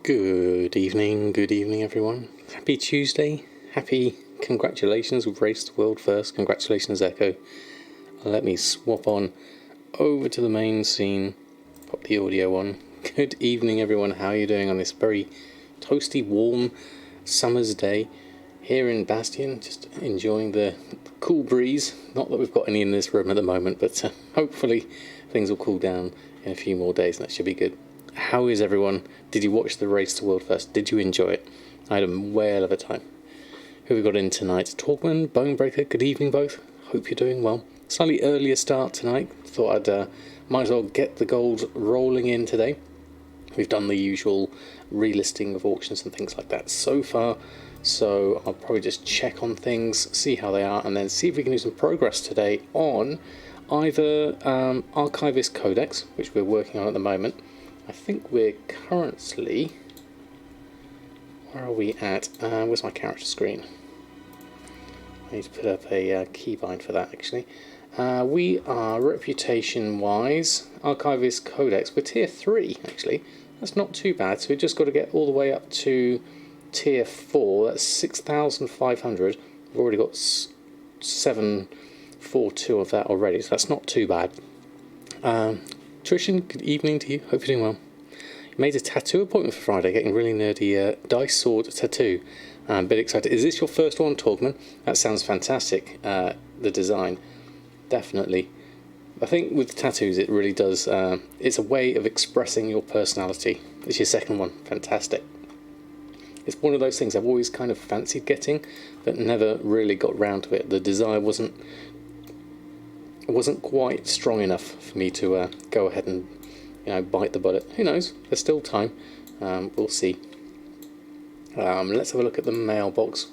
Good evening everyone. Happy Tuesday. Happy congratulations, we've raced the world first. Congratulations, Echo. Let me swap on over to the main scene, pop the audio on. Good evening everyone, how are you doing on this very toasty, warm summer's day here in Bastion? Just enjoying the cool breeze. Not that we've got any in this room at the moment, but hopefully things will cool down in a few more days and that should be good. How is everyone? Did you watch the race to world first? Did you enjoy it? I had a whale of a time. Who have we got in tonight? Talkman, Bonebreaker, good evening both. Hope you're doing well. Slightly earlier start tonight. Thought I'd might as well get the gold rolling in today. We've done the usual relisting of auctions and things like that so far. So I'll probably just check on things, see how they are, and then see if we can do some progress today on either Archivist Codex, which we're working on at the moment. I think we're currently... Where are we at? Where's my character screen? I need to put up a keybind for that, actually. We are, reputation-wise, Archivist Codex. We're Tier 3, actually. That's not too bad. So we've just got to get all the way up to Tier 4. That's 6,500. We've already got 742 of that already, so that's not too bad. Trishan, good evening to you. Hope you're doing well. You made a tattoo appointment for Friday, getting really nerdy dice sword tattoo. I'm a bit excited. Is this your first one, Talkman? That sounds fantastic, the design. Definitely. I think with tattoos it really does, it's a way of expressing your personality. It's your second one. Fantastic. It's one of those things I've always kind of fancied getting, but never really got round to it. The desire wasn't quite strong enough for me to go ahead and bite the bullet. Who knows? There's still time. We'll see. Let's have a look at the mailbox.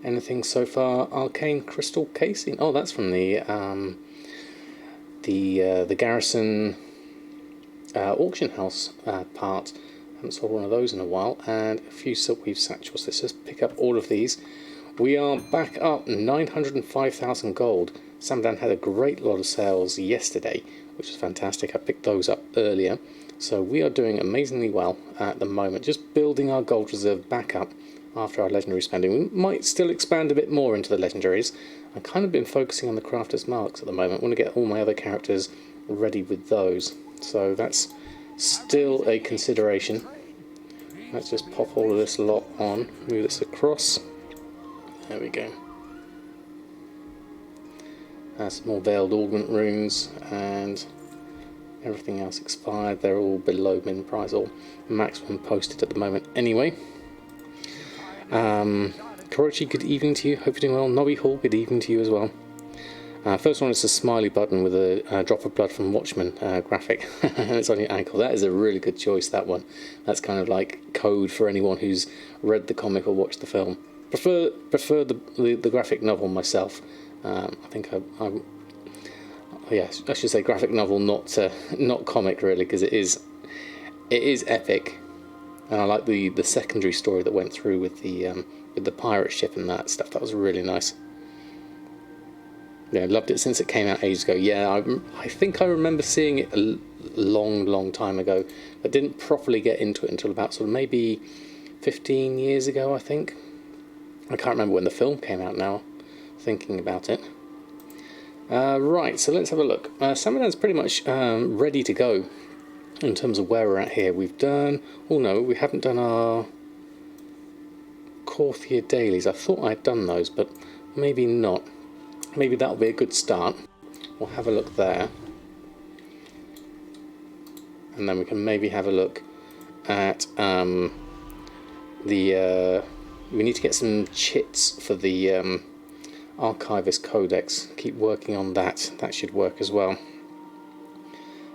Anything so far? Arcane crystal casing. Oh, that's from the Garrison auction house part. Haven't saw one of those in a while. And a few silkweave satchels. Let's just pick up all of these. We are back up 905,000 gold. Samadan had a great lot of sales yesterday, which was fantastic. I picked those up earlier. So we are doing amazingly well at the moment. Just building our gold reserve back up after our legendary spending. We might still expand a bit more into the legendaries. I've kind of been focusing on the crafter's marks at the moment. I want to get all my other characters ready with those. So that's still a consideration. Let's just pop all of this lot on. Move this across. There we go. Some more veiled augment runes and everything else expired. They're all below min price or maximum posted at the moment anyway. Korochi, good evening to you. Hope you're doing well. Nobby Hall, good evening to you as well. First one is a smiley button with a drop of blood from Watchmen graphic. And it's on your ankle. That is a really good choice, that one. That's kind of like code for anyone who's read the comic or watched the film. Prefer the graphic novel myself. I think I should say graphic novel, not comic really, because it is epic, and I like the secondary story that went through with the pirate ship and that stuff. That was really nice. Yeah, loved it since it came out ages ago. Yeah, I think I remember seeing it a long time ago. I didn't properly get into it until about sort of maybe 15 years ago, I think. I can't remember when the film came out now, thinking about it. Right, so let's have a look. Samadan's pretty much ready to go in terms of where we're at here. We've done... Oh no, we haven't done our Courtier dailies. I thought I'd done those, but maybe not. Maybe that'll be a good start. We'll have a look there. And then we can maybe have a look at we need to get some chits for the Archivist Codex. Keep working on that. That should work as well.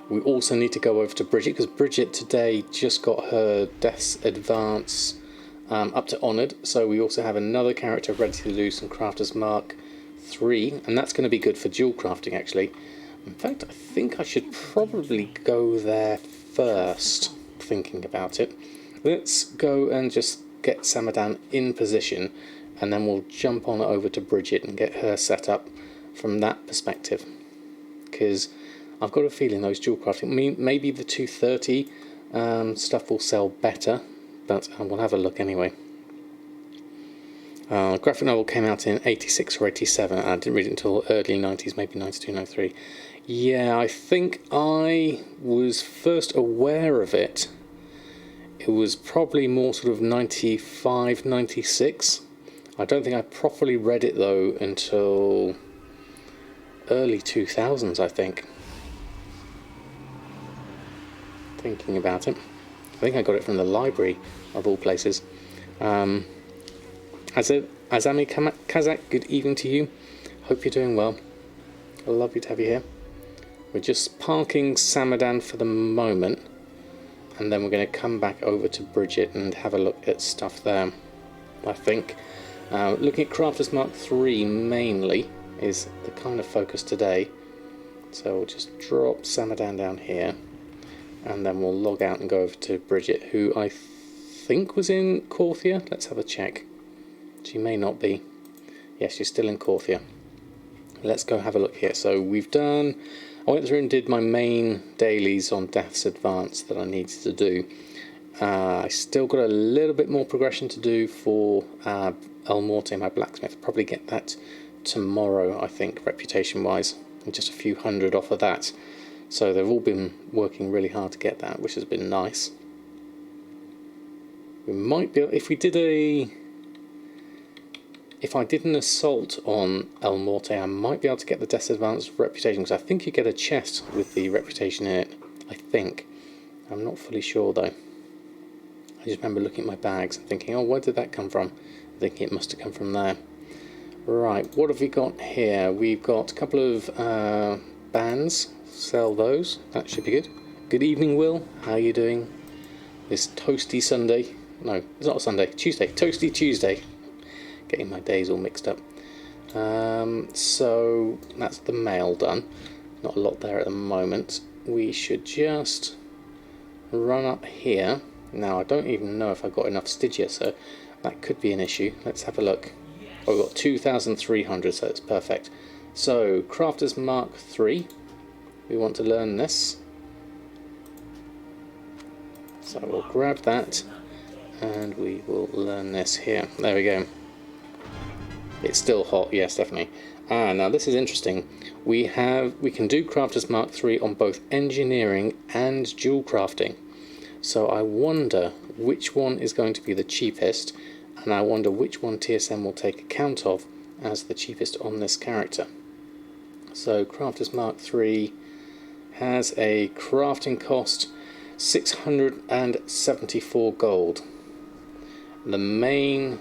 We also need to go over to Bridget, because Bridget today just got her Death's Advance up to Honoured. So we also have another character ready to do some Crafter's Mark 3, and that's going to be good for dual crafting actually. In fact, I think I should probably go there first, thinking about it. Let's go and just get Samadan in position, and then we'll jump on over to Bridget and get her set up from that perspective, because I've got a feeling those dual crafting, maybe the 230 stuff will sell better but we'll have a look anyway. Graphic novel came out in 86 or 87, and I didn't read it until early 90s, maybe 92, 93. Yeah, I think I was first aware of it. It was probably more sort of 95, 96. I don't think I properly read it though until early 2000s, I think. Thinking about it, I think I got it from the library of all places. Azami Kazak, good evening to you. Hope you're doing well. Lovely to have you here. We're just parking Samadan for the moment, and then we're going to come back over to Bridget and have a look at stuff there, I think. Looking at Crafters Mark III mainly is the kind of focus today. So we'll just drop Samadan down here, and then we'll log out and go over to Bridget, who I think was in Corthia. Let's have a check. She may not be. Yes, she's still in Corthia. Let's go have a look here. So I went through and did my main dailies on Death's Advance that I needed to do. I still got a little bit more progression to do for El Morte, my blacksmith. Probably get that tomorrow, I think, reputation wise, and just a few hundred off of that. So they've all been working really hard to get that, which has been nice. We might be, if I did an assault on El Morte, I might be able to get the Death's Advance reputation, because I think you get a chest with the reputation in it. I think. I'm not fully sure though. I just remember looking at my bags and thinking, oh, where did that come from? Thinking it must have come from there. Right, what have we got here? We've got a couple of bands. Sell those. That should be good. Good evening, Will. How are you doing? This toasty Sunday. No, it's not a Sunday. Tuesday. Toasty Tuesday. Getting my days all mixed up. So that's the mail done. Not a lot there at the moment. We should just run up here. Now, I don't even know if I've got enough Stygia, so that could be an issue. Let's have a look. Oh, we've got 2,300, so it's perfect. So, Crafters Mark III. We want to learn this. So we'll grab that, and we will learn this here. There we go. It's still hot, yes, definitely. Now this is interesting. We can do Crafters Mark III on both engineering and dual crafting. So I wonder which one is going to be the cheapest, and I wonder which one TSM will take account of as the cheapest on this character. So Crafters Mark III has a crafting cost 674 gold. The main...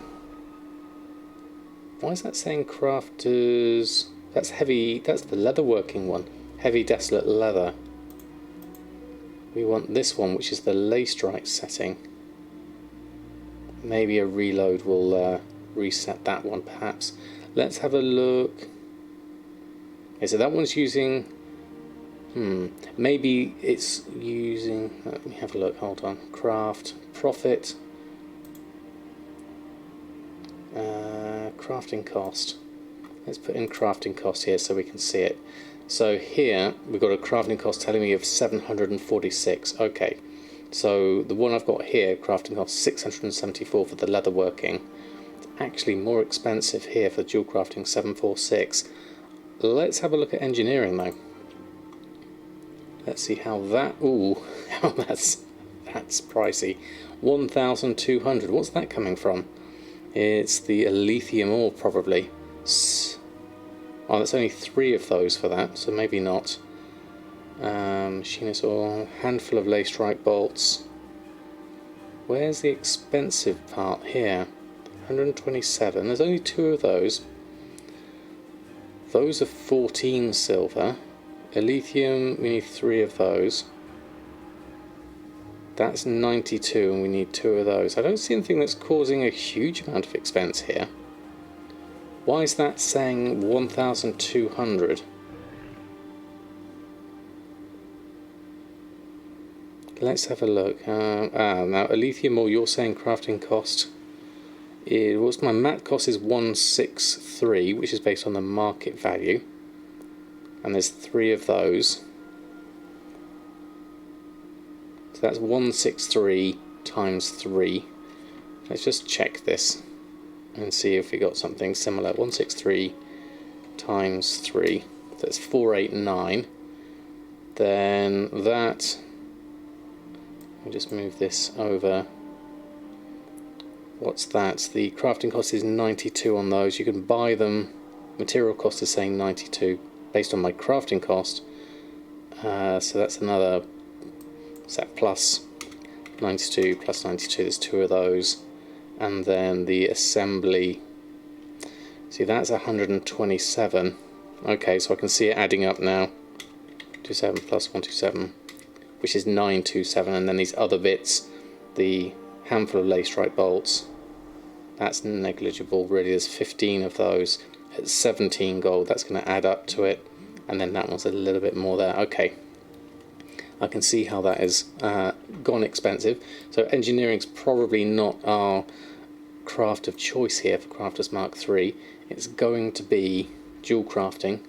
Why is that saying crafters? That's heavy, that's the leatherworking one. Heavy desolate leather. We want this one, which is the lacestrike setting. Maybe a reload will reset that one, perhaps. Let's have a look. Okay, so that one's using... maybe it's using... Let me have a look, hold on. Craft, profit... crafting cost. Let's put in crafting cost here so we can see it. So here we've got a crafting cost telling me of 746. Okay, so the one I've got here, crafting cost 674 for the leatherworking. It's actually more expensive here for dual crafting, 746. Let's have a look at engineering though. Let's see how that... Ooh, that's pricey. 1,200. What's that coming from? It's the Elythium ore, probably. Oh, that's only 3 of those for that, so maybe not. Machinist ore, handful of lacestrike bolts. Where's the expensive part here? 127. There's only 2 of those. Those are 14 silver. Elythium, we need 3 of those. That's 92 and we need 2 of those. I don't see anything that's causing a huge amount of expense here. Why is that saying 1,200? Let's have a look. Now Elythium ore, you're saying crafting cost. What's my mat cost is 163, which is based on the market value. And there's 3 of those. So that's 163 times 3. let's just check this and see if we got something similar. 163 times 3, that's 489. Then that, I'll just move this over. What's that? The crafting cost is 92 on those. You can buy them. Material cost is saying 92 based on my crafting cost. So that's another, what's that, plus 92 plus 92, there's 2 of those. And then the assembly, see, that's 127. Okay, so I can see it adding up now. 27 plus 127, which is 927. And then these other bits, the handful of lace stripe bolts, that's negligible really. There's 15 of those at 17 gold. That's going to add up to it. And then that one's a little bit more there. Okay, I can see how that has gone expensive. So engineering's probably not our craft of choice here for Crafters Mark III. It's going to be dual crafting.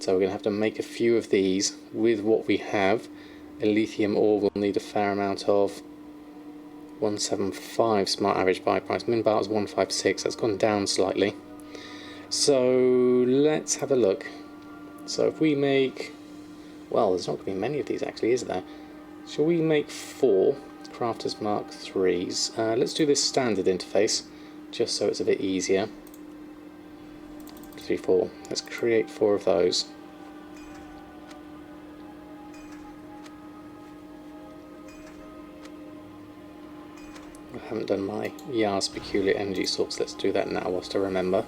So we're going to have to make a few of these with what we have. A lithium ore will need a fair amount of. 175 smart average buy price. Min bar was 156. That's gone down slightly. So let's have a look. So if we make, well, there's not going to be many of these actually, is there? Shall we make 4 Crafters Mark III's? Let's do this standard interface, just so it's a bit easier. 3, 4. Let's create 4 of those. I haven't done my Yar's peculiar energy source. Let's do that now whilst I remember.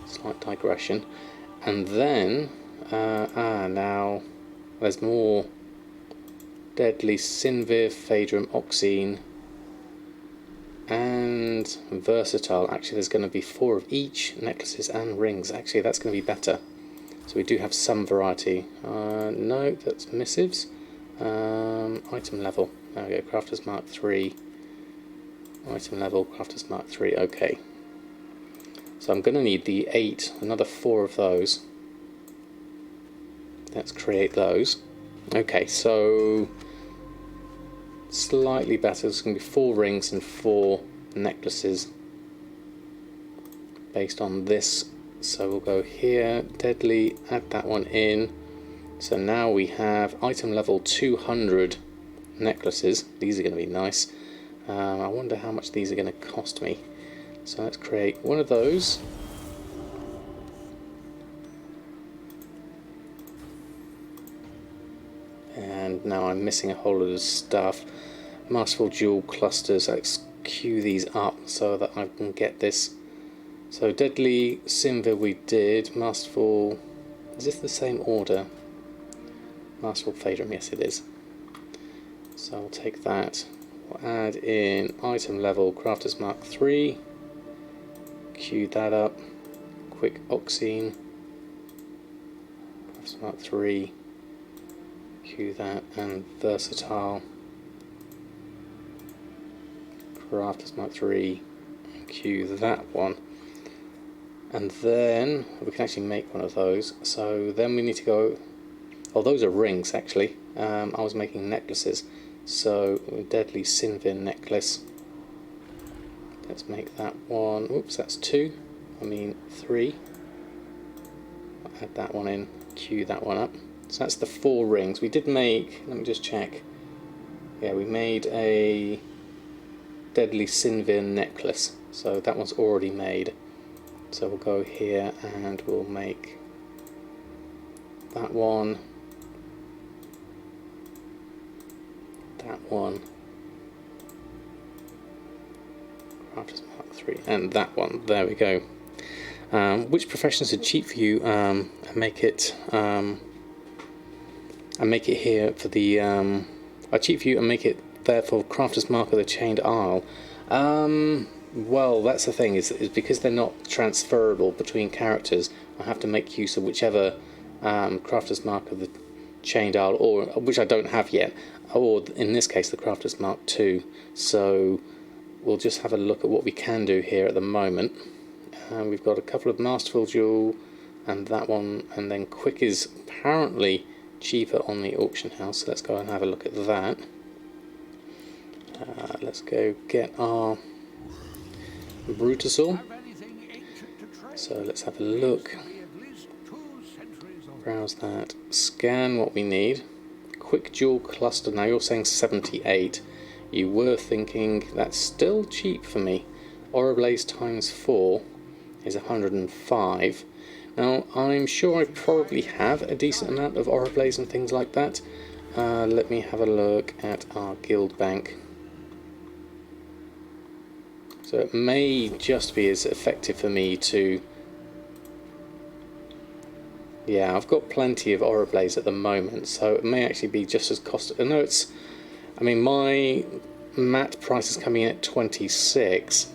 Slight digression. And then, now there's more deadly Sinvir, Phaedrum, Oxine, and versatile. Actually, there's going to be 4 of each, necklaces and rings. Actually, that's going to be better. So we do have some variety. No, that's missives. Item level. There we go. Crafters Mark III. Item level. Crafters Mark III. Okay. So I'm going to need the 8. Another 4 of those. Let's create those. Okay. So slightly better. It's going to be 4 rings and 4 necklaces based on this. So we'll go here, deadly, add that one in. So now we have item level 200 necklaces. These are going to be nice. I wonder how much these are going to cost me. So let's create one of those. And now I'm missing a whole lot of stuff. Masterful jewel clusters. Let's queue these up so that I can get this. So deadly Sinvir we did. Masterful, is this the same order? Masterful Phaedrum, yes it is. So I'll take that. We'll add in item level Crafters Mark III. Queue that up. Quick Oxine. Crafters Mark III. Queue that, and versatile. Crafters Mark III. Queue that one. And then we can actually make one of those. So then we need to go. Oh, those are rings actually. I was making necklaces. So deadly Sinvir necklace. Let's make that one. Oops, that's 2. I mean 3. I'll add that one in. Queue that one up. So that's the 4 rings. We did make. Let me just check. Yeah, we made a deadly Sinvir necklace. So that one's already made. So we'll go here and we'll make that one, that one, Crafters Mark III, and that one. There we go. Which professions are cheap for you? And make it here for the are cheap for you and make it there for Crafters Mark of the Chained Isle. Well, that's the thing, is because they're not transferable between characters, I have to make use of whichever Crafter's Mark of the Chained Isle, or which I don't have yet, or in this case the Crafter's Mark II. So we'll just have a look at what we can do here at the moment. We've got a couple of Masterful Jewel and that one, and then Quick is apparently cheaper on the auction house, so let's go and have a look at that. Let's go get our Brutosaur. So let's have a look. Browse that. Scan what we need. Quick dual cluster. Now you're saying 78. You were thinking that's still cheap for me. Aurablaze times 4 is 105. Now I'm sure I probably have a decent amount of Aurablaze and things like that. Let me have a look at our guild bank. So it may just be as effective for me to... Yeah, I've got plenty of Aurablaze at the moment, so it may actually be just as cost... I know it's... I mean, my mat price is coming in at 26.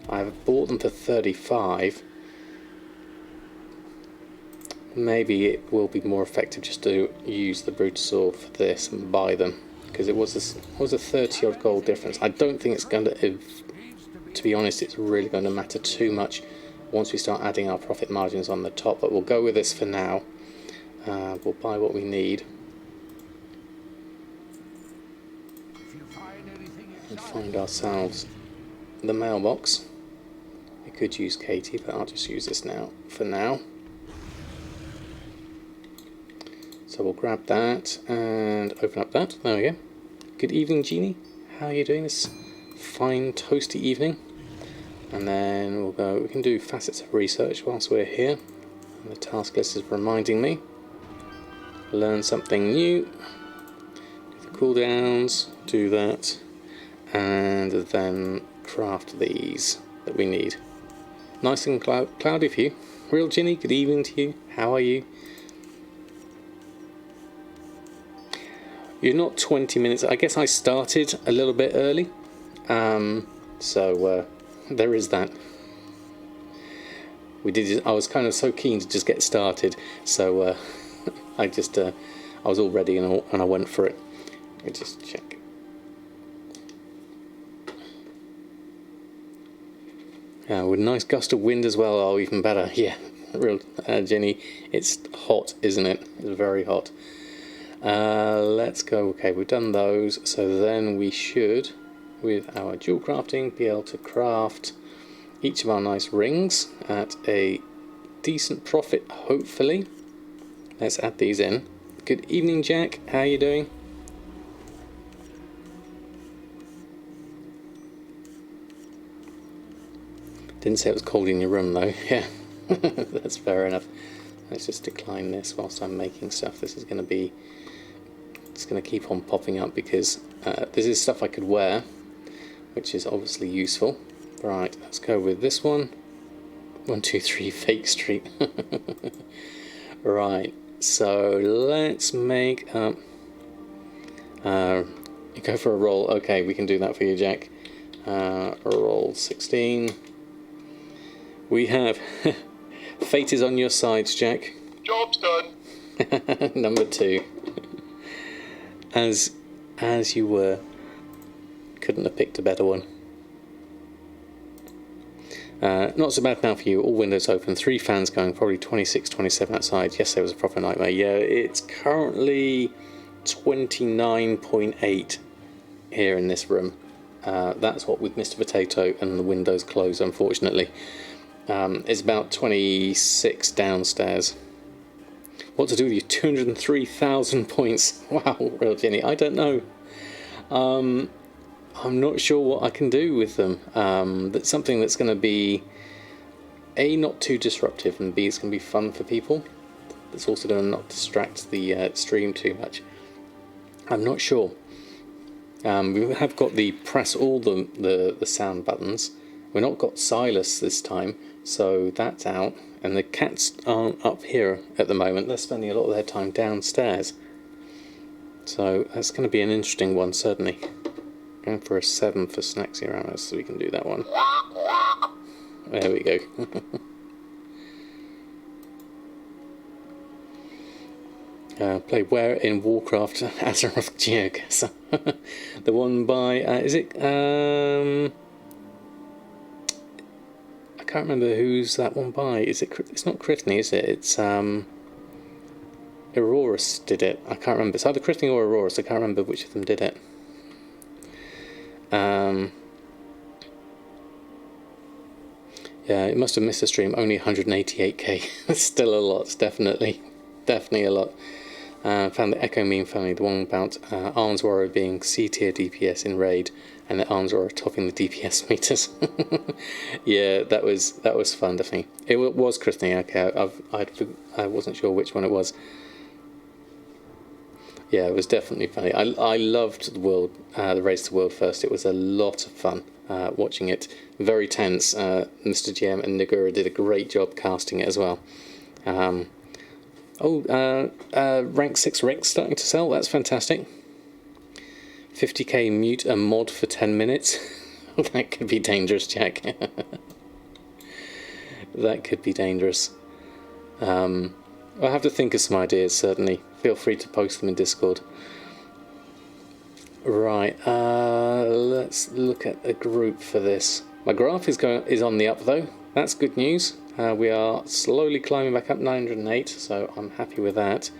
I've bought them for 35. Maybe it will be more effective just to use the Brutosaur for this and buy them, because it was a 30 odd gold difference. I don't think it's going to be honest, it's really going to matter too much once we start adding our profit margins on the top, but we'll go with this for now. We'll buy what we need and find ourselves the mailbox. We could use Katie, but I'll just use this now for now. So we'll grab that and open up that. There we go. Good evening, Jeannie. How are you doing this fine toasty evening? And then we'll go, we can do facets of research whilst we're here. And the task list is reminding me. Learn something new. Do the cooldowns, do that. And then craft these that we need. Nice and cloudy for you. Real Ginny, good evening to you. How are you? You're not 20 minutes. I guess I started a little bit early. So there is that. I was kind of so keen to just get started. So I was all ready and I went for it. Let me just check. With a nice gust of wind as well. Oh, even better. Yeah, real Jenny. It's hot, isn't it? It's very hot. Let's go. Okay, we've done those. So then we should, with our dual crafting, be able to craft each of our nice rings at a decent profit, hopefully. Let's add these in. Good evening, Jack. How are you doing? Didn't say it was cold in your room though. Yeah, that's fair enough. Let's just decline this whilst I'm making stuff. This is going to be, it's going to keep on popping up because this is stuff I could wear, which is obviously useful. Right, let's go with this one. 1, 2, 3 Fake Street. Right, so let's make up. You go for a roll. Okay, we can do that for you, Jack. Roll 16. We have fate is on your sides, Jack. Job's done. Number 2. As you were. Couldn't have picked a better one. Not so bad now for you. All windows open. 3 fans going. Probably 26, 27 outside. Yesterday was a proper nightmare. Yeah, it's currently 29.8 here in this room. That's what with Mr. Potato and the windows closed, unfortunately. It's about 26 downstairs. What to do with you? 203,000 points. Wow, real Jenny. I don't know. I'm not sure what I can do with them. That's something that's going to be A, not too disruptive, and B, it's going to be fun for people. That's also going to not distract the stream too much. I'm not sure. We have got the press all the sound buttons. We've not got Silas this time, so that's out. And the cats aren't up here at the moment. They're spending a lot of their time downstairs. So that's going to be an interesting one, certainly. Going for a 7 for Snacksy around us, so we can do that one. There we go. Play where in Warcraft Azeroth Geoguessr. The one by is it I can't remember who's that one by. Is it? It's not Critney, is it? It's Aurorus did it. I can't remember. It's either Critney or Aurorus. I can't remember which of them did it. Yeah, it must have missed a stream. Only 188k. That's still a lot. Definitely a lot. Found the Echo meme funny, the one about Arms Warrior being C tier DPS in raid, and the Arms Warrior topping the DPS meters. Yeah, that was fun, definitely. It was Christine. Okay, I wasn't sure which one it was. Yeah, it was definitely funny. I loved the race to world first. It was a lot of fun watching it. Very tense. Mr. GM and Nagura did a great job casting it as well. Rank 6 Rick starting to sell. That's fantastic. 50k mute a mod for 10 minutes. That could be dangerous, Jack. That could be dangerous. I'll have to think of some ideas, certainly. Feel free to post them in Discord. Right, let's look at a group for this. My graph is on the up though. That's good news. We are slowly climbing back up 908, so I'm happy with that.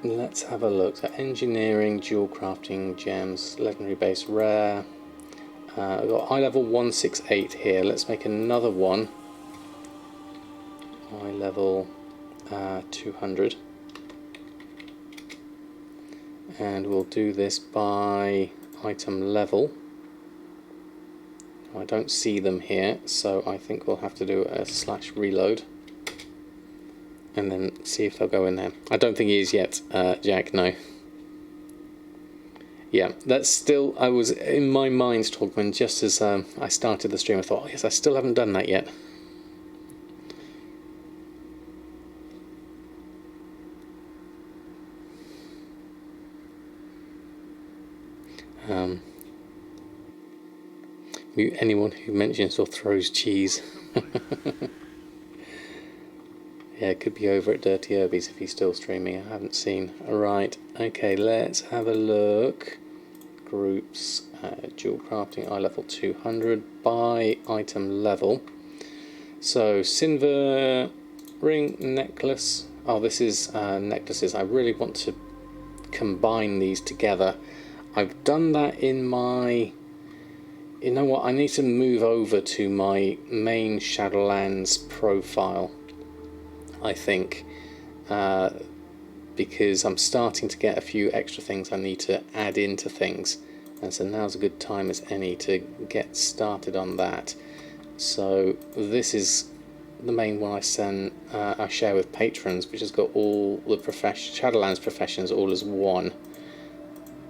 Let's have a look. So engineering, dual crafting, gems, legendary base, rare. I've got eye level 168 here. Let's make another one. Eye level 200. And we'll do this by item level. I don't see them here, so I think we'll have to do a /reload and then see if they'll go in there. I don't think he is yet, Jack, no. Yeah, that's still, I was in my mind's talk when just as I started the stream, I thought, oh yes, I still haven't done that yet. Mute anyone who mentions or throws cheese. Yeah, it could be over at Dirty Herbies if he's still streaming. I haven't seen. Alright, okay, let's have a look. Groups, dual crafting, eye level 200 by item level. So, silver ring, necklace. Oh, this is necklaces. I really want to combine these together. I've done that in my... You know what, I need to move over to my main Shadowlands profile, I think, because I'm starting to get a few extra things I need to add into things, and so now's a good time as any to get started on that. So this is the main one I share with patrons, which has got all the Shadowlands professions all as one,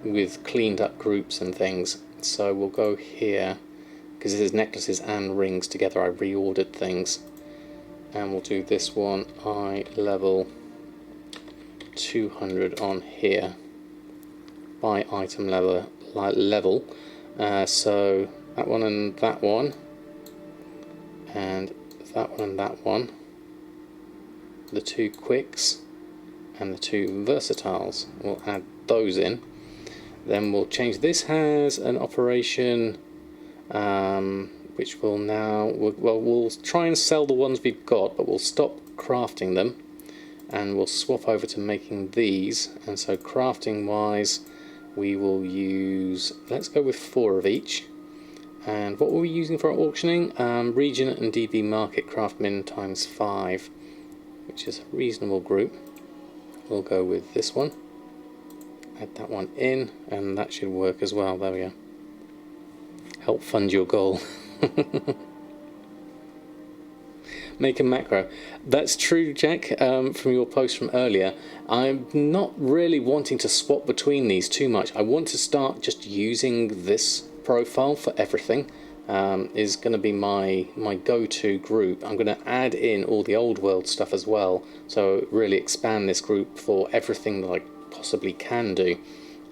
with cleaned up groups and things. So we'll go here, because this is necklaces and rings together. I reordered things, and we'll do this one, eye level 200 on here, by item level. So that one and that one, and that one and that one, the two quicks and the two versatiles, we'll add those in. Then we'll change, this has an operation which will now, we'll try and sell the ones we've got, but we'll stop crafting them and we'll swap over to making these. And so crafting wise, we will use, let's go with 4 of each. And what were we using for our auctioning? Region and DB market craft min times 5, which is a reasonable group. We'll go with this one. Add that one in, and that should work as well. There we go. Help fund your goal. Make a macro. That's true, Jack, from your post from earlier. I'm not really wanting to swap between these too much. I want to start just using this profile for everything. Is going to be my go-to group. I'm going to add in all the old world stuff as well, so really expand this group for everything that I possibly can do.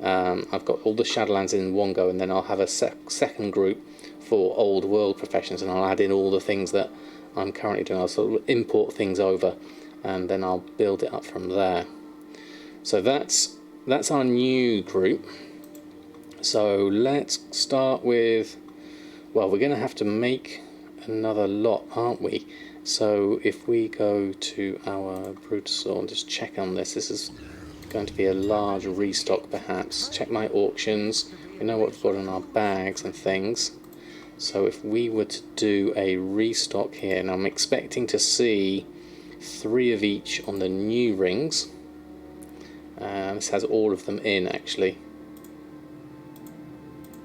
I've got all the Shadowlands in one go, and then I'll have a second group for old world professions, and I'll add in all the things that I'm currently doing. I'll sort of import things over, and then I'll build it up from there. So that's our new group. So let's start with, well, we're going to have to make another lot, aren't we? So if we go to our Brutosaur and just check on this, this is going to be a large restock perhaps. Check my auctions. We know what we've got in our bags and things. So if we were to do a restock here, and I'm expecting to see 3 of each on the new rings. This has all of them in actually,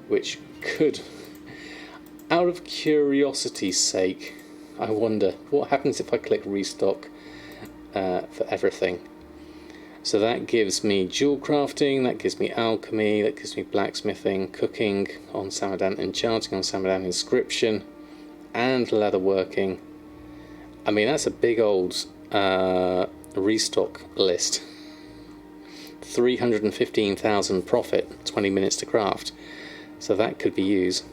which could, out of curiosity's sake, I wonder what happens if I click restock for everything. So that gives me jewel crafting, that gives me alchemy, that gives me blacksmithing, cooking on Samadan, enchanting on Samadan, inscription, and leatherworking. I mean, that's a big old restock list. 315,000 profit, 20 minutes to craft. So that could be used.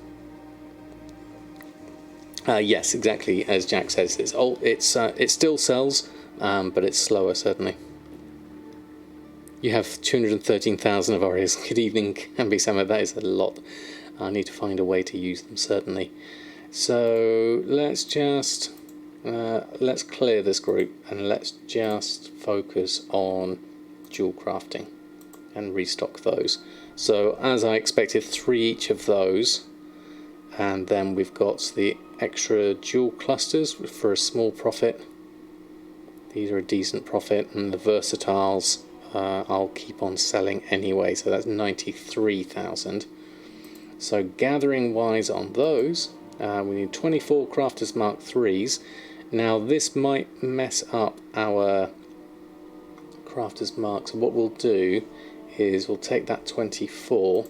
Yes, exactly as Jack says. It's old. It still sells, but it's slower certainly. You have 213,000 of Oreos. Good evening, Camby Summer. That is a lot. I need to find a way to use them certainly. So let's just let's clear this group and let's just focus on jewel crafting and restock those. So as I expected, 3 each of those, and then we've got the extra jewel clusters for a small profit. These are a decent profit, and the versatiles I'll keep on selling anyway, so that's 93,000. So gathering wise on those, we need 24 Crafters Mark 3s. Now this might mess up our Crafters Mark, so what we'll do is we'll take that 24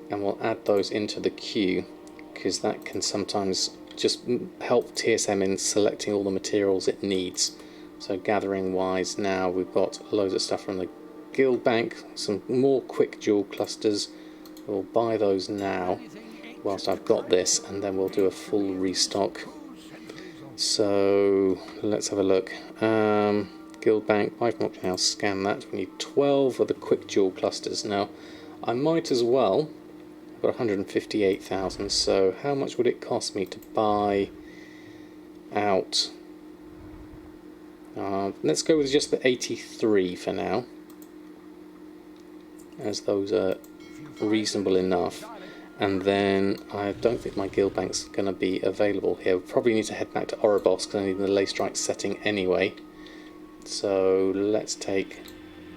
and we'll add those into the queue, because that can sometimes just help TSM in selecting all the materials it needs. So gathering wise, now we've got loads of stuff from the guild bank, some more quick jewel clusters. We'll buy those now whilst I've got this, and then we'll do a full restock. So let's have a look. Guild bank, buy from auction house, scan that. We need 12 of the quick jewel clusters. Now I might as well, I've got 158,000, so how much would it cost me to buy out? Let's go with just the 83 for now, as those are reasonable enough. And then I don't think my guild bank's going to be available here. We'll probably need to head back to Oribos because I need the lay strike setting anyway. So let's take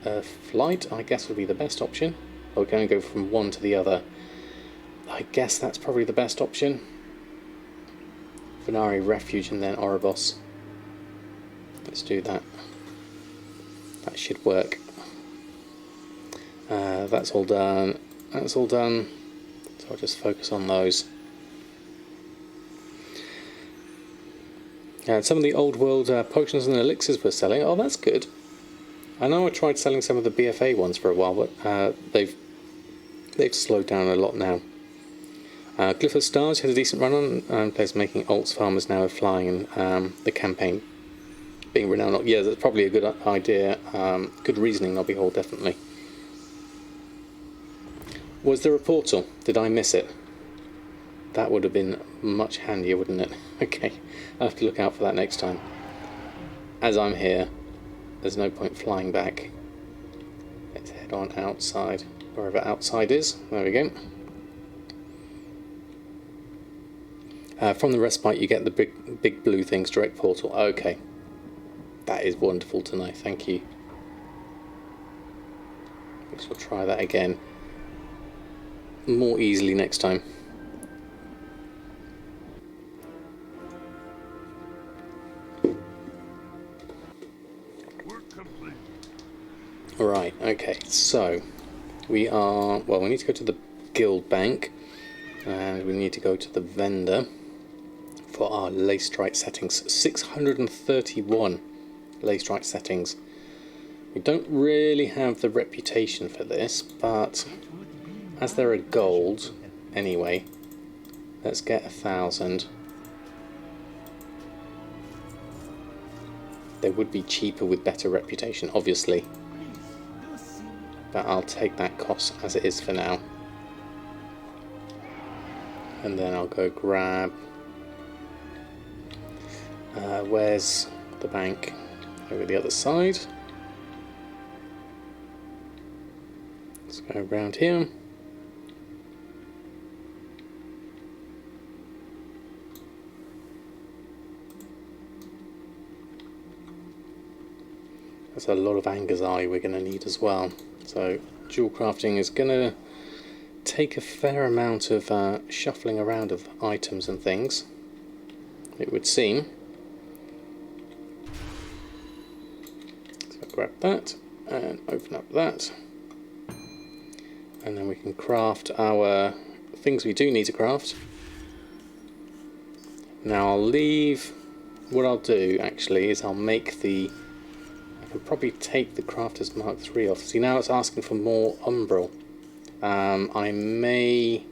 a flight, I guess would be the best option. Or we can only go from one to the other. I guess that's probably the best option. Venari Refuge and then Oribos. Let's do that. That should work. That's all done. That's all done. So I'll just focus on those. Some of the old world potions and elixirs we're selling. Oh, that's good. I know I tried selling some of the BFA ones for a while, but they've slowed down a lot now. Glyph of Stars had a decent run on, and players making alts farmers now are flying, and the campaign being renowned. Yeah, that's probably a good idea. Good reasoning, Nobby Hall, definitely. Was there a portal? Did I miss it? That would have been much handier, wouldn't it? Okay, I'll have to look out for that next time. As I'm here, there's no point flying back. Let's head on outside, wherever outside is. There we go. From the respite you get the big blue things, direct portal. Okay. That is wonderful to know, thank you. I guess we'll try that again. More easily next time. Right, okay, so we need to go to the guild bank, and we need to go to the vendor for our lay strike settings. 631 lay strike settings. We don't really have the reputation for this, but as they're a gold anyway, let's get 1,000. They would be cheaper with better reputation, obviously, but I'll take that cost as it is for now. And then I'll go grab, where's the bank? Over the other side. Go around here. That's a lot of Anger's Eye we're going to need as well. So dual crafting is going to take a fair amount of shuffling around of items and things, it would seem. So grab that and open up that. And then we can craft our things we do need to craft. Now I'll leave, what I'll do actually is I'll make the, I can probably take the Crafter's Mark III off. See, now it's asking for more Umbral. I may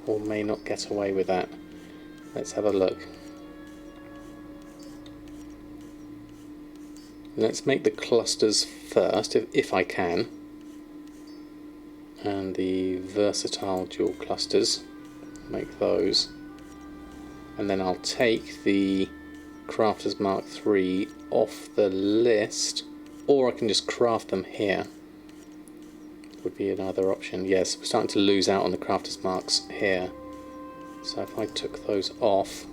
or may not get away with that. Let's have a look. Let's make the clusters first, if I can. And the versatile dual clusters, make those. And then I'll take the Crafter's Mark III off the list, or I can just craft them here. Would be another option. Yes, we're starting to lose out on the Crafter's Marks here. So if I took those off,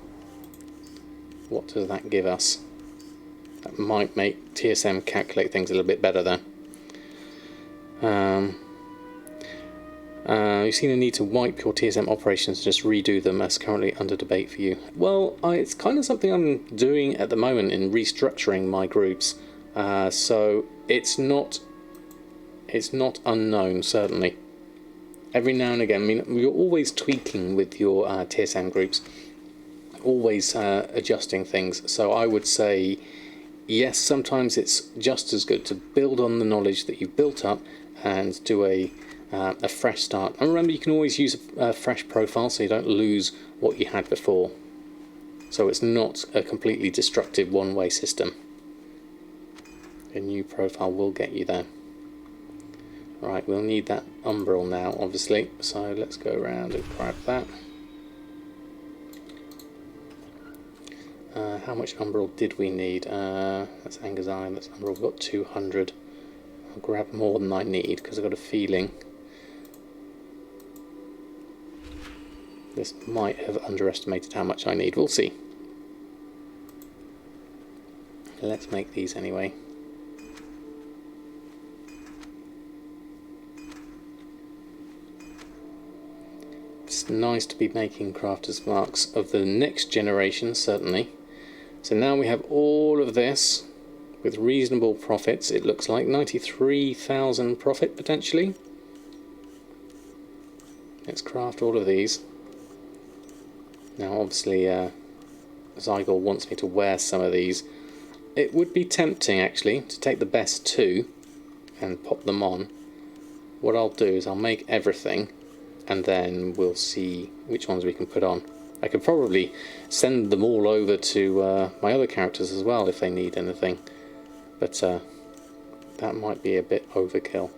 what does that give us? That might make TSM calculate things a little bit better there. You've seen a need to wipe your TSM operations and just redo them as currently under debate for you. Well, it's kind of something I'm doing at the moment in restructuring my groups. So it's not unknown, certainly. Every now and again, I mean, you're always tweaking with your TSM groups, always adjusting things. So I would say, yes, sometimes it's just as good to build on the knowledge that you've built up and do a fresh start. And remember, you can always use a fresh profile so you don't lose what you had before. So it's not a completely destructive one-way system. A new profile will get you there. Right, we'll need that umbral now, obviously. So let's go around and grab that. How much umbral did we need? That's Anger's Eye, that's umbral. We've got 200. I'll grab more than I need because I've got a feeling this might have underestimated how much I need. We'll see. Let's make these anyway. It's nice to be making Crafter's Marks of the next generation, certainly. So now we have all of this with reasonable profits. It looks like 93,000 profit potentially. Let's craft all of these. Now obviously Zygor wants me to wear some of these. It would be tempting actually to take the best two and pop them on. What I'll do is I'll make everything and then we'll see which ones we can put on. I could probably send them all over to my other characters as well if they need anything, but that might be a bit overkill.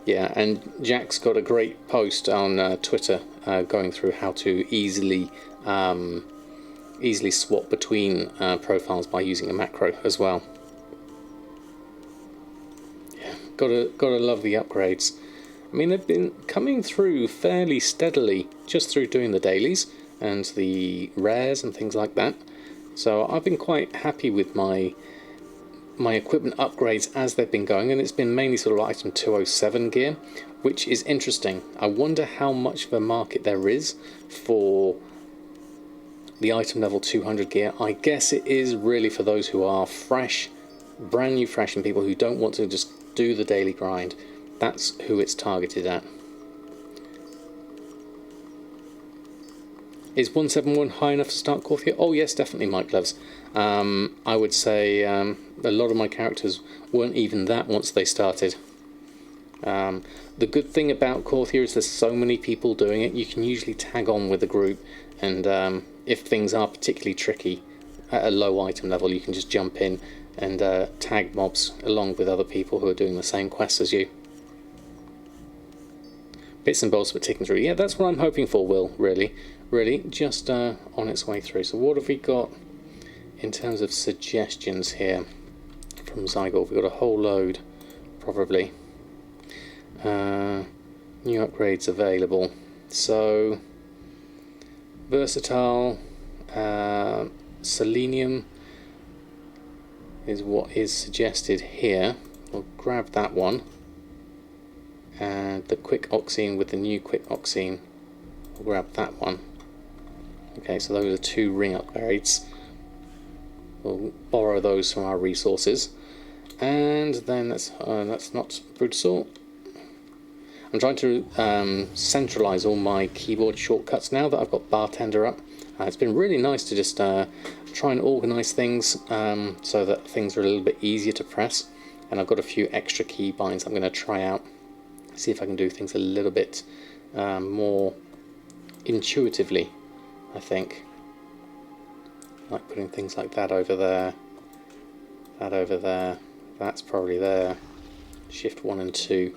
Yeah, and Jack's got a great post on Twitter going through how to easily swap between profiles by using a macro as well. Yeah, gotta love the upgrades. I mean, they've been coming through fairly steadily just through doing the dailies and the rares and things like that. So I've been quite happy with my equipment upgrades as they've been going, and it's been mainly sort of item 207 gear, which is interesting. I wonder how much of a market there is for the item level 200 gear. I guess it is really for those who are fresh, brand new fresh, and people who don't want to just do the daily grind. That's who it's targeted at. Is 171 high enough to start Korthia? Oh yes, definitely, Mike Loves. I would say a lot of my characters weren't even that once they started. The good thing about Korthia is there's so many people doing it, you can usually tag on with a group, and if things are particularly tricky at a low item level, you can just jump in and tag mobs along with other people who are doing the same quests as you. Bits and bolts but ticking through. Yeah, that's what I'm hoping for, Will, really just on its way through. So what have we got in terms of suggestions here from Zygold. We've got a whole load, probably. New upgrades available. So, versatile, selenium is what is suggested here. We'll grab that one. And the quick oxine with the new quick oxine, we'll grab that one. Okay, so those are 2 ring upgrades. We'll borrow those from our resources. And then that's not Brutal. I'm trying to centralize all my keyboard shortcuts now that I've got Bartender up. It's been really nice to just try and organize things so that things are a little bit easier to press. And I've got a few extra key binds I'm going to try out. See if I can do things a little bit more intuitively, I think. Like putting things like that over there, that over there, that's probably there. Shift 1 and 2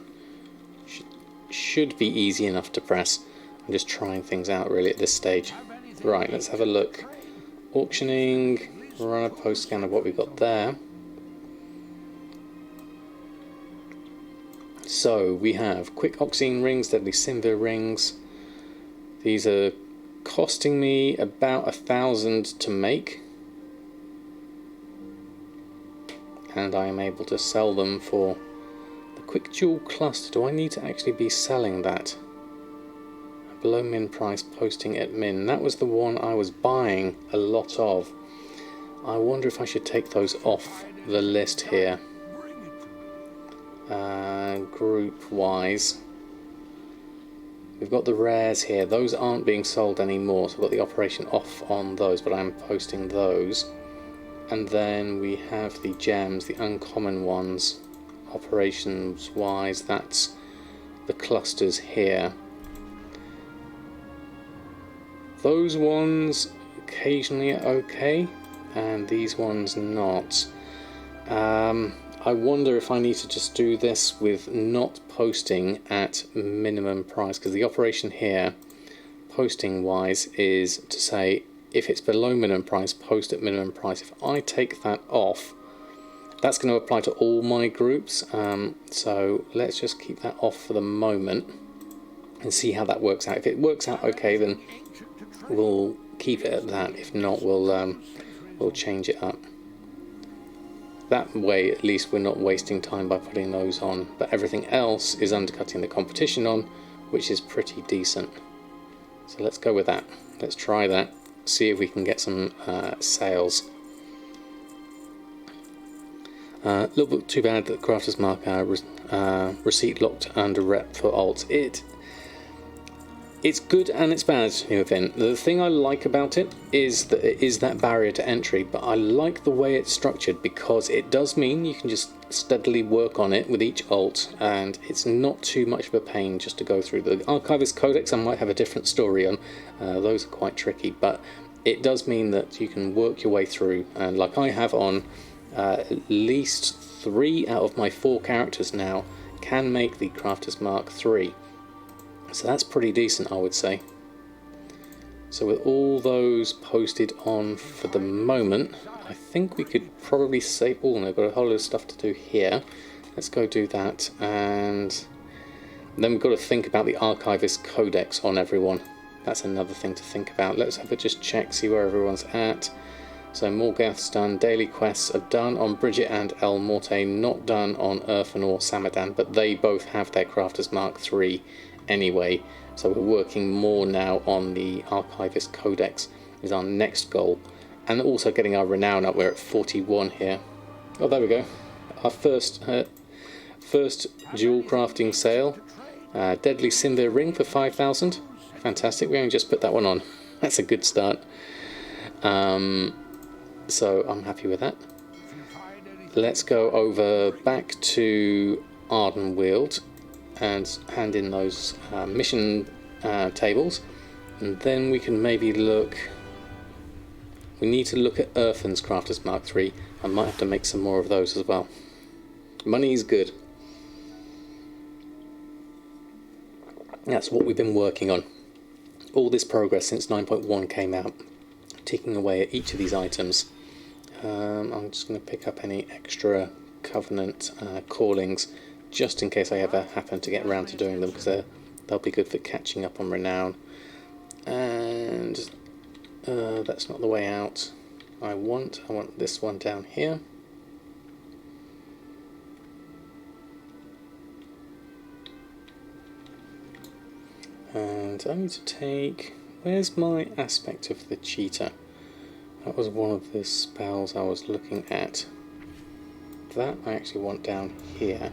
should be easy enough to press. I'm just trying things out really at this stage. Right, let's have a look. Auctioning, run a post scan of what we've got there. So we have quick oxine rings, deadly Simvir rings. These are costing me about 1,000 to make, and I am able to sell them for the quick jewel cluster. Do I need to actually be selling that? Below min price, posting at min. That was the one I was buying a lot of. I wonder if I should take those off the list here. Group wise, we've got the rares here. Those aren't being sold anymore, so I've got the operation off on those, but I'm posting those. And then we have the gems, the uncommon ones. Operations wise, that's the clusters here. Those ones occasionally are okay, and these ones not. I wonder if I need to just do this with not posting at minimum price, because the operation here, posting wise, is to say if it's below minimum price, post at minimum price. If I take that off, that's going to apply to all my groups. So let's just keep that off for the moment and see how that works out. If it works out okay, then we'll keep it at that. If not, we'll change it up. That way, at least we're not wasting time by putting those on, but everything else is undercutting the competition on, which is pretty decent. So let's go with that. Let's try that, see if we can get some sales. A little bit too bad that Crafter's Mark receipt locked under rep for alt. It's good and it's bad, new event. The thing I like about it is that it is that barrier to entry, but I like the way it's structured because it does mean you can just steadily work on it with each alt, and it's not too much of a pain just to go through. The Archivist Codex I might have a different story on. Those are quite tricky, but it does mean that you can work your way through, and like I have on at least 3 out of my 4 characters now can make the Crafter's Mark 3. So that's pretty decent, I would say. So with all those posted on for the moment, I think we could probably save. Oh, and I've got a whole lot of stuff to do here. Let's go do that, and then we've got to think about the Archivist Codex on everyone. That's another thing to think about. Let's have a just check, see where everyone's at. So Morgath's done, daily quests are done on Bridget and El Morte, not done on Earthen or Samadan, but they both have their Crafter's Mark 3 anyway, so we're working more now on the Archivist Codex is our next goal, and also getting our renown up. We're at 41 here. Oh, there we go, our first dual crafting sale. Deadly Simvir ring for 5,000. Fantastic, we only just put that one on. That's a good start. So I'm happy with that. Let's go over back to Ardenweald and hand in those mission tables, and then we can maybe look. We need to look at Earthen's Crafter's Mark 3. I might have to make some more of those as well. Money is good. That's what we've been working on. All this progress since 9.1 came out, ticking away at each of these items. I'm just going to pick up any extra Covenant callings, just in case I ever happen to get around to doing them, because they'll be good for catching up on renown. And that's not the way out I want this one down here. And I need to take... Where's my aspect of the cheetah? That was one of the spells I was looking at. That I actually want down here.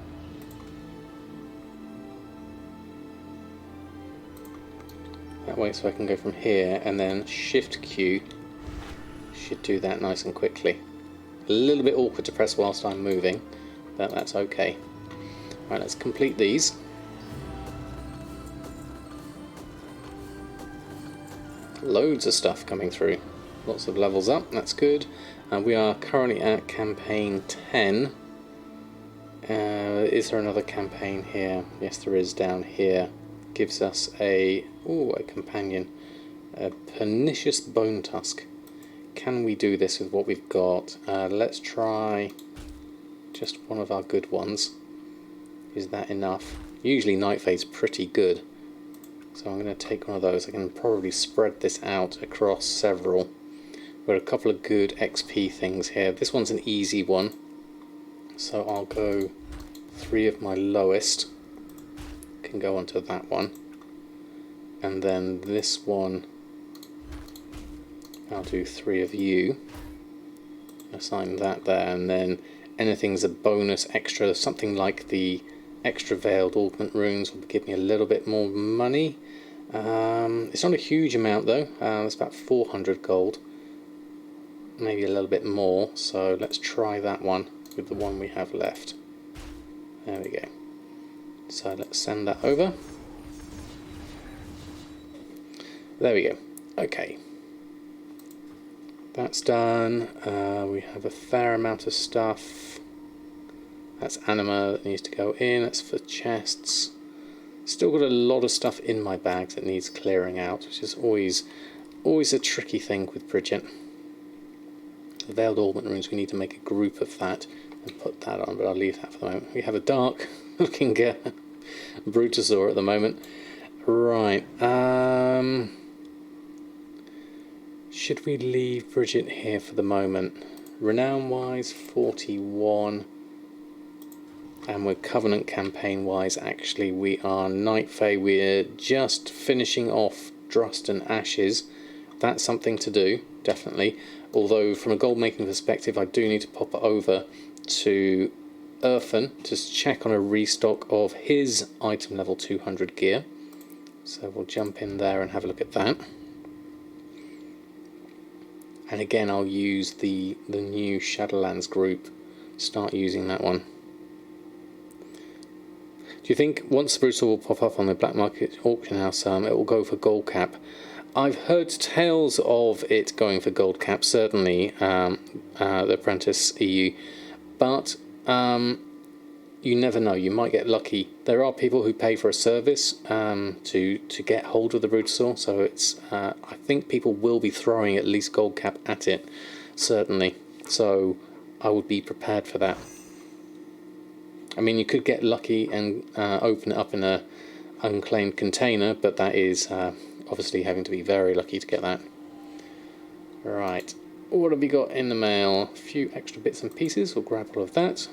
That way, so I can go from here, and then Shift Q should do that nice and quickly. A little bit awkward to press whilst I'm moving, but that's okay. Right, let's complete these. Loads of stuff coming through. Lots of levels up, that's good. We are currently at campaign 10. Is there another campaign here? Yes, there is down here. Gives us a companion. A pernicious bone tusk. Can we do this with what we've got? Let's try just one of our good ones. Is that enough? Usually Nightfade's pretty good. So I'm going to take one of those. I can probably spread this out across several. We've got a couple of good XP things here. This one's an easy one. So I'll go 3 of my lowest. Can go onto that one. And then this one, I'll do 3 of you. Assign that there. And then anything's a bonus extra. Something like the extra veiled augment runes will give me a little bit more money. It's not a huge amount though. It's about 400 gold, maybe a little bit more, so let's try that one with the one we have left. There we go. So let's send that over. There we go. Okay, that's done. We have a fair amount of stuff. That's anima that needs to go in. That's for chests. Still got a lot of stuff in my bags that needs clearing out, which is always a tricky thing with Bridget. The Veiled Augment Runes, we need to make a group of that and put that on, but I'll leave that for the moment. We have a dark looking Brutosaur at the moment. Right. Should we leave Bridget here for the moment? Renown wise, 41. And we're Covenant campaign wise, actually we are Night Fae. We're just finishing off Drust and Ashes. That's something to do, definitely. Although from a gold making perspective, I do need to pop over to Urfan to check on a restock of his item level 200 gear. So we'll jump in there and have a look at that. And again, I'll use the new Shadowlands group. Start using that one. Do you think once the Brutal will pop up on the black market auction house, it will go for gold cap? I've heard tales of it going for gold cap, certainly the Apprentice EU, but you never know. You might get lucky. There are people who pay for a service to get hold of the Brutal, so it's I think people will be throwing at least gold cap at it, certainly. So I would be prepared for that. I mean, you could get lucky and open it up in a unclaimed container, but that is obviously having to be very lucky to get that. Right, what have we got in the mail? A few extra bits and pieces, we'll grab all of that.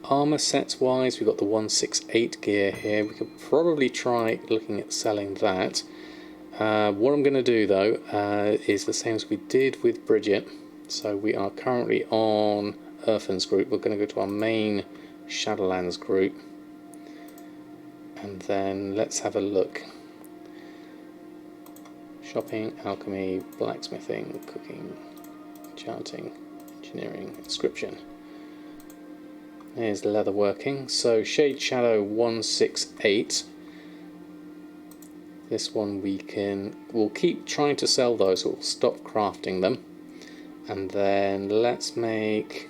Armour sets wise, we've got the 168 gear here. We could probably try looking at selling that. What I'm going to do though is the same as we did with Bridget. So we are currently on Urfan's group. We're going to go to our main Shadowlands group, and then let's have a look. Shopping, alchemy, blacksmithing, cooking, enchanting, engineering, inscription. There's leatherworking. So Shade Shadow 168. This one we'll keep trying to sell those, so we'll stop crafting them. And then let's make...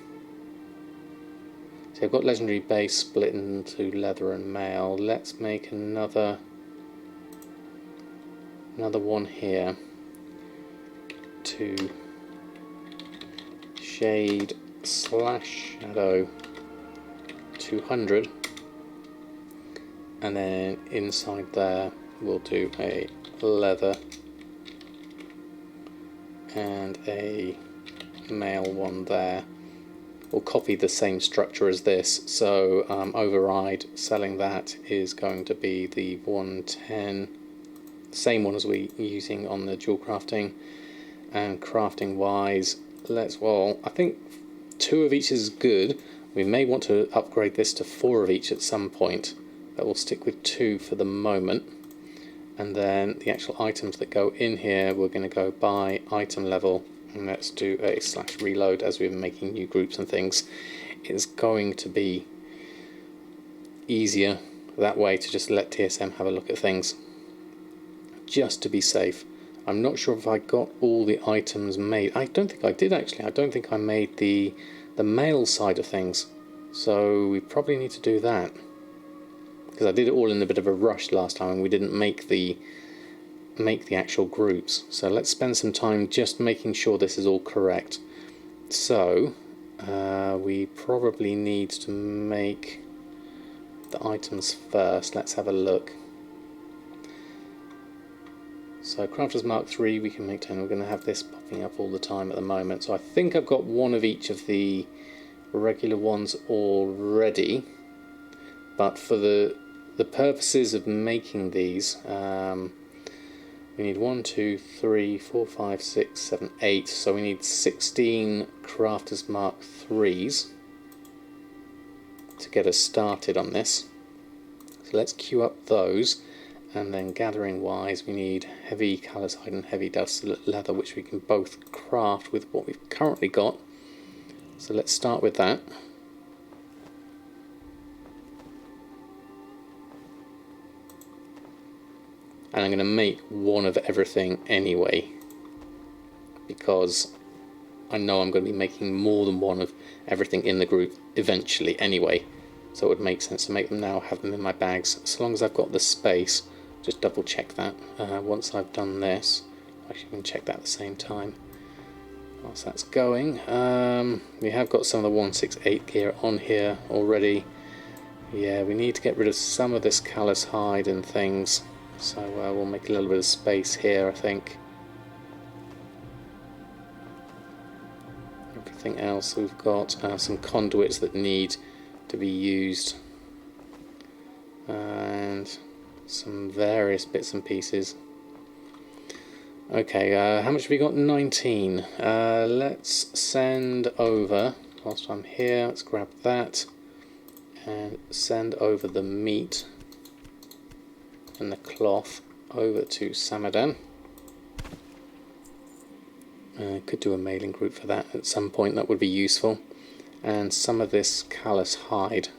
So I've got legendary base split into leather and mail. Let's make another one here to Shade slash shadow 200, and then inside there we'll do a leather and a male one there. We'll copy the same structure as this, so override selling that is going to be the 110, same one as we're using on the dual crafting. And crafting wise, I think 2 of each is good. We may want to upgrade this to 4 of each at some point, but we'll stick with 2 for the moment. And then the actual items that go in here, we're going to go by item level, and let's do a slash reload as we're making new groups and things. It's going to be easier that way to just let TSM have a look at things, just to be safe. I'm not sure if I got all the items made. I don't think I did actually. I don't think I made the male side of things, so we probably need to do that, because I did it all in a bit of a rush last time and we didn't make the actual groups. So let's spend some time just making sure this is all correct. So we probably need to make the items first. Let's have a look. So Crafter's Mark 3 we can make 10. We're going to have this popping up all the time at the moment. So I think I've got 1 of each of the regular ones already. But for the purposes of making these, we need 1, 2, 3, 4, 5, 6, 7, 8. So we need 16 Crafter's Mark 3s to get us started on this. So let's queue up those. And then gathering wise, we need heavy callousite and heavy dust leather, which we can both craft with what we've currently got. So let's start with that. And I'm going to make 1 of everything anyway, because I know I'm going to be making more than 1 of everything in the group eventually anyway. So it would make sense to make them now, have them in my bags, as long as I've got the space. Just double check that once I've done this. Actually, I can check that at the same time whilst that's going. We have got some of the 168 gear on here already. Yeah, we need to get rid of some of this callous hide and things, so we'll make a little bit of space here, I think. Everything else, we've got some conduits that need to be used, and some various bits and pieces. Okay, how much have we got? 19. Let's send over, whilst I'm here, let's grab that and send over the meat and the cloth over to Samadan. Could do a mailing group for that at some point, that would be useful. And some of this callous hide,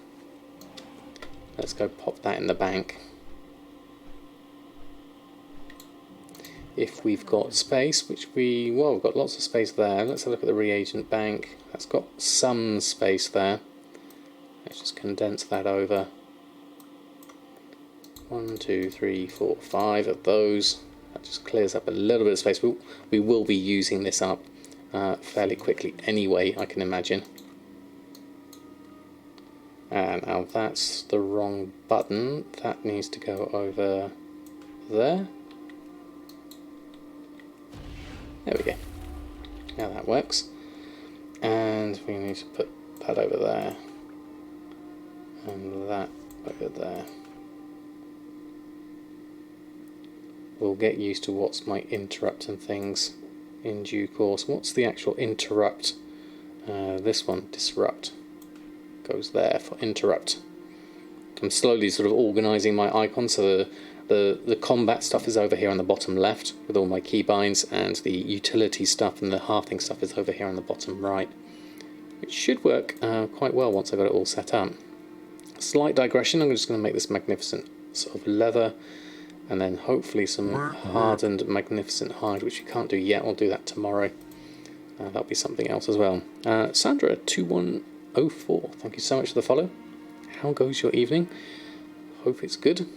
let's go pop that in the bank. If we've got space, which we've got lots of space there. Let's have a look at the reagent bank. That's got some space there. Let's just condense that over. 1, 2, 3, 4, 5 of those. That just clears up a little bit of space. We will be using this up fairly quickly anyway, I can imagine. And now that's the wrong button. That needs to go over there. There we go. Now that works. And we need to put that over there. And that over there. We'll get used to what's my interrupt and things in due course. What's the actual interrupt? This one, disrupt, goes there for interrupt. I'm slowly sort of organising my icons, so the combat stuff is over here on the bottom left with all my keybinds, and the utility stuff and the hearthing stuff is over here on the bottom right. It should work quite well once I've got it all set up. Slight digression, I'm just going to make this magnificent sort of leather, and then hopefully some hardened magnificent hide, which we can't do yet. I'll do that tomorrow. That'll be something else as well. Sandra2104, thank you so much for the follow. How goes your evening? Hope it's good.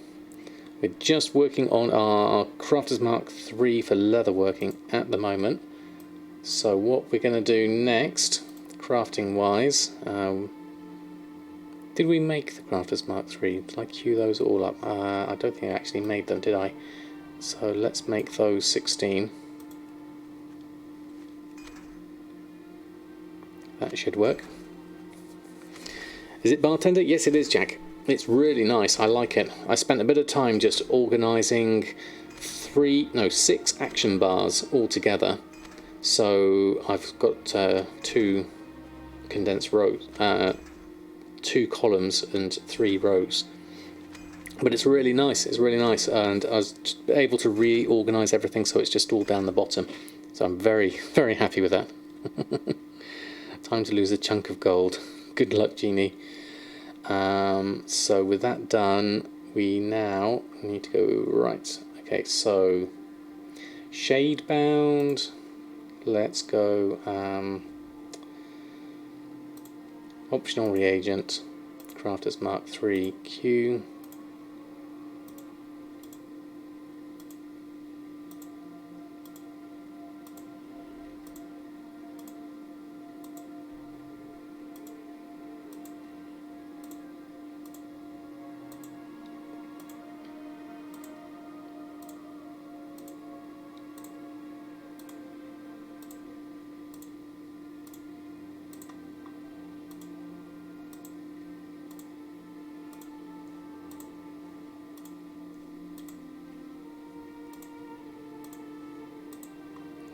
We're just working on our Crafter's Mark 3 for leather working at the moment. So what we're going to do next, crafting wise. Did we make the Crafters Mark III? Did I queue those all up? I don't think I actually made them, did I? So let's make those 16. That should work. Is it bartender? Yes, it is, Jack. It's really nice. I like it. I spent a bit of time just organising 6 action bars all together. So I've got 2 condensed rows, 2 columns and 3 rows. But it's really nice. It's really nice, and I was able to reorganise everything so it's just all down the bottom. So I'm very, very happy with that. Time to lose a chunk of gold. Good luck, Genie. So with that done, we now need to go right. Okay, so shade bound. Let's go optional reagent, Crafters Mark III Q.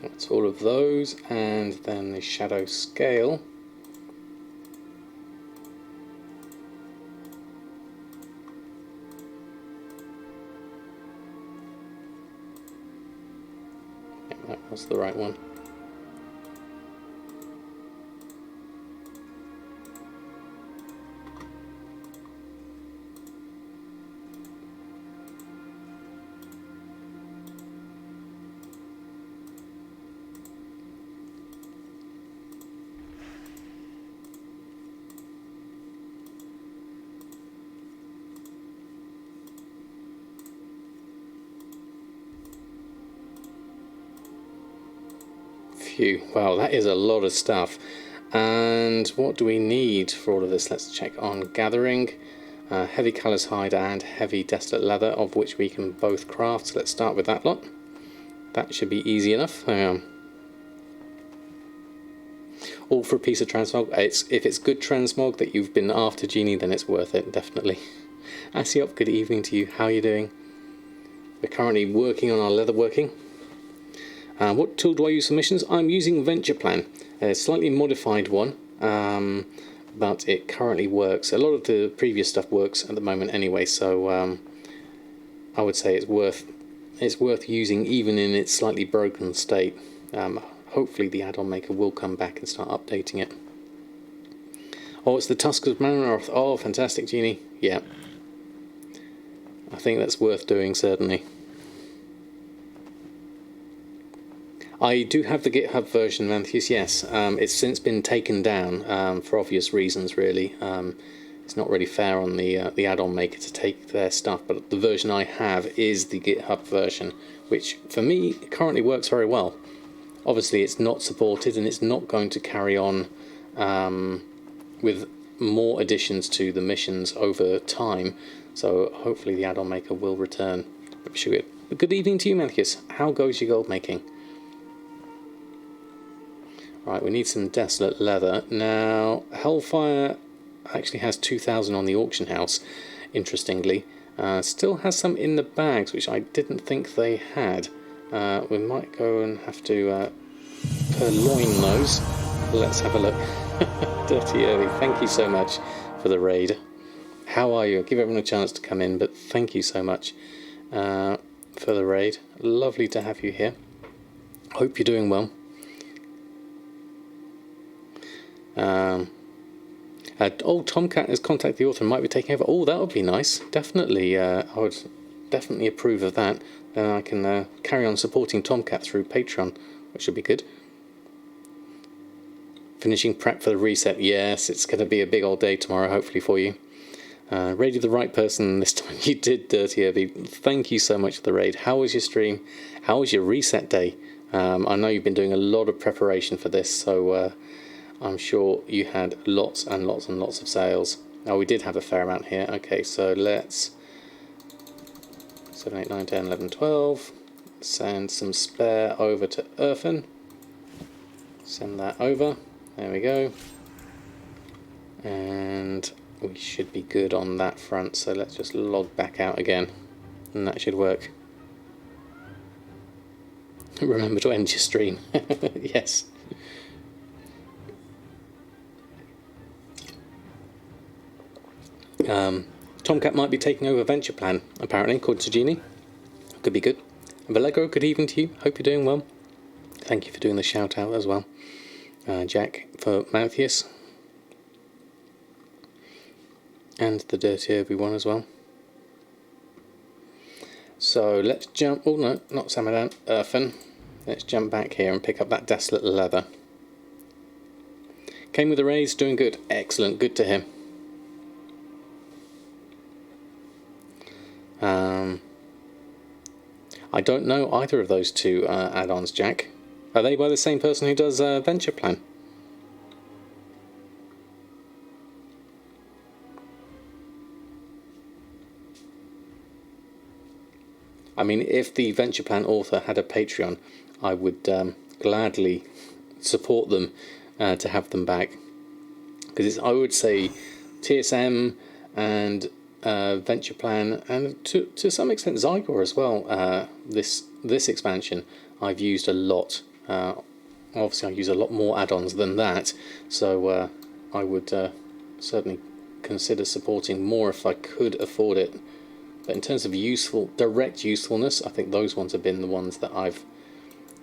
That's all of those, and then the shadow scale. Yeah, that was the right one. Phew, wow, that is a lot of stuff. And what do we need for all of this? Let's check on gathering. Heavy callous hide and heavy desolate leather, of which we can both craft. So let's start with that lot. That should be easy enough. All for a piece of transmog. If it's good transmog that you've been after, Genie, then it's worth it, definitely. Asiop, good evening to you. How are you doing? We're currently working on our leatherworking. What tool do I use for missions? I'm using Venture Plan, a slightly modified one, but it currently works. A lot of the previous stuff works at the moment anyway, so I would say it's worth using even in its slightly broken state. Hopefully the add-on maker will come back and start updating it. Oh, it's the Tusk of Manoroth. Oh, fantastic, Genie. Yeah. I think that's worth doing, certainly. I do have the GitHub version, Mantheus, yes. It's since been taken down for obvious reasons, really. It's not really fair on the add-on maker to take their stuff, but the version I have is the GitHub version, which for me currently works very well. Obviously it's not supported and it's not going to carry on with more additions to the missions over time, so hopefully the add-on maker will return. Good evening to you, Mantheus. How goes your gold making? Right, we need some desolate leather. Now, Hellfire actually has 2,000 on the auction house, interestingly. Still has some in the bags, which I didn't think they had. We might go and have to purloin those. Let's have a look. Dirty Early, thank you so much for the raid. How are you? I'll give everyone a chance to come in, but thank you so much for the raid. Lovely to have you here. Hope you're doing well. Tomcat has contacted the author and might be taking over. Oh, that would be nice. Definitely, I would definitely approve of that. Then I can carry on supporting Tomcat through Patreon, which should be good. Finishing prep for the reset. Yes, it's going to be a big old day tomorrow, hopefully for you. Raided the right person this time. You did, Dirty Irby. Thank you so much for the raid. How was your stream? How was your reset day? I know you've been doing a lot of preparation for this, so I'm sure you had lots and lots and lots of sales. Oh, we did have a fair amount here. Okay, so let's 7, 8, 9, 10, 11, 12. Send some spare over to Irfan. Send that over. There we go. And we should be good on that front. So let's just log back out again. And that should work. Remember to end your stream. Yes. Tomcat might be taking over Venture Plan, apparently, according to Jeannie. Could be good. Valego, good evening to you. Hope you're doing well. Thank you for doing the shout out as well. Jack for Malthius. And the Dirty Irby one as well. So let's jump. Oh no, not Samadan, Irfan. Let's jump back here and pick up that Desolate Leather. Came with a raise, doing good. Excellent, good to him. I don't know either of those two add-ons, Jack. Are they by the same person who does Venture Plan? I mean, if the Venture Plan author had a Patreon, I would gladly support them to have them back. Because I would say TSM and Venture Plan, and to some extent Zygor as well. This expansion I've used a lot. Obviously, I use a lot more add-ons than that, so I would certainly consider supporting more if I could afford it. But in terms of direct usefulness, I think those ones have been the ones that I've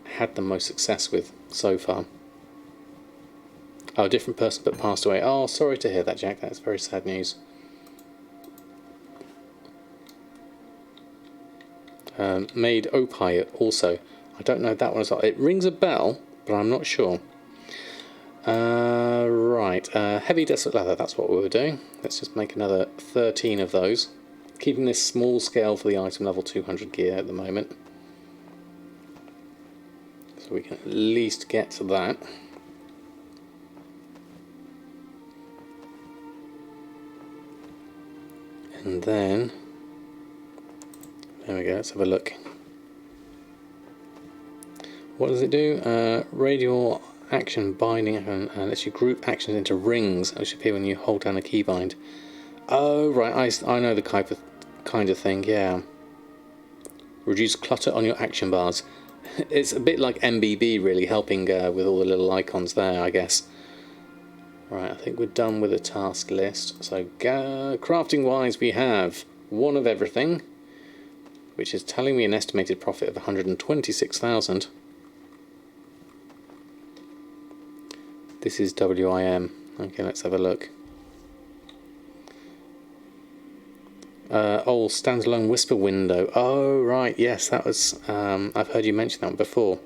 had the most success with so far. Oh, a different person but passed away. Oh, sorry to hear that, Jack. That's very sad news. Made Opie also. I don't know that one as well. It rings a bell, but I'm not sure. Right, heavy Desolate Leather, that's what we were doing. Let's just make another 13 of those. Keeping this small scale for the item level 200 gear at the moment. So we can at least get to that. And then, there we go, let's have a look. What does it do? Radial action binding and lets you group actions into rings, which appear when you hold down a keybind. Oh, right, I know the kind of thing, yeah. Reduce clutter on your action bars. It's a bit like MBB, really, helping with all the little icons there, I guess. Right, I think we're done with the task list. So, crafting-wise, we have one of everything, which is telling me an estimated profit of 126,000. This is WIM. Okay, let's have a look. Standalone whisper window. Oh, right, yes, that was... I've heard you mention that one before.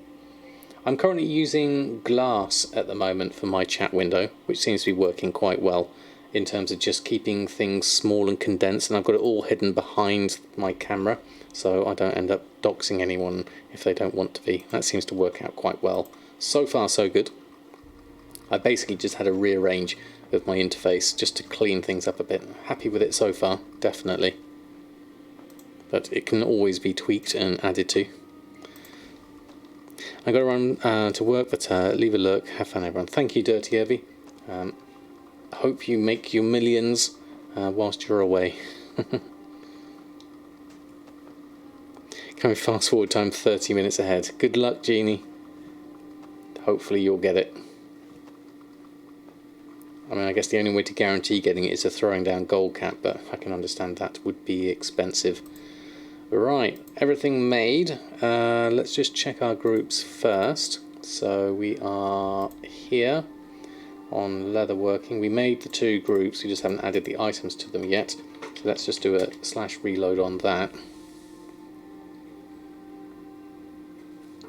I'm currently using glass at the moment for my chat window, which seems to be working quite well in terms of just keeping things small and condensed, and I've got it all hidden behind my camera, so I don't end up doxing anyone if they don't want to be. That seems to work out quite well. So far, so good. I basically just had to rearrange of my interface just to clean things up a bit. Happy with it so far, definitely. But it can always be tweaked and added to. I got to run to work, but leave a look. Have fun, everyone. Thank you, Dirty Irby. Hope you make your millions whilst you're away. Can we fast forward time 30 minutes ahead? Good luck, Jeannie. Hopefully you'll get it. I mean, I guess the only way to guarantee getting it is a throwing down gold cap, but I can understand that would be expensive. Right, everything made. Let's just check our groups first. So we are here on leatherworking. We made the 2 groups, we just haven't added the items to them yet. So let's just do a /reload on that.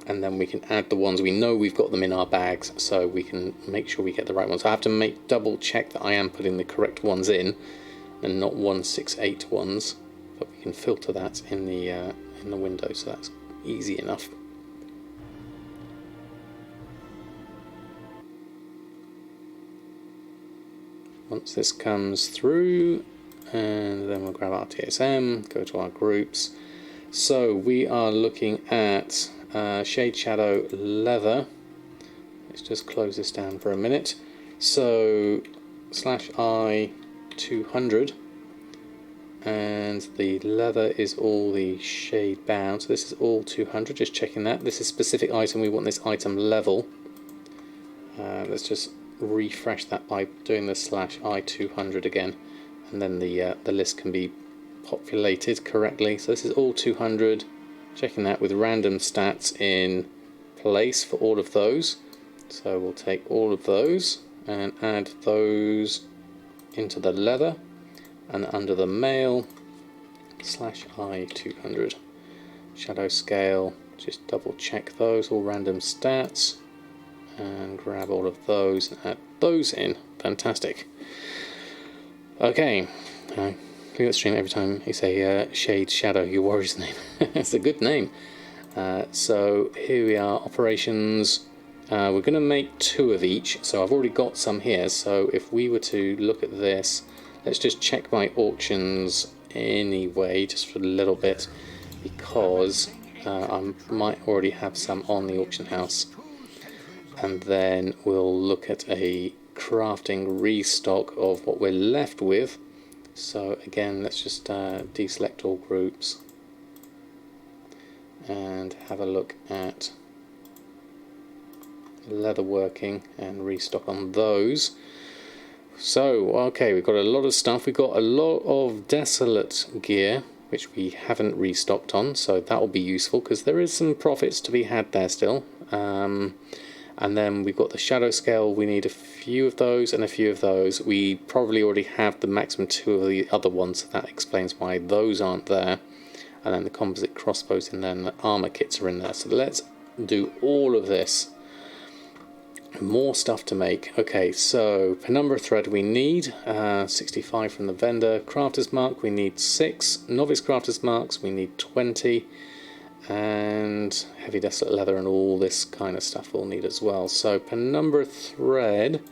And then we can add the ones we know we've got them in our bags, so we can make sure we get the right ones. I have to double check that I am putting the correct ones in and not 168 ones, but we can filter that in the window, so that's easy enough. once this comes through, and then we'll grab our TSM, go to our groups. So we are looking at shade shadow leather. Let's just close this down for a minute. So /I 200, and the leather is all the shade bound. So this is all 200. Just checking that. This is specific item. We want this item level. Let's just refresh that by doing the /I 200 again, and then the list can be populated correctly. So this is all 200. Checking that with random stats in place for all of those. So we'll take all of those and add those into the leather, and under the mail /I 200 shadow scale, just double check those, all random stats, and grab all of those and add those in. Fantastic. Okay, I think that stream every time you say Shade Shadow, your warrior's name. It's a good name. So here we are, operations. We're going to make 2 of each, so I've already got some here. So if we were to look at this, let's just check my auctions anyway, just for a little bit, because I might already have some on the auction house. And then we'll look at a crafting restock of what we're left with. So again, let's just deselect all groups and have a look at leather working and restock on those. So okay, we've got a lot of stuff. We've got a lot of desolate gear which we haven't restocked on, so that will be useful because there is some profits to be had there still. And then we've got the shadow scale. We need a few of those and a few of those. We probably already have the maximum 2 of the other ones, so that explains why those aren't there. And then the composite crossbows in there, and the armor kits are in there. So let's do all of this. More stuff to make. Okay, so penumbra thread we need 65 from the vendor. Crafter's mark we need 6. Novice crafter's marks we need 20. And heavy desolate leather and all this kind of stuff we'll need as well. So penumbra thread,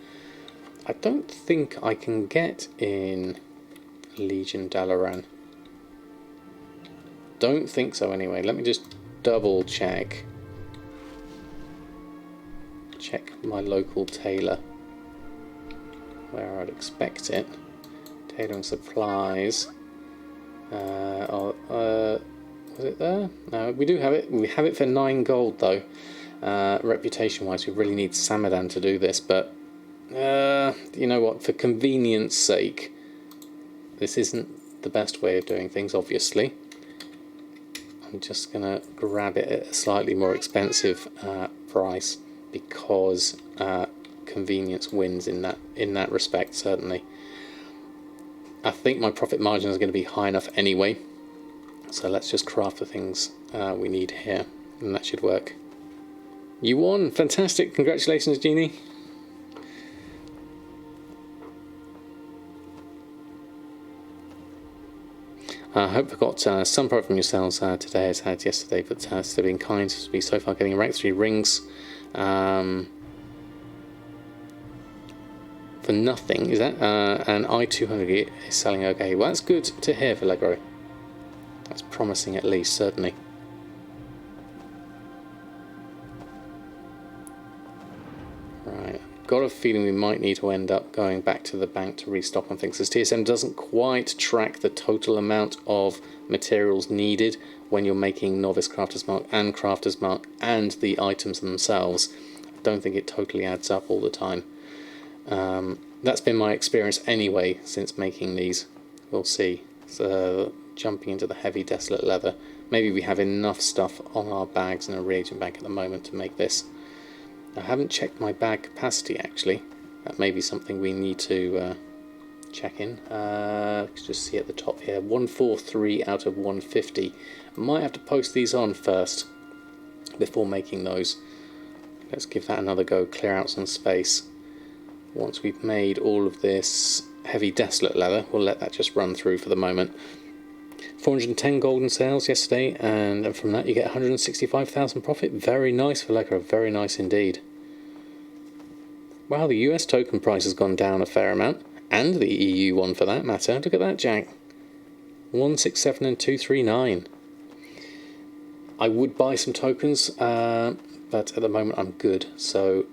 I don't think I can get in Legion Dalaran. Don't think so anyway. Let me just double check. Check my local tailor where I'd expect it. Tailoring supplies. Was it there? No, we do have it. We have it for 9 gold though. Reputation wise, we really need Samadan to do this, but you know what, for convenience sake, this isn't the best way of doing things, obviously. I'm just gonna grab it at a slightly more expensive price, because convenience wins in that respect, certainly. I think my profit margin is going to be high enough anyway, so let's just craft the things we need here, and that should work. You won! Fantastic! Congratulations, Jeannie! I hope I got some profit from yourselves today as I had yesterday, but still being kind to me so far, getting rank 3 rings for nothing, is that? And I-200 is selling okay. Well, that's good to hear for Allegro. That's promising, at least, certainly. Right, got a feeling we might need to end up going back to the bank to restock on things, as TSM doesn't quite track the total amount of materials needed when you're making Novice Crafter's Mark and Crafter's Mark and the items themselves. I don't think it totally adds up all the time. That's been my experience anyway since making these. We'll see. So jumping into the heavy desolate leather, maybe we have enough stuff on our bags and a reagent bag at the moment to make this. I haven't checked my bag capacity actually. That may be something we need to check in. Let's just see at the top here, 143 out of 150. Might have to post these on first before making those. Let's give that another go, clear out some space. Once we've made all of this heavy desolate leather, we'll let that just run through for the moment. 410 golden sales yesterday, and from that you get 165,000 profit. Very nice for Legro, very nice indeed. Wow, the US token price has gone down a fair amount. and the EU one for that matter. Look at that, Jack. 167 and 239. I would buy some tokens, but at the moment I'm good. So,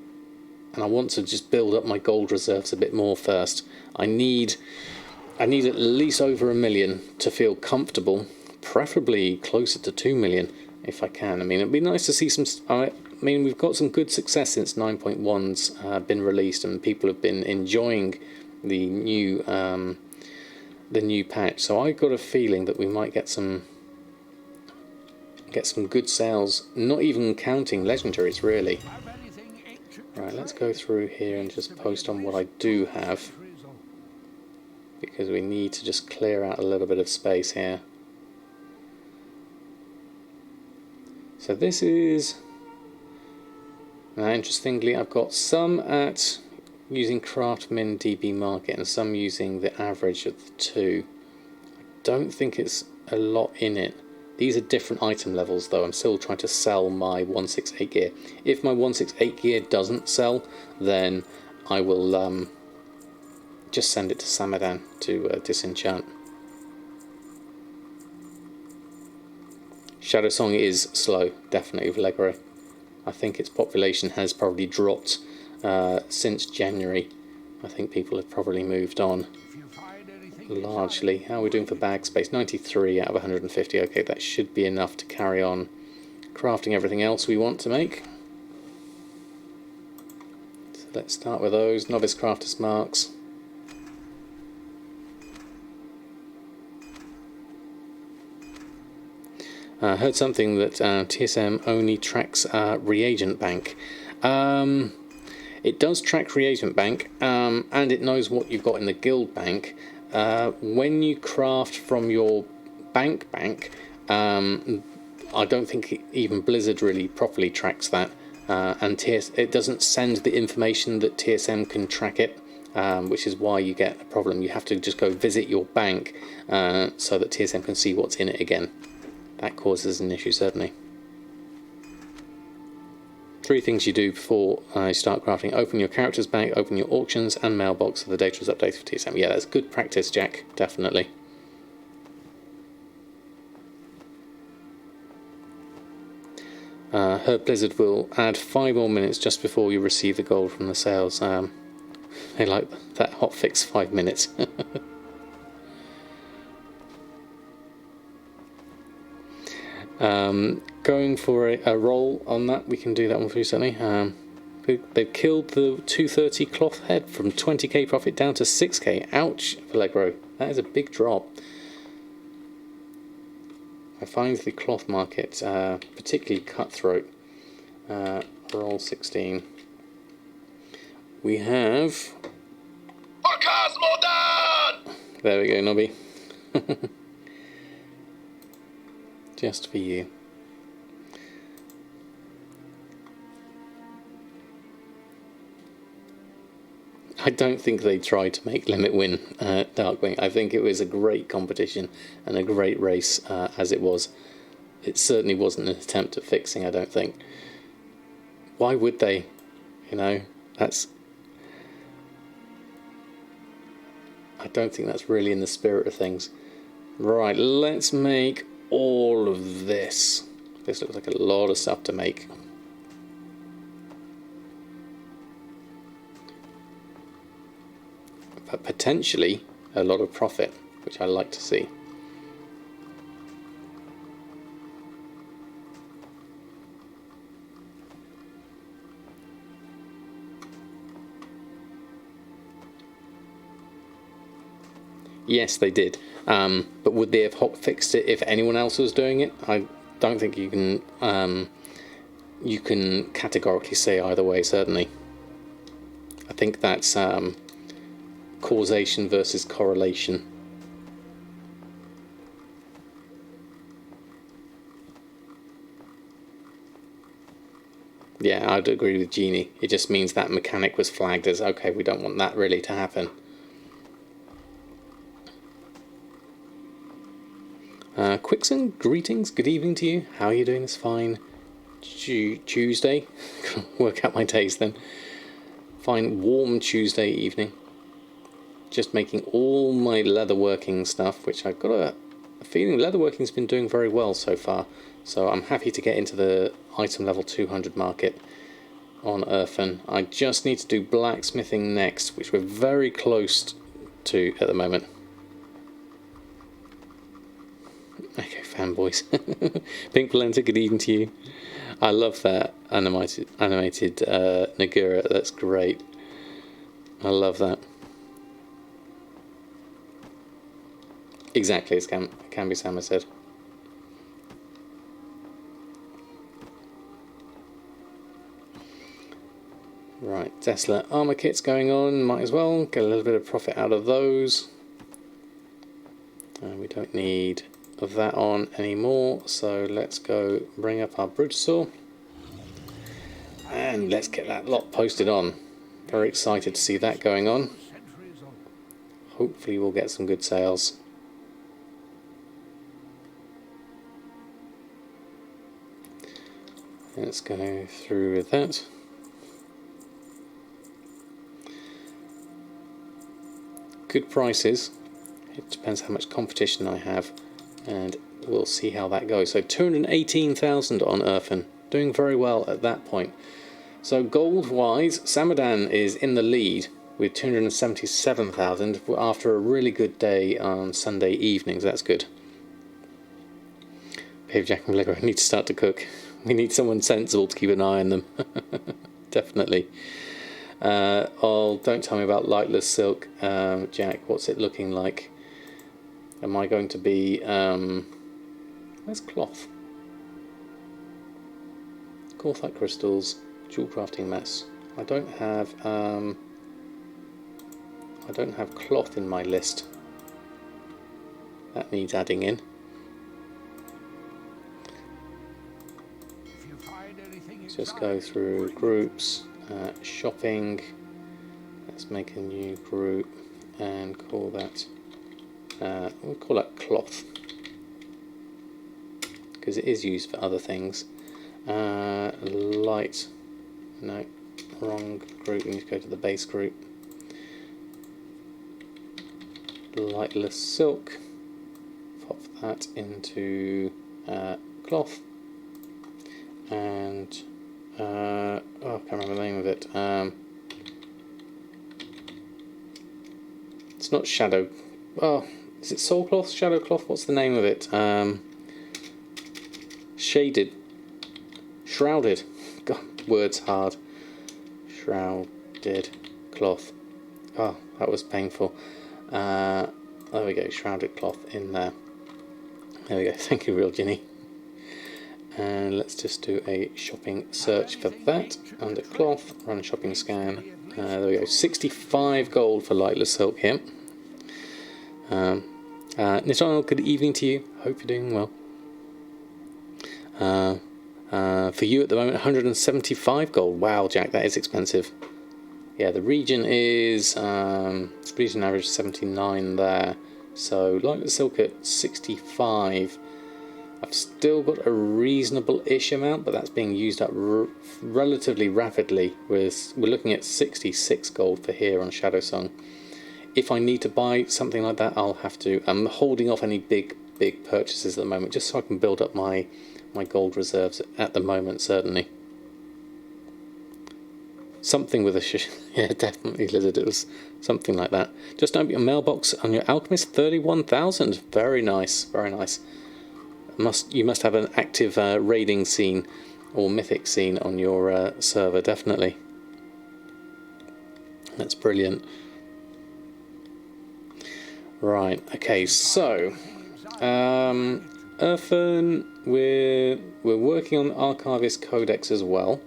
and I want to just build up my gold reserves a bit more first. I need at least over 1 million to feel comfortable, preferably closer to 2 million if I can. I mean, it'd be nice to see some. I mean, we've got some good success since 9.1's been released, and people have been enjoying the new patch. So I got a feeling that we might get some good sales. Not even counting legendaries, really. Right, let's go through here and just post on what I do have, because we need to just clear out a little bit of space here. So this is, interestingly, I've got some at using Craftmin DB Market and some using the average of the two. I don't think it's a lot in it. These are different item levels though. I'm still trying to sell my 168 gear. If my 168 gear doesn't sell, then I will just send it to Samadan to disenchant. Shadow Song is slow, definitely, with Allegro. I think its population has probably dropped since January. I think people have probably moved on largely. How are we doing for bag space? 93 out of 150. Okay, that should be enough to carry on crafting everything else we want to make. So let's start with those. Novice Crafter's Marks. I heard something that TSM only tracks reagent bank. It does track reagent bank, and it knows what you've got in the guild bank. When you craft from your bank, I don't think even Blizzard really properly tracks that, and it doesn't send the information that TSM can track it, which is why you get a problem. You have to just go visit your bank so that TSM can see what's in it again. That causes an issue, certainly. 3 things you do before you start crafting: open your character's bank, open your auctions and mailbox so the data is updated for TSM. Yeah, that's good practice, Jack, definitely. Herb Blizzard will add 5 more minutes just before you receive the gold from the sales. They like that hotfix 5 minutes. Going for a roll on that, we can do that one for you, certainly. They've killed the 230 cloth head from 20k profit down to 6k. Ouch, Allegro. That is a big drop. I find the cloth market particularly cutthroat. Roll 16. We have... Podcast Modern! There we go, Nobby. Just for you. I don't think they tried to make Limit win Darkwing. I think it was a great competition and a great race as it was. It certainly wasn't an attempt at fixing, I don't think. Why would they? You know, that's... I don't think that's really in the spirit of things. Right, let's make all of this. This looks like a lot of stuff to make. But potentially a lot of profit, which I like to see. Yes, they did. But would they have hot fixed it if anyone else was doing it? I don't think you can categorically say either way, certainly. I think that's causation versus correlation. Yeah, I'd agree with Genie. It just means that mechanic was flagged as, okay, we don't want that really to happen. Quickson, greetings, good evening to you. How are you doing this fine Tuesday? Work out my days then. Fine warm Tuesday evening. just making all my leatherworking stuff, which I've got a feeling leatherworking's been doing very well so far. So I'm happy to get into the item level 200 market on Earthen. I just need to do blacksmithing next, which we're very close to at the moment. Okay, fanboys. Pink Polenta, good evening to you. I love that animated Nagura. That's great. I love that. Exactly, as Camby Sama said. Right, Desolate armor kits going on. Might as well get a little bit of profit out of those. We don't need that on anymore, so let's go bring up our bridge saw and let's get that lot posted on. Very excited to see that going on. Hopefully we'll get some good sales. Let's go through with that. Good prices. It depends how much competition I have, and we'll see how that goes. So 218,000 on Earthen, doing very well at that point. So gold wise, Samadan is in the lead with 277,000 after a really good day on Sunday evenings. That's good. Pave Jack and Lego need to start to cook. We need someone sensible to keep an eye on them. Definitely. Oh, don't tell me about lightless silk, Jack. What's it looking like? Am I going to be... where's cloth? Quartzite crystals, jewel crafting mess. I don't have cloth in my list. That needs adding in. Let's just go through groups, shopping. Let's make a new group and call that we'll call that cloth, because it is used for other things. Light, no, wrong group, we need to go to the base group. Lightless silk, pop that into cloth, and oh, I can't remember the name of it. It's not shadow. Oh, is it soul cloth? Shadow cloth? What's the name of it? Shaded. Shrouded. God, words hard. Shrouded cloth. Oh, that was painful. There we go. Shrouded cloth in there. There we go. Thank you, Real Ginny. And let's just do a shopping search for that. Under cloth, run a shopping scan. There we go. 65 gold for lightless silk here. Nitonal, good evening to you. Hope you're doing well. For you at the moment, 175 gold. Wow, Jack, that is expensive. Yeah, the region is region average 79 there. So lightless silk at 65. I've still got a reasonable-ish amount, but that's being used up relatively rapidly. We're looking at 66 gold for here on Shadow Song. If I need to buy something like that, I'll have to. I'm holding off any big purchases at the moment, just so I can build up my gold reserves at the moment, certainly. Something with a yeah, definitely, Lizard. It was something like that. Just open your mailbox on your Alchemist, 31,000. Very nice, very nice. You must have an active raiding scene or mythic scene on your server, definitely. That's brilliant. Right, okay, so Earthen, we're working on the Archivist Codex as well.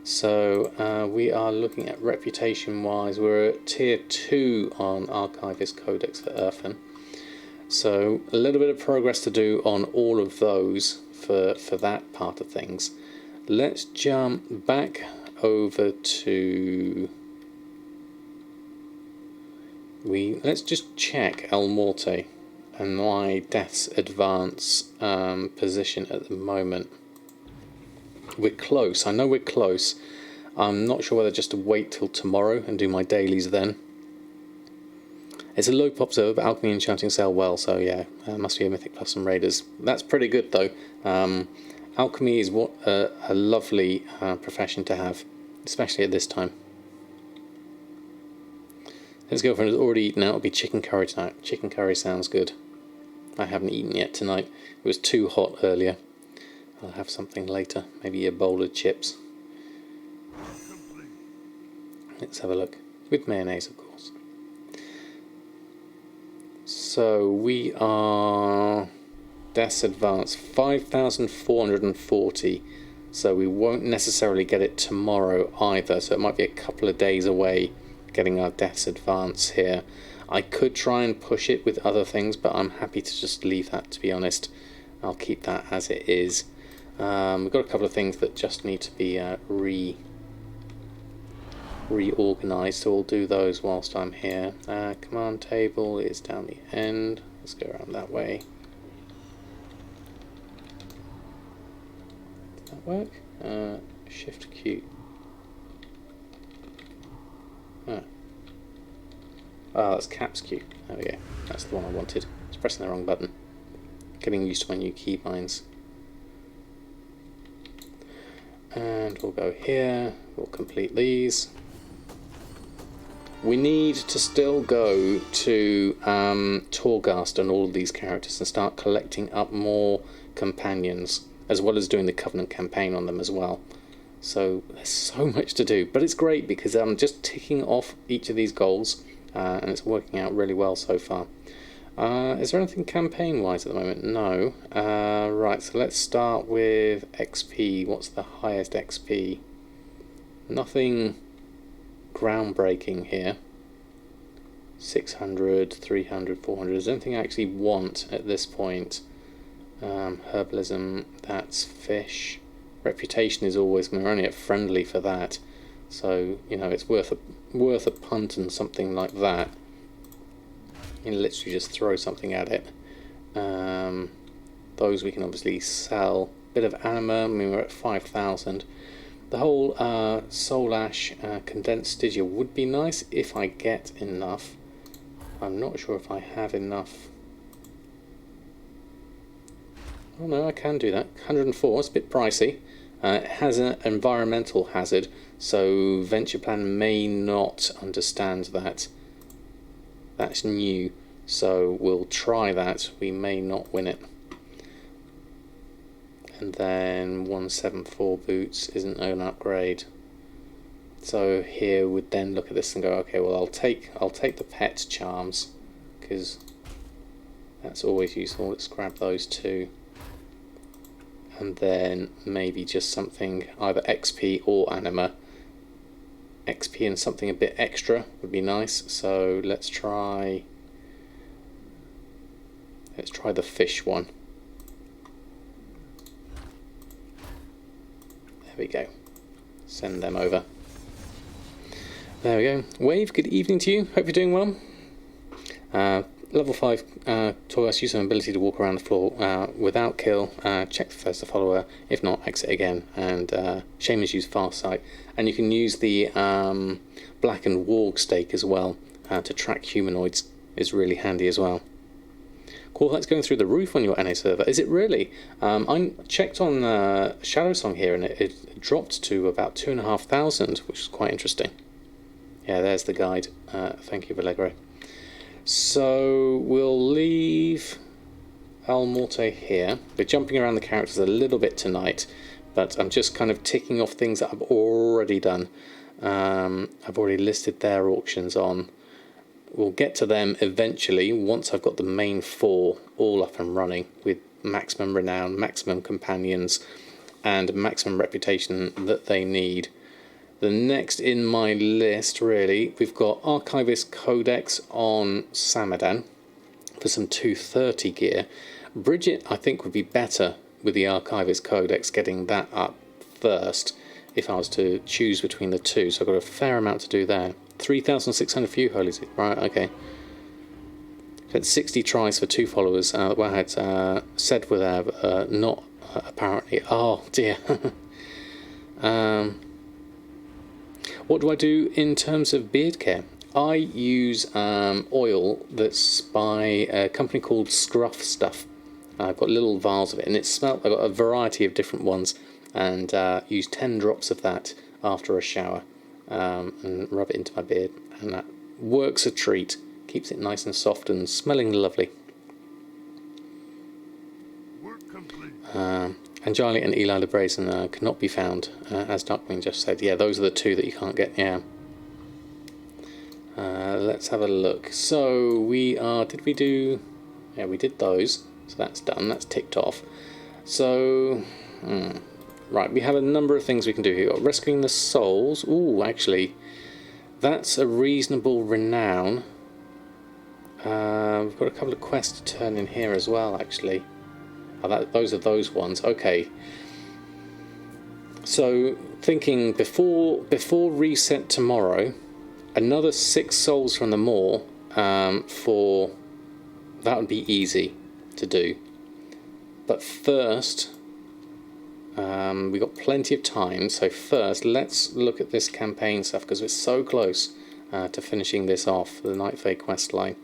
So we are looking at reputation wise, we're at tier 2 on Archivist Codex for Earthen. So a little bit of progress to do on all of those for that part of things. Let's jump back over to... Let's just check El Morte and my Death's Advance position at the moment. We're close. I know we're close. I'm not sure whether just to wait till tomorrow and do my dailies then. It's a low pop server, but Alchemy and Enchanting sell well, so yeah, must be a Mythic plus some Raiders. That's pretty good though. Alchemy is what a lovely profession to have, especially at this time. His girlfriend has already eaten out. It'll be chicken curry tonight. Chicken curry sounds good. I haven't eaten yet tonight. It was too hot earlier. I'll have something later. Maybe a bowl of chips. Let's have a look. With mayonnaise, of course. So we are Death's Advance 5,440. So we won't necessarily get it tomorrow either. So it might be a couple of days away getting our Death's Advance here. I could try and push it with other things, but I'm happy to just leave that, to be honest. I'll keep that as it is. We've got a couple of things that just need to be reorganised, so we'll do those whilst I'm here. Command table is down the end. Let's go around that way. Does that work? Shift Q. Oh, that's caps Q. There we go. That's the one I wanted. I was pressing the wrong button. Getting used to my new keybinds. And we'll go here. We'll complete these. We need to still go to Torghast and all of these characters and start collecting up more companions, as well as doing the Covenant campaign on them as well. So there's so much to do, but it's great because I'm just ticking off each of these goals. And it's working out really well so far. Is there anything campaign-wise at the moment? No. Right, so let's start with XP. What's the highest XP? Nothing groundbreaking here. 600, 300, 400. Is there anything I actually want at this point? Herbalism, that's fish. Reputation is always, we're only at friendly for that. So, you know, it's worth a punt and something like that. You can literally just throw something at it. Those we can obviously sell. Bit of anima, I mean, we're at 5,000. The whole Soul Ash condensed Stygia would be nice if I get enough. I'm not sure if I have enough. Oh no, I can do that. 104, it's a bit pricey. It has an environmental hazard, so Venture Plan may not understand that. That's new, so we'll try that. We may not win it. And then 174 boots isn't an upgrade. So here would then look at this and go, okay, well I'll take the pet charms because that's always useful. Let's grab those two. And then maybe just something, either XP or anima. XP and something a bit extra would be nice. So let's try the fish one. There we go. Send them over. There we go. Wave, good evening to you. Hope you're doing well. Level 5 Torghast use an ability to walk around the floor without kill. Check first the follower. If not, exit again. And Shaman's use Fast Sight. And you can use the blackened warg stake as well to track humanoids. Is really handy as well. Corvlet's going through the roof on your NA server. Is it really? I checked on Shadow Song here and it dropped to about 2,500, which is quite interesting. Yeah, there's the guide. Thank you, Vallegro. So we'll leave El Morte here. We're jumping around the characters a little bit tonight, but I'm just kind of ticking off things that I've already done. I've already listed their auctions on. We'll get to them eventually once I've got the main 4 all up and running with maximum renown, maximum companions, and maximum reputation that they need. The next in my list, really, we've got Archivist Codex on Samadan for some 230 gear. Bridget, I think, would be better with the Archivist Codex, getting that up first if I was to choose between the two. So I've got a fair amount to do there. 3,600 for you, Holy Seed. Right, okay. Had 60 tries for 2 followers. Well, I had said with not apparently. Oh, dear. What do I do in terms of beard care? I use oil that's by a company called Scruff Stuff. I've got little vials of it, and I've got a variety of different ones, and use 10 drops of that after a shower, and rub it into my beard, and that works a treat. Keeps it nice and soft and smelling lovely. Anjali and Eli the Brazen cannot be found, as Darkwing just said. Yeah, those are the two that you can't get. Yeah. Let's have a look. So we are. Did we do? Yeah, we did those. So that's done. That's ticked off. So, right, we have a number of things we can do here. We've got rescuing the souls. Ooh, actually, that's a reasonable renown. We've got a couple of quests to turn in here as well, actually. Oh, those are those ones. Okay. So, thinking before reset tomorrow, another 6 souls from the Maw for... That would be easy to do. But first, we've got plenty of time. So first, let's look at this campaign stuff, because we're so close to finishing this off, the Night Fae quest line.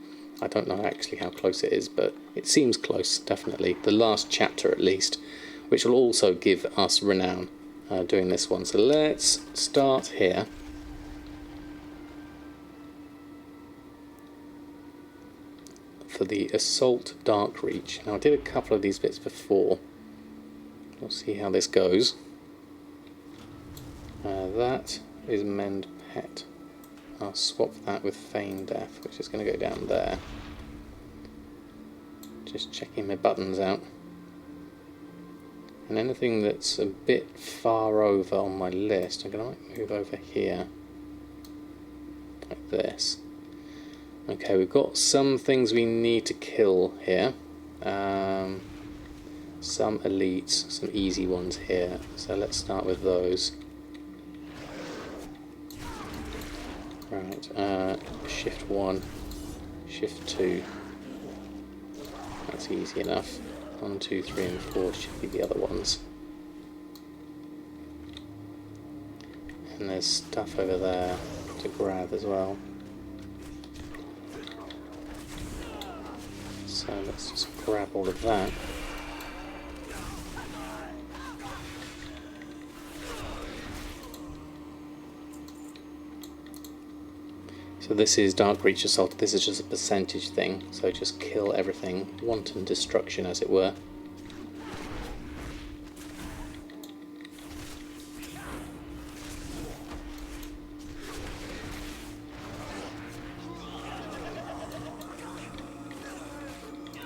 I don't know actually how close it is, but it seems close, definitely. The last chapter at least, which will also give us renown doing this one. So let's start here. For the Assault Dark Reach. Now I did a couple of these bits before. We'll see how this goes. That is Mend Pet. I'll swap that with Feign Death, which is going to go down there. Just checking my buttons out. And anything that's a bit far over on my list, I'm going to move over here. Like this. Okay, we've got some things we need to kill here. Some elites, some easy ones here. So let's start with those. Right, shift 1, shift 2. That's easy enough. 1, 2, 3 and 4 should be the other ones. And there's stuff over there to grab as well. So let's just grab all of that. So this is Dark Reach Assault. This is just a percentage thing, so just kill everything. Wanton destruction, as it were.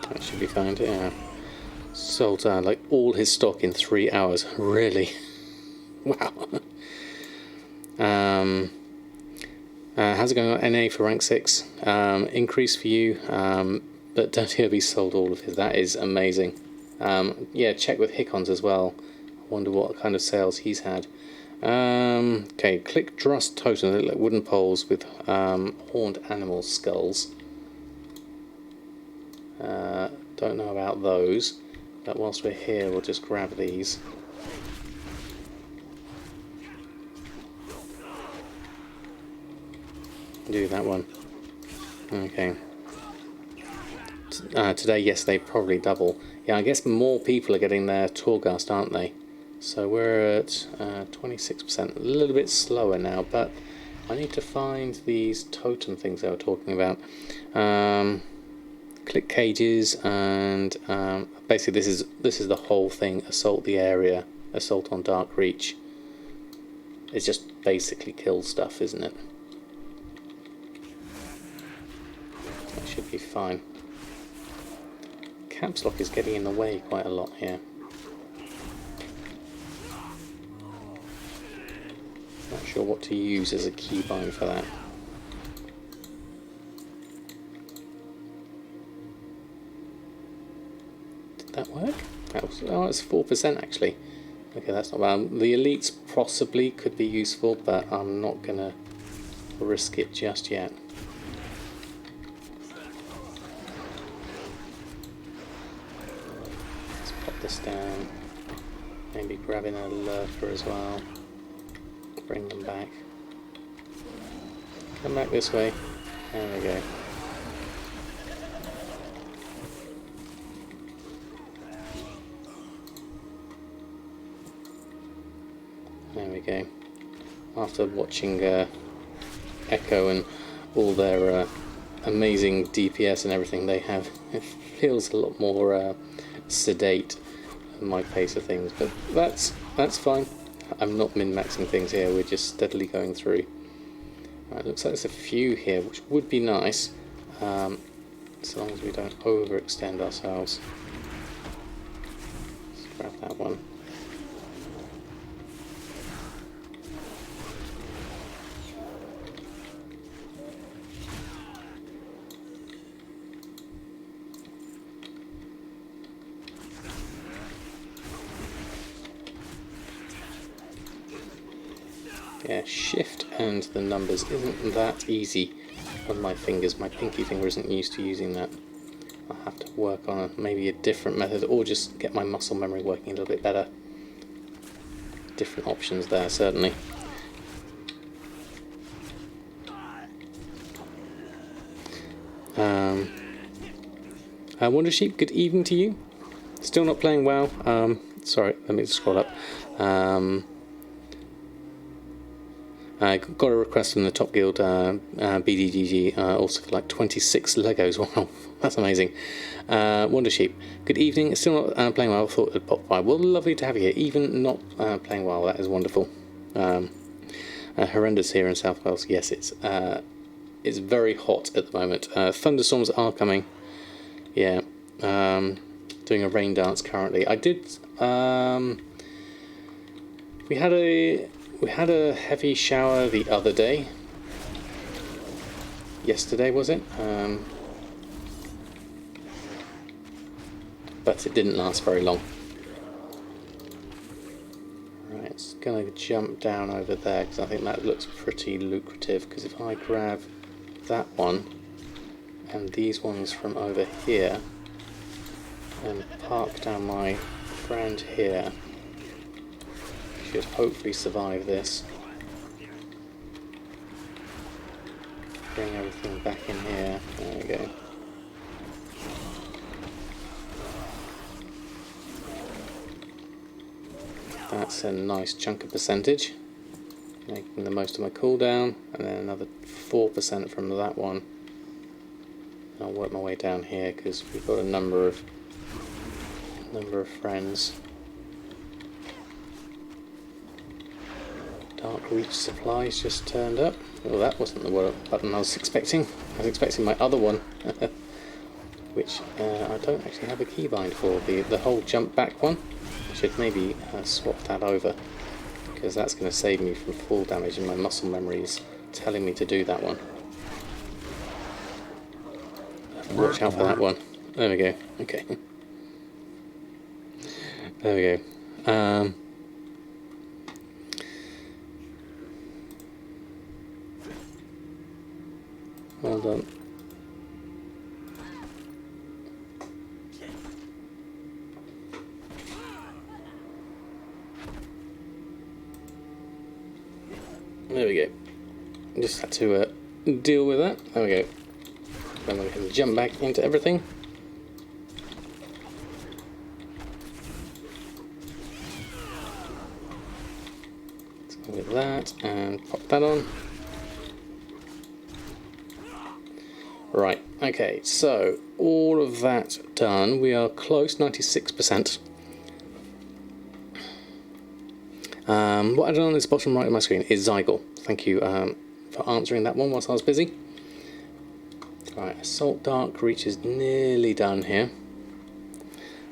That should be fine, yeah. Sold like all his stock in 3 hours. Really? Wow. How's it going on? NA for rank 6. Increase for you, but don't hear be sold all of his. That is amazing. Yeah, check with Hickons as well. I wonder what kind of sales he's had. Okay, click Dross Totem. They look like wooden poles with horned animal skulls. Don't know about those, but whilst we're here, we'll just grab these. Do that one. Okay. Today, yes, they probably double. Yeah, I guess more people are getting their Torghast, aren't they? So we're at 26%. A little bit slower now, but I need to find these totem things they were talking about. Click cages, and basically this is the whole thing. Assault the area. Assault on Dark Reach. It's just basically kill stuff, isn't it? That should be fine. Caps lock is getting in the way quite a lot here. Not sure what to use as a keybind for that. Did that work? Oh, it's 4% actually. Okay, that's not bad. The elites possibly could be useful, but I'm not gonna risk it just yet. Let's pop this down. Maybe grabbing a lurker as well. Bring them back. Come back this way. There we go. There we go. After watching Echo and all their amazing DPS and everything they have, it feels a lot more sedate than my pace of things, but that's fine. I'm not min-maxing things here, we're just steadily going through. Right, looks like there's a few here, which would be nice, as long as we don't overextend ourselves. Let's grab that one. Yeah, shift and the numbers isn't that easy on my fingers. My pinky finger isn't used to using that. I'll have to work on maybe a different method, or just get my muscle memory working a little bit better. Different options there, certainly. Wonder Sheep, good evening to you. Still not playing WoW. Sorry, let me just scroll up. I got a request from the Top Guild BDGG also for like 26 Legos. Wow, that's amazing. Wonder Sheep, good evening. Still not playing WoW. I thought it'd pop by. Well, lovely to have you here. Even not playing WoW, that is wonderful. Horrendous here in South Wales. Yes, it's very hot at the moment. Thunderstorms are coming. Yeah, doing a rain dance currently. I did. We had a heavy shower the other day. Yesterday, was it? But it didn't last very long. Right, it's going to jump down over there because I think that looks pretty lucrative. Because if I grab that one and these ones from over here and park down my friend here, should hopefully survive this. Bring everything back in here. There we go. That's a nice chunk of percentage. Making the most of my cooldown, and then another 4% from that one. I'll work my way down here because we've got a number of friends. Dark Reach supplies just turned up. Well, that wasn't the button I was expecting. I was expecting my other one, which I don't actually have a keybind for. The whole jump back one. I should maybe swap that over, because that's going to save me from fall damage, and my muscle memory is telling me to do that one. Watch out for that one. There we go. Okay. There we go. Well done. There we go. Just had to deal with that. There we go. Then we can jump back into everything. Let's go with that and pop that on. Right, okay, so all of that done. We are close, 96%. What I've done on this bottom right of my screen is Zygel. Thank you for answering that one whilst I was busy. Right, Assault Dark Reach is nearly done here.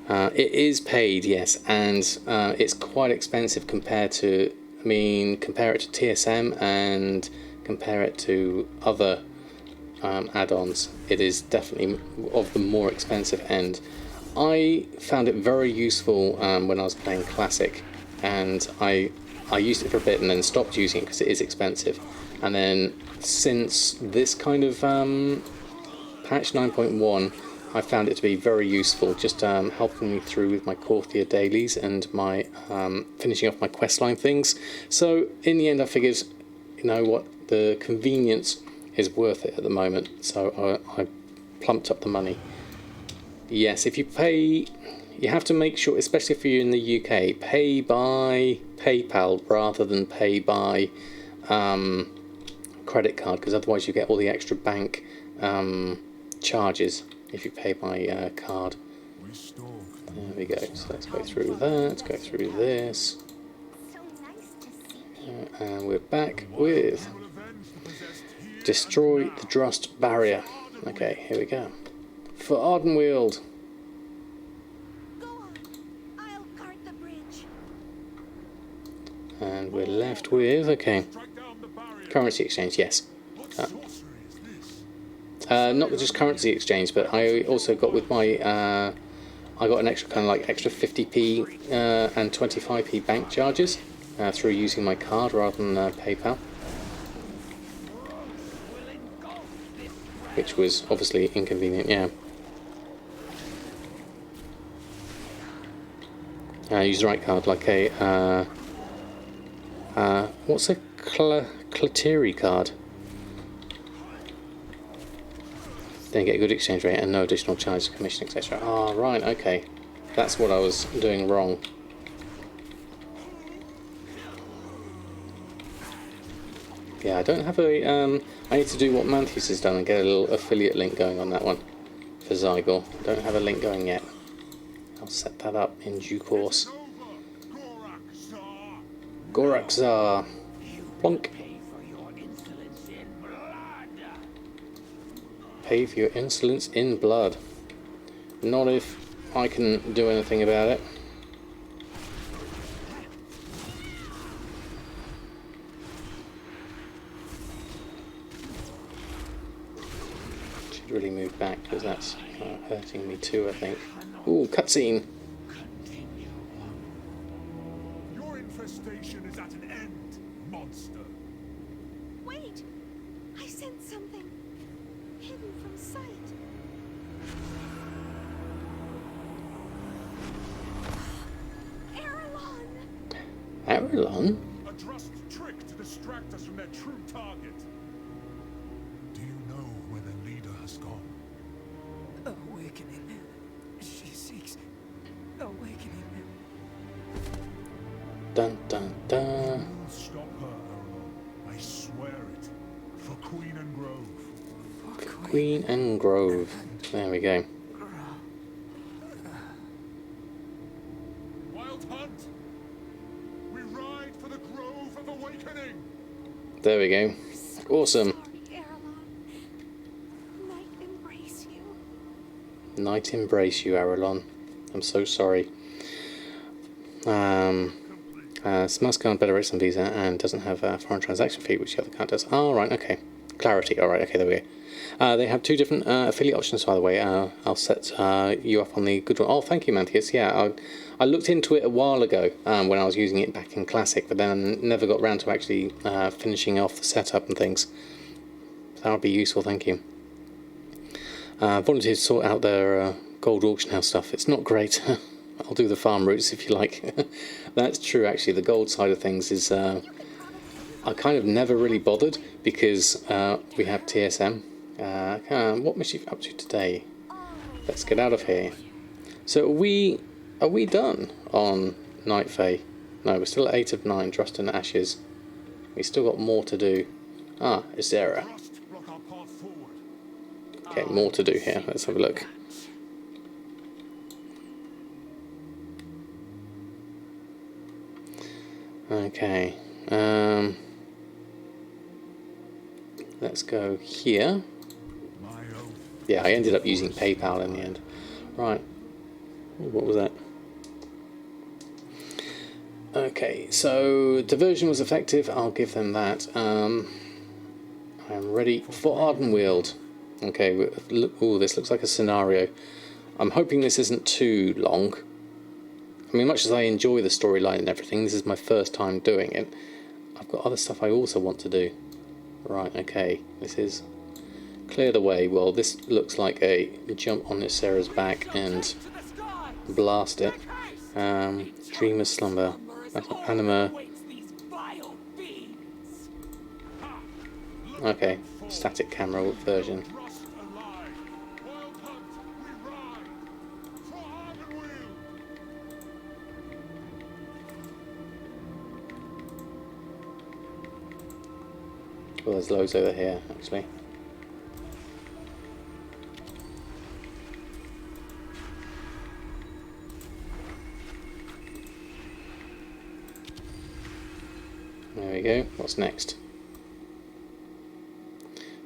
It is paid, yes, and it's quite expensive compared to, compare it to TSM and compare it to other add-ons. It is definitely of the more expensive end. I found it very useful when I was playing Classic, and I used it for a bit and then stopped using it because it is expensive. And then since this kind of patch 9.1, I found it to be very useful, just helping me through with my Korthia dailies and my finishing off my questline things. So in the end I figured, you know what, the convenience is worth it at the moment. So I plumped up the money. Yes, if you pay, you have to make sure, especially if you're in the UK, pay by PayPal rather than pay by credit card, because otherwise you get all the extra bank charges if you pay by card. There we go. So let's go through that, go through this. And we're back with destroy the Drust barrier. Okay, here we go. For Ardenweald. Go on. I'll guard the bridge. And we're left with, okay, currency exchange, yes. Not just currency exchange, but I also got with my, I got an extra kind of like extra 50p and 25p bank charges through using my card rather than PayPal. Which was obviously inconvenient, yeah. Use the right card, like a what's a Clateri card? Then get a good exchange rate and no additional charges, commission, etc. Ah, right, okay. That's what I was doing wrong. Yeah, I don't have a. I need to do what Mantheus has done and get a little affiliate link going on that one for Zygor. I don't have a link going yet. I'll set that up in due course. Goraxar. Plonk. Pay for your insolence in blood. Not if I can do anything about it. Should really move back because that's hurting me too, I think. Ooh, cutscene. Your infestation is at an end, monster. Wait! I sent something hidden from sight. Arelon? A Drust trick to distract us from their true target. Do you know where the leader has gone? Awakening. She seeks awakening. Dun dun dun. You'll stop her, Arelon. I swear it. For Queen and Grove. Queen and Grove. There we go. Wild Hunt! We ride for the Grove of Awakening! There we go. Awesome. Sorry, Arelon. Might embrace you. Night embrace you, Arelon. I'm so sorry. Smells card better rates than Visa and doesn't have a foreign transaction fee, which the other card does. Oh, right, okay. Clarity, alright, okay, there we go. They have two different affiliate options, by the way. I'll set you up on the good one. Oh, thank you, Mantheus. Yeah, I looked into it a while ago when I was using it back in Classic, but then never got round to actually finishing off the setup and things. So that would be useful, thank you. Volunteers sort out their gold auction house stuff. It's not great. I'll do the farm routes if you like. That's true, actually. The gold side of things is I kind of never really bothered because we have TSM. What mischief up to today? Let's get out of here. So are we done on Night Fae? No, we're still at 8 of 9. Drust and Ashes. We still got more to do. Ah, Azera. Drust block our path forward. Okay, more to do here. Let's have a look. Okay. Let's go here. My oath. Yeah, I ended up using PayPal in the end. Right. What was that? Okay, so diversion was effective. I'll give them that. I'm ready for Ardenweald. Okay, oh, this looks like a scenario. I'm hoping this isn't too long. I mean, much as I enjoy the storyline and everything, this is my first time doing it. I've got other stuff I also want to do. Right, okay, this is clear the way. Well, this looks like a jump on this Sarah's back and blast it. Dreamer's Slumber. That's an anima. Okay, static camera version. Rust alive. Wild hunt, we ride. For arm and wheel. Well, there's loads over here, actually. There we go. What's next?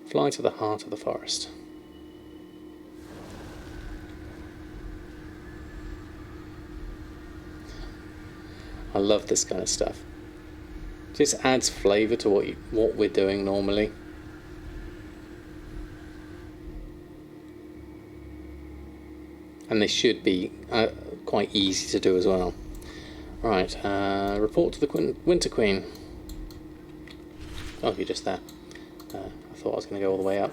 Fly to the heart of the forest. I love this kind of stuff. Just adds flavour to what we're doing normally. And they should be quite easy to do as well. Right, report to the Winter Queen. Oh, you're just there. I thought I was going to go all the way up.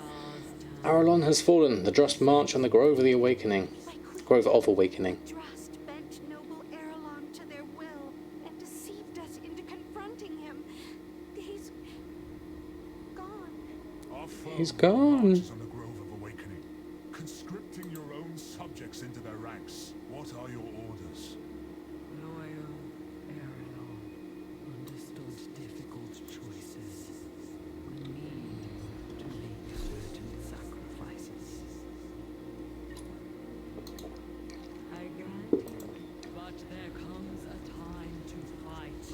Arelon has fallen. The just march on the Grove of the Awakening. Grove of Awakening. Trust bent noble Arelon to their will and deceived us into confronting him. He's gone. Our foe He's gone. marches on the Grove of Awakening, conscripting your own subjects into their ranks. What are your orders? Loyal Arelon understood difficult choices. We need to make certain sacrifices. I grant you, but there comes a time to fight.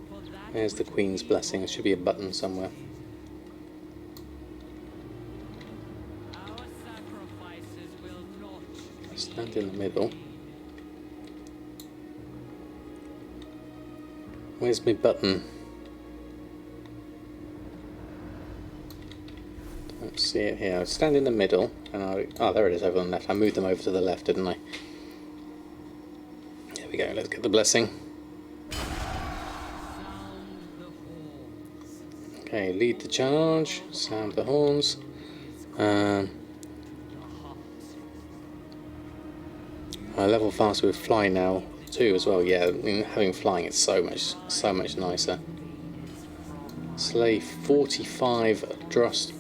For that There's the Queen's blessing. There should be a button somewhere. our sacrifices will not Stand in the middle. Where's my button? Don't see it here. I'll stand in the middle, and oh, there it is over on the left. I moved them over to the left, didn't I? There we go. Let's get the blessing. Okay, lead the charge. Sound the horns. I level faster with fly now too as well. Yeah, I mean, having flying is so much nicer. Slay 45 Drust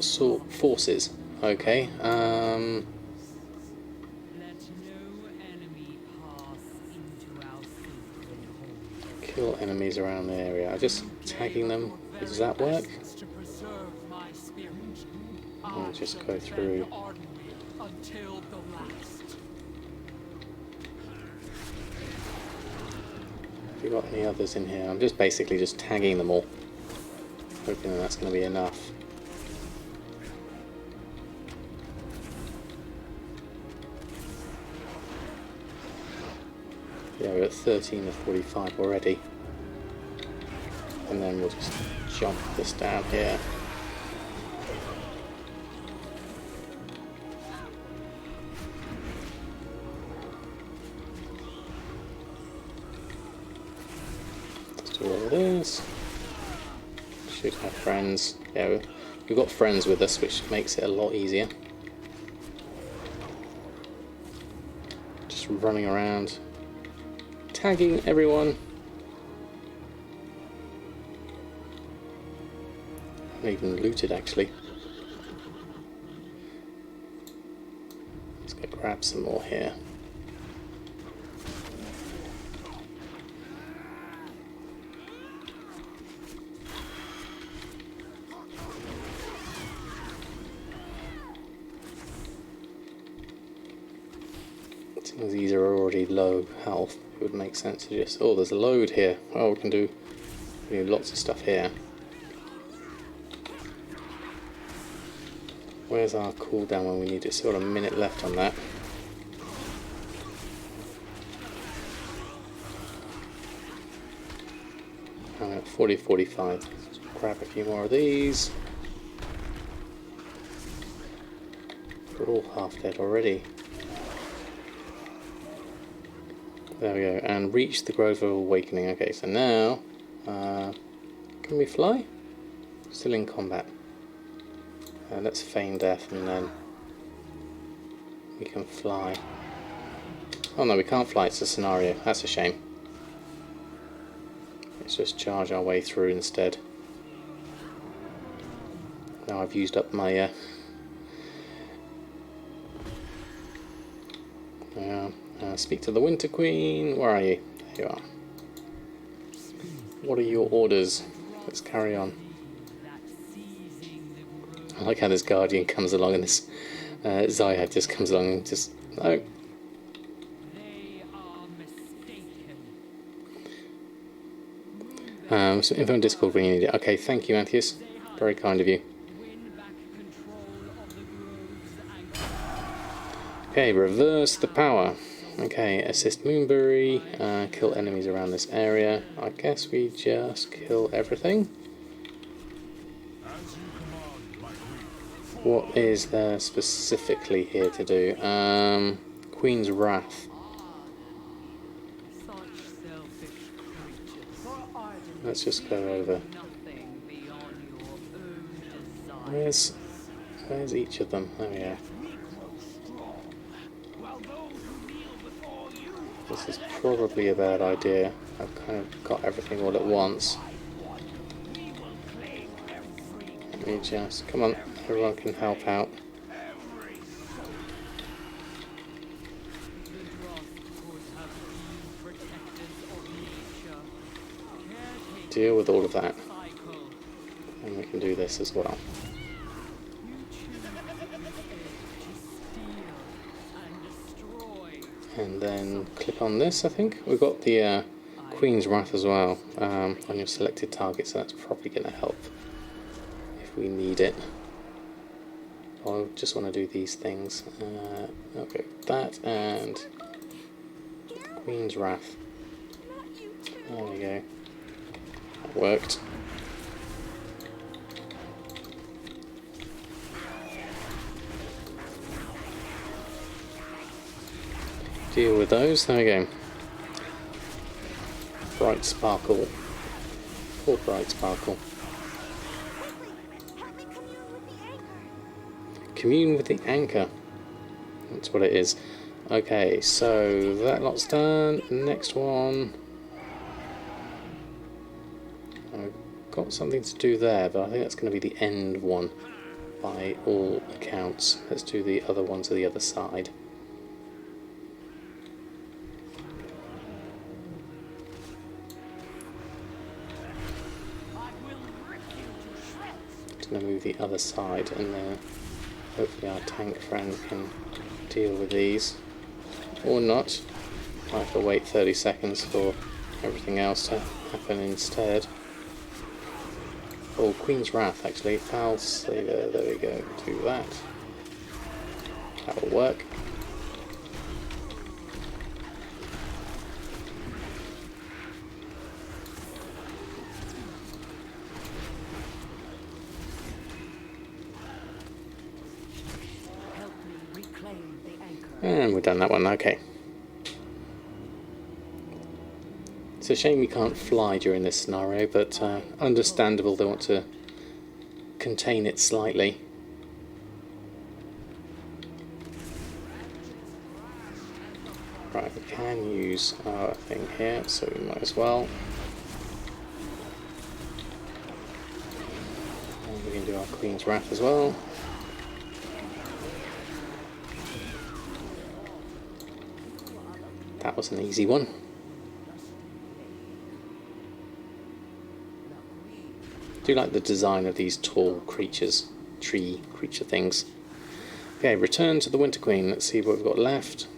forces. Okay. let no enemy pass into our sacred home. Kill enemies around the area. Just tagging them. Does that work? To preserve my spirit, I'll I just shall go defend through. ardently until the last. Have you got any others in here? I'm just basically just tagging them all. Hoping that's going to be enough. Yeah, we're at 13 of 45 already. And then we'll just jump this down here. Let's do all of this. Shoot our friends. Yeah, we've got friends with us, which makes it a lot easier. Just running around, tagging everyone. I haven't even looted actually. Let's go grab some more here. Since these are already low health, it would make sense to just... Oh, there's a load here. Oh, we can do lots of stuff here. Where's our cooldown when we need it? Still got a minute left on that. I'm at 40-45. Let's grab a few more of these. We're all half dead already. There we go, and reach the Grove of Awakening. Okay, so now, can we fly? Still in combat. Let's feign death and then we can fly. Oh no, we can't fly, it's a scenario. That's a shame. Let's just charge our way through instead. Now I've used up my speak to the Winter Queen. Where are you? There you are. What are your orders? Let's carry on. I like how this Guardian comes along and this Zyad just comes along and just... No. So info on Discord when you need it. Okay, thank you, Anthius. Very kind of you. Okay, reverse the power. Okay, assist Moonbury, kill enemies around this area. I guess we just kill everything. What is there specifically here to do? Queen's Wrath. Let's just go over. Where's each of them? There we go. This is probably a bad idea. I've kind of got everything all at once. Let me just... Come on, everyone can help out. Deal with all of that. And we can do this as well. And then click on this, I think. We've got the Queen's Wrath as well on your selected target, so that's probably going to help if we need it. I just want to do these things. Okay, that and Queen's Wrath. There we go. That worked. Deal with those. There we go. Bright Sparkle. Poor Bright Sparkle. Commune with the anchor. That's what it is. Okay, so that lot's done. Next one. I've got something to do there, but I think that's going to be the end one by all accounts. Let's do the other one to the other side. Going to move the other side, and hopefully our tank friend can deal with these, or not. I have to wait 30 seconds for everything else to happen instead. Oh, Queen's Wrath actually. Foul Slaver, there we go. Do that. That will work. And we've done that one, okay. It's a shame we can't fly during this scenario, but understandable they want to contain it slightly. Right, we can use our thing here, so we might as well. And we can do our Queen's Wrath as well. That was an easy one. I do like the design of these tall creatures, tree creature things. Okay, return to the Winter Queen. Let's see what we've got left.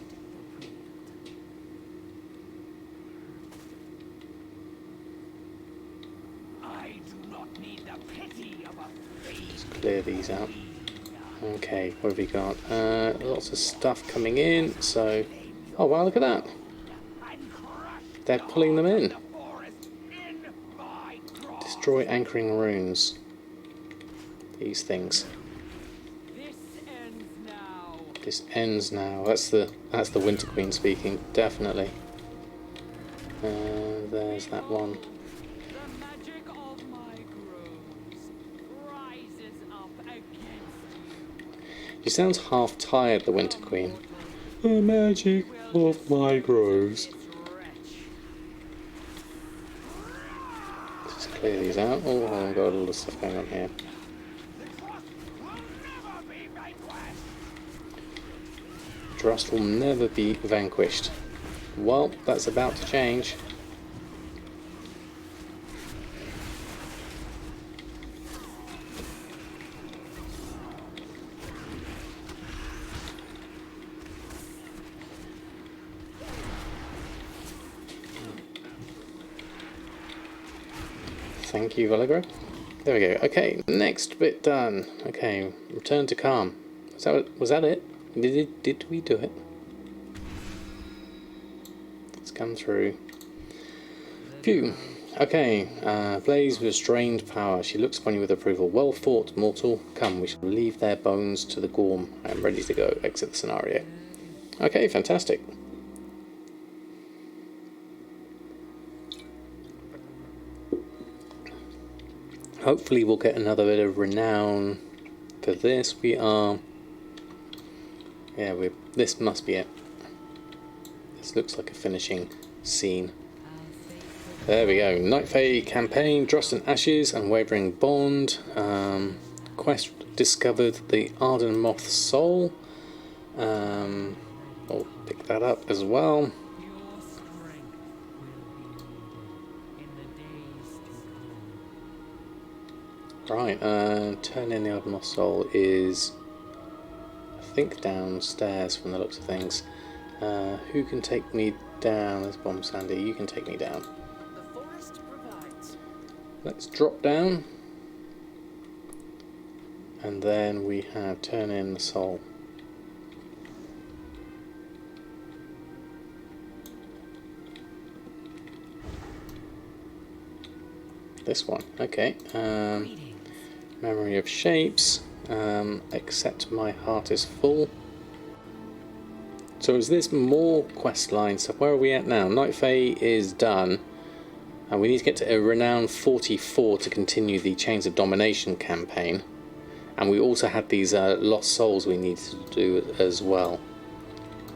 Just clear these out. Okay, what have we got? Lots of stuff coming in, so... Oh wow, look at that. They're pulling them in. Destroy anchoring runes. These things. This ends now. That's the Winter Queen speaking, definitely. There's that one. She sounds half tired, the Winter Queen. The magic of my groves. Let's just clear these out. Oh, I've got all the stuff going on here. Rust will never be vanquished. Well, that's about to change. Thank you, Veligro. There we go. Okay, next bit done. Okay, return to calm. Was that it? Did we do it? Let's come through. Phew. Okay, Blaze with strained power. She looks upon you with approval. Well fought, mortal. Come, we shall leave their bones to the Gorm. I am ready to go. Exit the scenario. Okay, fantastic. Hopefully we'll get another bit of renown for this. This must be it. This looks like a finishing scene. There we go. Night Fae campaign, Dross and Ashes, Unwavering Bond. Quest discovered the Arden Moth's soul. I'll pick that up as well. Right, turn in the Arden Moth's soul is, I think, downstairs from the looks of things. Who can take me down? There's Bomb Sandy. You can take me down. The forest provides. Let's drop down. And then we have turn in the soul. This one. Okay. Memory of shapes. Except my heart is full. So is this more questline stuff? Where are we at now? Night Fae is done. And we need to get to a renown 44 to continue the Chains of Domination campaign. And we also had these lost souls we need to do as well.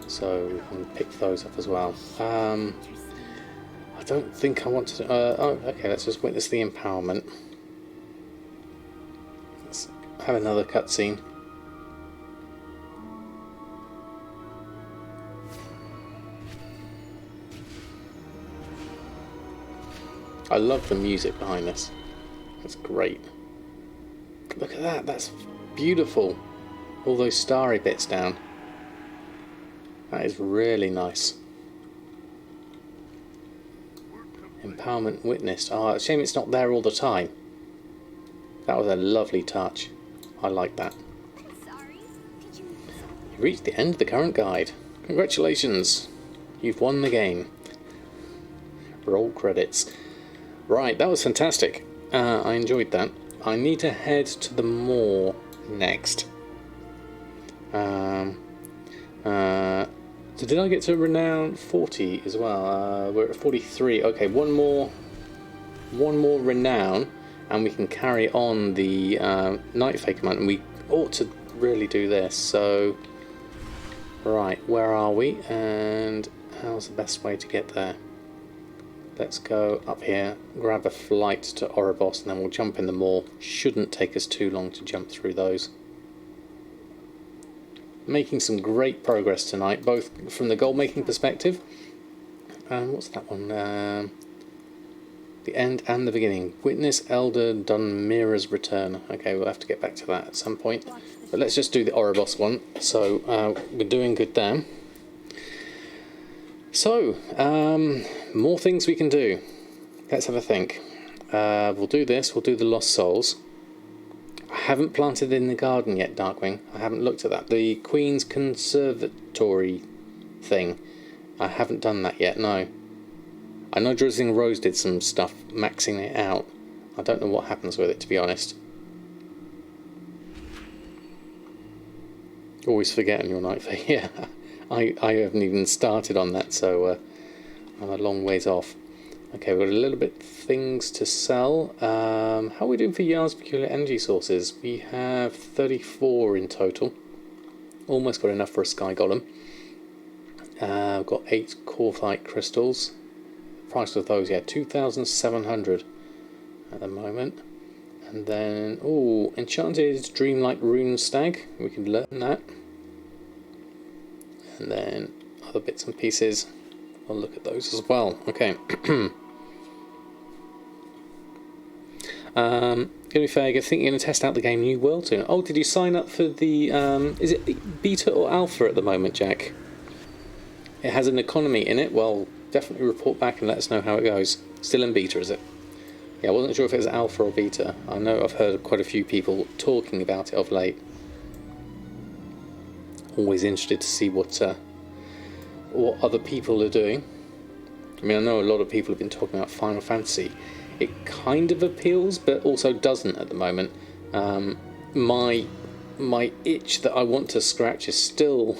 So we can pick those up as well. I don't think I want to... oh, okay, let's just witness the empowerment. Let's have another cutscene. I love the music behind this. It's great. Look at that, that's beautiful. All those starry bits down. That is really nice. Empowerment witnessed. Ah, a shame it's not there all the time. That was a lovely touch. I like that. Sorry, did you... You've reached the end of the current guide. Congratulations. You've won the game. Roll credits. Right, that was fantastic. I enjoyed that. I need to head to the moor next. So did I get to renown 40 as well? We're at 43. Okay, one more renown, and we can carry on the Night Fae command. And we ought to really do this. So, right, where are we? And how's the best way to get there? Let's go up here, grab a flight to Oribos, and then we'll jump in the moor. Shouldn't take us too long to jump through those. Making some great progress tonight, both from the goal making perspective. What's that one? The end and the beginning. Witness Elder Dunmira's return. Okay, we'll have to get back to that at some point. But let's just do the Oribos one. So we're doing good there. So, more things we can do. Let's have a think. We'll do this, we'll do the Lost Souls. I haven't planted in the garden yet, Darkwing. I haven't looked at that. The Queen's Conservatory thing. I haven't done that yet, no. I know Drizzling Rose did some stuff maxing it out. I don't know what happens with it, to be honest. Always forget on your Night Fae. Yeah, I haven't even started on that, so I'm a long ways off. Okay, we've got a little bit things to sell. How are we doing for Yar's Peculiar Energy Sources? We have 34 in total. Almost got enough for a Sky Golem. I've got 8 Corphite Crystals. The price of those, yeah, 2,700 at the moment. And then, oh, Enchanted Dreamlight Rune Stag. We can learn that. and then other bits and pieces. I'll look at those as well. Okay. Gonna be fair, I think you're going to test out the game New World soon. Oh, did you sign up for the, is it beta or alpha at the moment, Jack? It has an economy in it. Well, definitely report back and let us know how it goes. Still in beta, is it? Yeah, I wasn't sure if it was alpha or beta. I know I've heard quite a few people talking about it of late. Always interested to see what other people are doing. I mean, I know a lot of people have been talking about Final Fantasy. It kind of appeals, but also doesn't at the moment. My itch that I want to scratch is still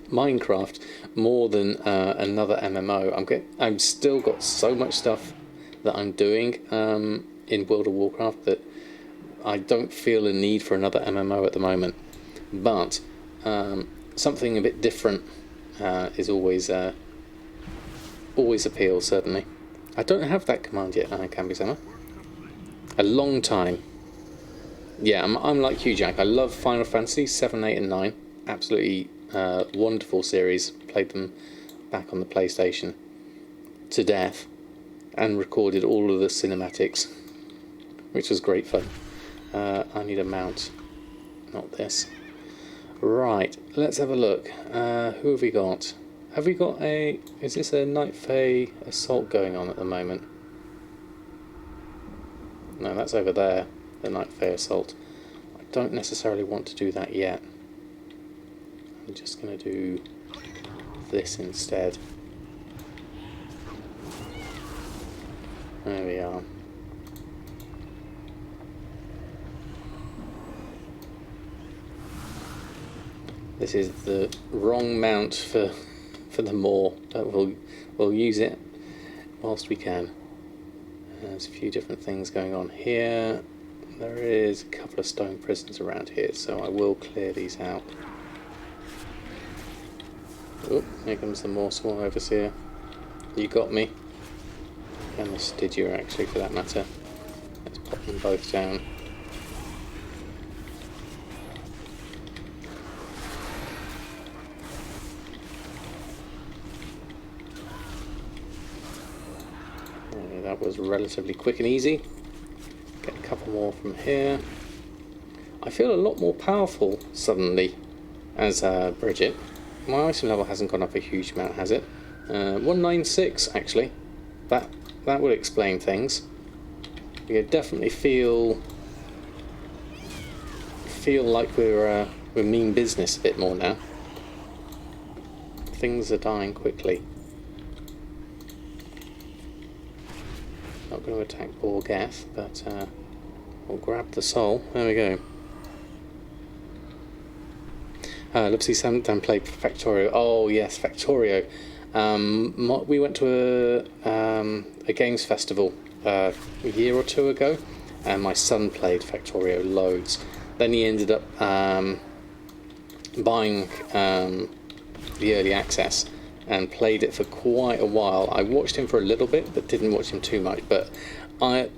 Minecraft more than another MMO. I'm still got so much stuff that I'm doing in World of Warcraft that I don't feel a need for another MMO at the moment. But something a bit different is always appeals, certainly. I don't have that command yet, Kambisama. A long time. Yeah, I'm like you, Jack. I love Final Fantasy 7, 8 and 9. Absolutely wonderful series. Played them back on the PlayStation to death and recorded all of the cinematics, which was great fun. I need a mount, not this. Right, let's have a look. Who have we got? Have we got is this a Night Fae assault going on at the moment? No, that's over there, the Night Fae assault. I don't necessarily want to do that yet. I'm just going to do this instead. There we are. This is the wrong mount for the Maw, but we'll use it whilst we can. There's a few different things going on here. There is a couple of stone prisons around here, so I will clear these out. Oh, here comes the Maw Swarm Overseer. You got me. And the Stygia, actually, for that matter. Let's pop them both down. That was relatively quick and easy. Get a couple more from here. I feel a lot more powerful suddenly as Bridget. My item level hasn't gone up a huge amount, has it? 196 actually. That would explain things. You definitely feel like we're mean business a bit more now. Things are dying quickly. Not going to attack Borgath, but we'll grab the soul. There we go. Lipsy's haven't played Factorio. Oh yes, Factorio. We went to a games festival a year or two ago, and my son played Factorio loads. Then he ended up buying the early access and played it for quite a while. I watched him for a little bit, but didn't watch him too much. But I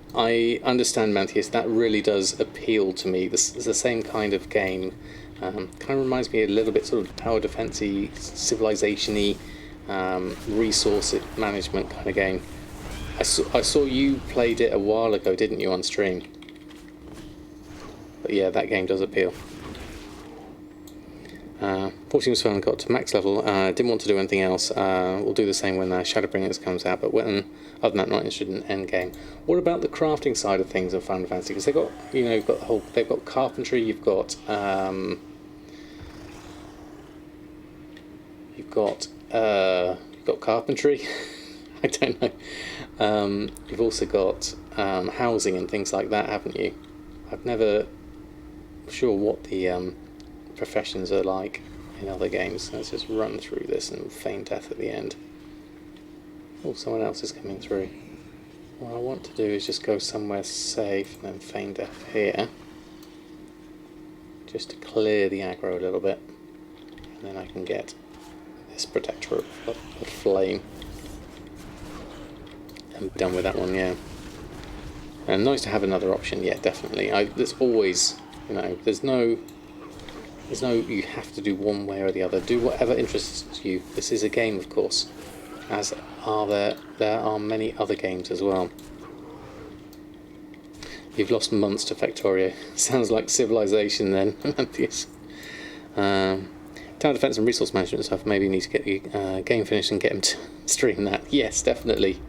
understand, Mantius, that really does appeal to me. This is the same kind of game. Kind of reminds me a little bit sort of tower defense-y, civilization-y, resource management kind of game. I saw you played it a while ago, didn't you, on stream? But yeah, that game does appeal. Fortune was fun, got to max level. Didn't want to do anything else. We'll do the same when Shadowbringers comes out. But other than that, not interested in endgame. What about the crafting side of things of Final Fantasy? Because they've got, you've got the whole. They've got carpentry. You've got carpentry. I don't know. You've also got housing and things like that, haven't you? I've never sure what the professions are like in other games. Let's just run through this and feign death at the end. Oh, someone else is coming through. What I want to do is just go somewhere safe and then feign death here, just to clear the aggro a little bit, and then I can get this protector of flame and be done with that one. Yeah, and nice to have another option. Yeah, definitely. There's always, there's There's no you have to do one way or the other. Do whatever interests you. This is a game, of course, as are there are many other games as well. You've lost months to Factorio. Sounds like Civilization then, Mantheus. Tower defense and resource management stuff. Maybe you need to get the game finished and get him to stream that. Yes, definitely.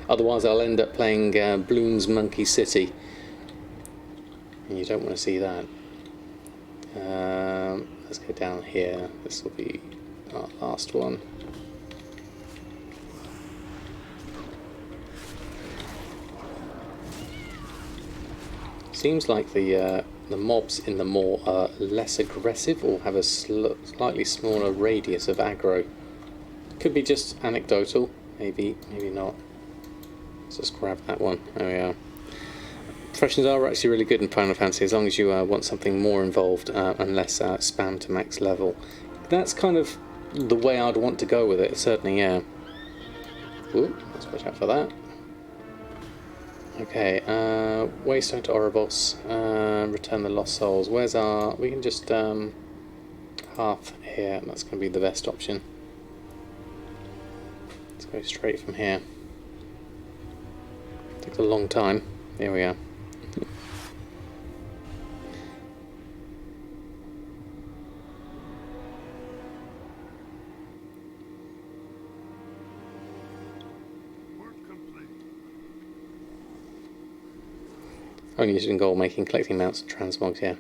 Otherwise, I'll end up playing Bloons Monkey City, and you don't want to see that. Let's go down here. This will be our last one. Seems like the mobs in the Maw are less aggressive or have a slightly smaller radius of aggro. Could be just anecdotal, maybe not. Let's just grab that one. There we are. Professions are actually really good in Final Fantasy as long as you want something more involved and less spam to max level. That's kind of the way I'd want to go with it, certainly, yeah. Ooh, let's watch out for that. Okay, Waystone to Ouroboros, return the lost souls. Where's our... we can just half here, that's going to be the best option. Let's go straight from here. Takes a long time. Here we are. Only used in gold making, collecting mounts and transmogs, yeah.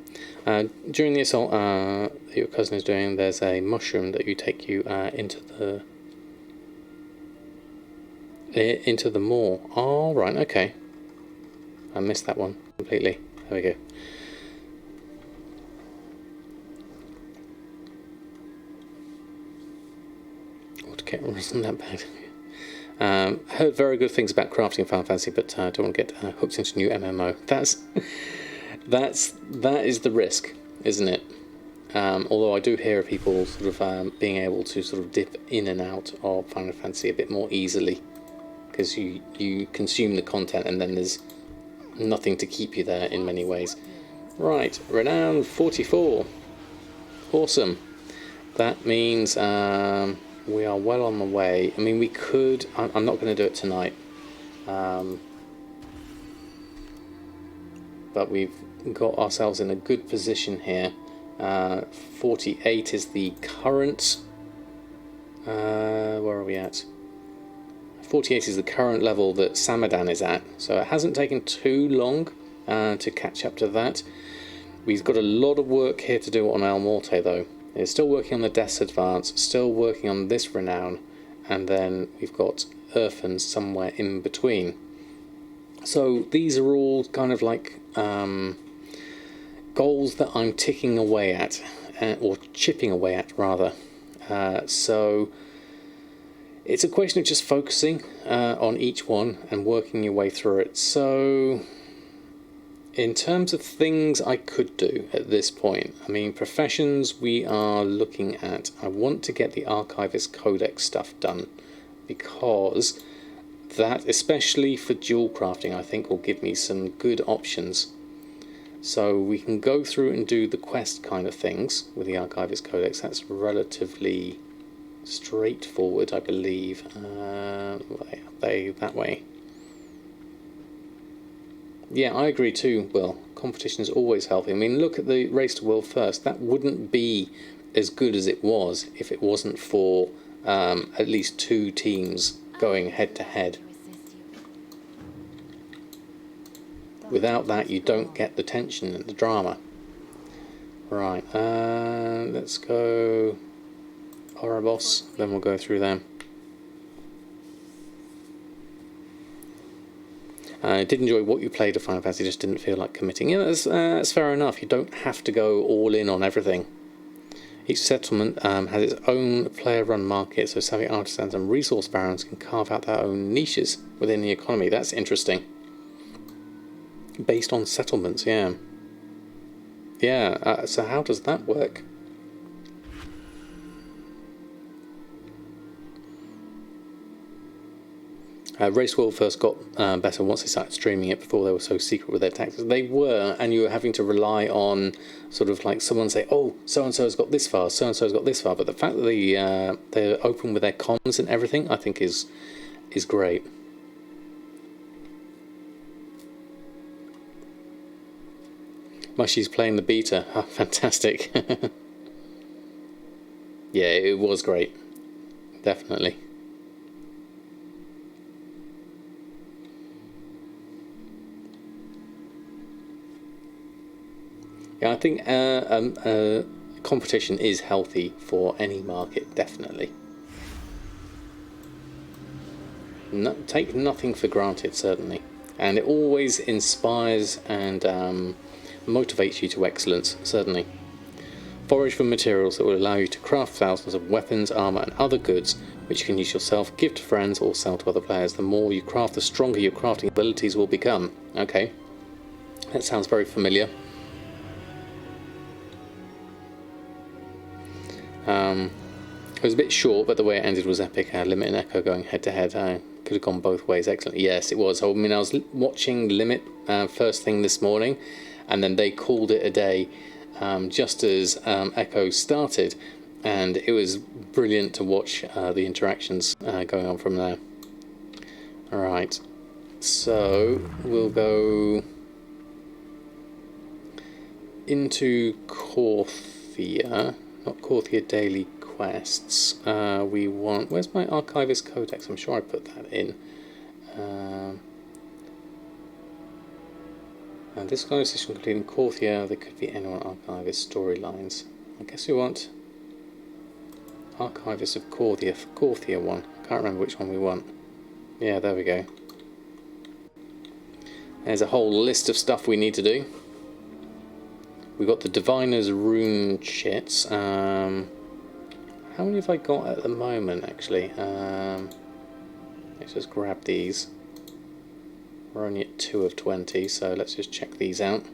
During the assault that your cousin is doing, there's a mushroom that you take you into the Maw. Oh, right, okay. I missed that one completely. There we go. Autocat wasn't that bad. Heard very good things about crafting in Final Fantasy, but don't want to get hooked into a new MMO. That is the risk, isn't it? Although I do hear of people sort of being able to sort of dip in and out of Final Fantasy a bit more easily, because you consume the content and then there's nothing to keep you there in many ways. Right, Renown 44. Awesome. That means we are well on the way. I mean, we could... I'm not going to do it tonight. But we've got ourselves in a good position here. 48 is the current... where are we at? 48 is the current level that Samadan is at. So it hasn't taken too long to catch up to that. We've got a lot of work here to do on El Morte, though. It's still working on the Death's Advance, still working on this Renown, and then we've got Urfan somewhere in between. So these are all kind of like goals that I'm ticking away at, or chipping away at rather. So it's a question of just focusing on each one and working your way through it. So in terms of things I could do at this point, I mean, professions we are looking at. I want to get the Archivist Codex stuff done, because that, especially for dual crafting, I think will give me some good options. So we can go through and do the quest kind of things with the Archivist Codex. That's relatively straightforward, I believe. That way. Yeah, I agree too, Will. Competition is always healthy. I mean, look at the Race to World First. That wouldn't be as good as it was if it wasn't for at least two teams going head to head. Without that, you don't get the tension and the drama. Right, let's go Ouroboros, then we'll go through them. I did enjoy what you played of Final Fantasy, just didn't feel like committing. Yeah, that's fair enough. You don't have to go all in on everything. Each settlement has its own player-run market, so savvy artisans and resource barons can carve out their own niches within the economy. That's interesting. Based on settlements, yeah. Yeah, so how does that work? Race World first got better once they started streaming it. Before they were so secret with their tactics. They were, and you were having to rely on sort of like someone say, "Oh, so and so has got this far, so and so has got this far." But the fact that they're open with their comms and everything, I think is great. Mushy's playing the beta. Oh, fantastic. Yeah, it was great. Definitely. Yeah, I think competition is healthy for any market, definitely. No, take nothing for granted, certainly. And it always inspires and motivates you to excellence, certainly. Forage for materials that will allow you to craft thousands of weapons, armour and other goods which you can use yourself, give to friends or sell to other players. The more you craft, the stronger your crafting abilities will become. Okay, that sounds very familiar. It was a bit short, but the way it ended was epic. Limit and Echo going head to head. Could have gone both ways. Excellent. Yes, it was. I mean, I was watching Limit first thing this morning, and then they called it a day just as Echo started, and it was brilliant to watch the interactions going on from there. Alright, so we'll go into Korthia, not Korthia Daily Quests. We want, where's my Archivist Codex? I'm sure I put that in. And this conversation completing Korthia, there could be anyone Archivist storylines. I guess we want Archivist of Korthia, Korthia one. I can't remember which one we want. Yeah, there we go. There's a whole list of stuff we need to do. We've got the Diviner's Rune Chits. How many have I got at the moment, actually? Let's just grab these. We're only at 2 of 20, so let's just check these out.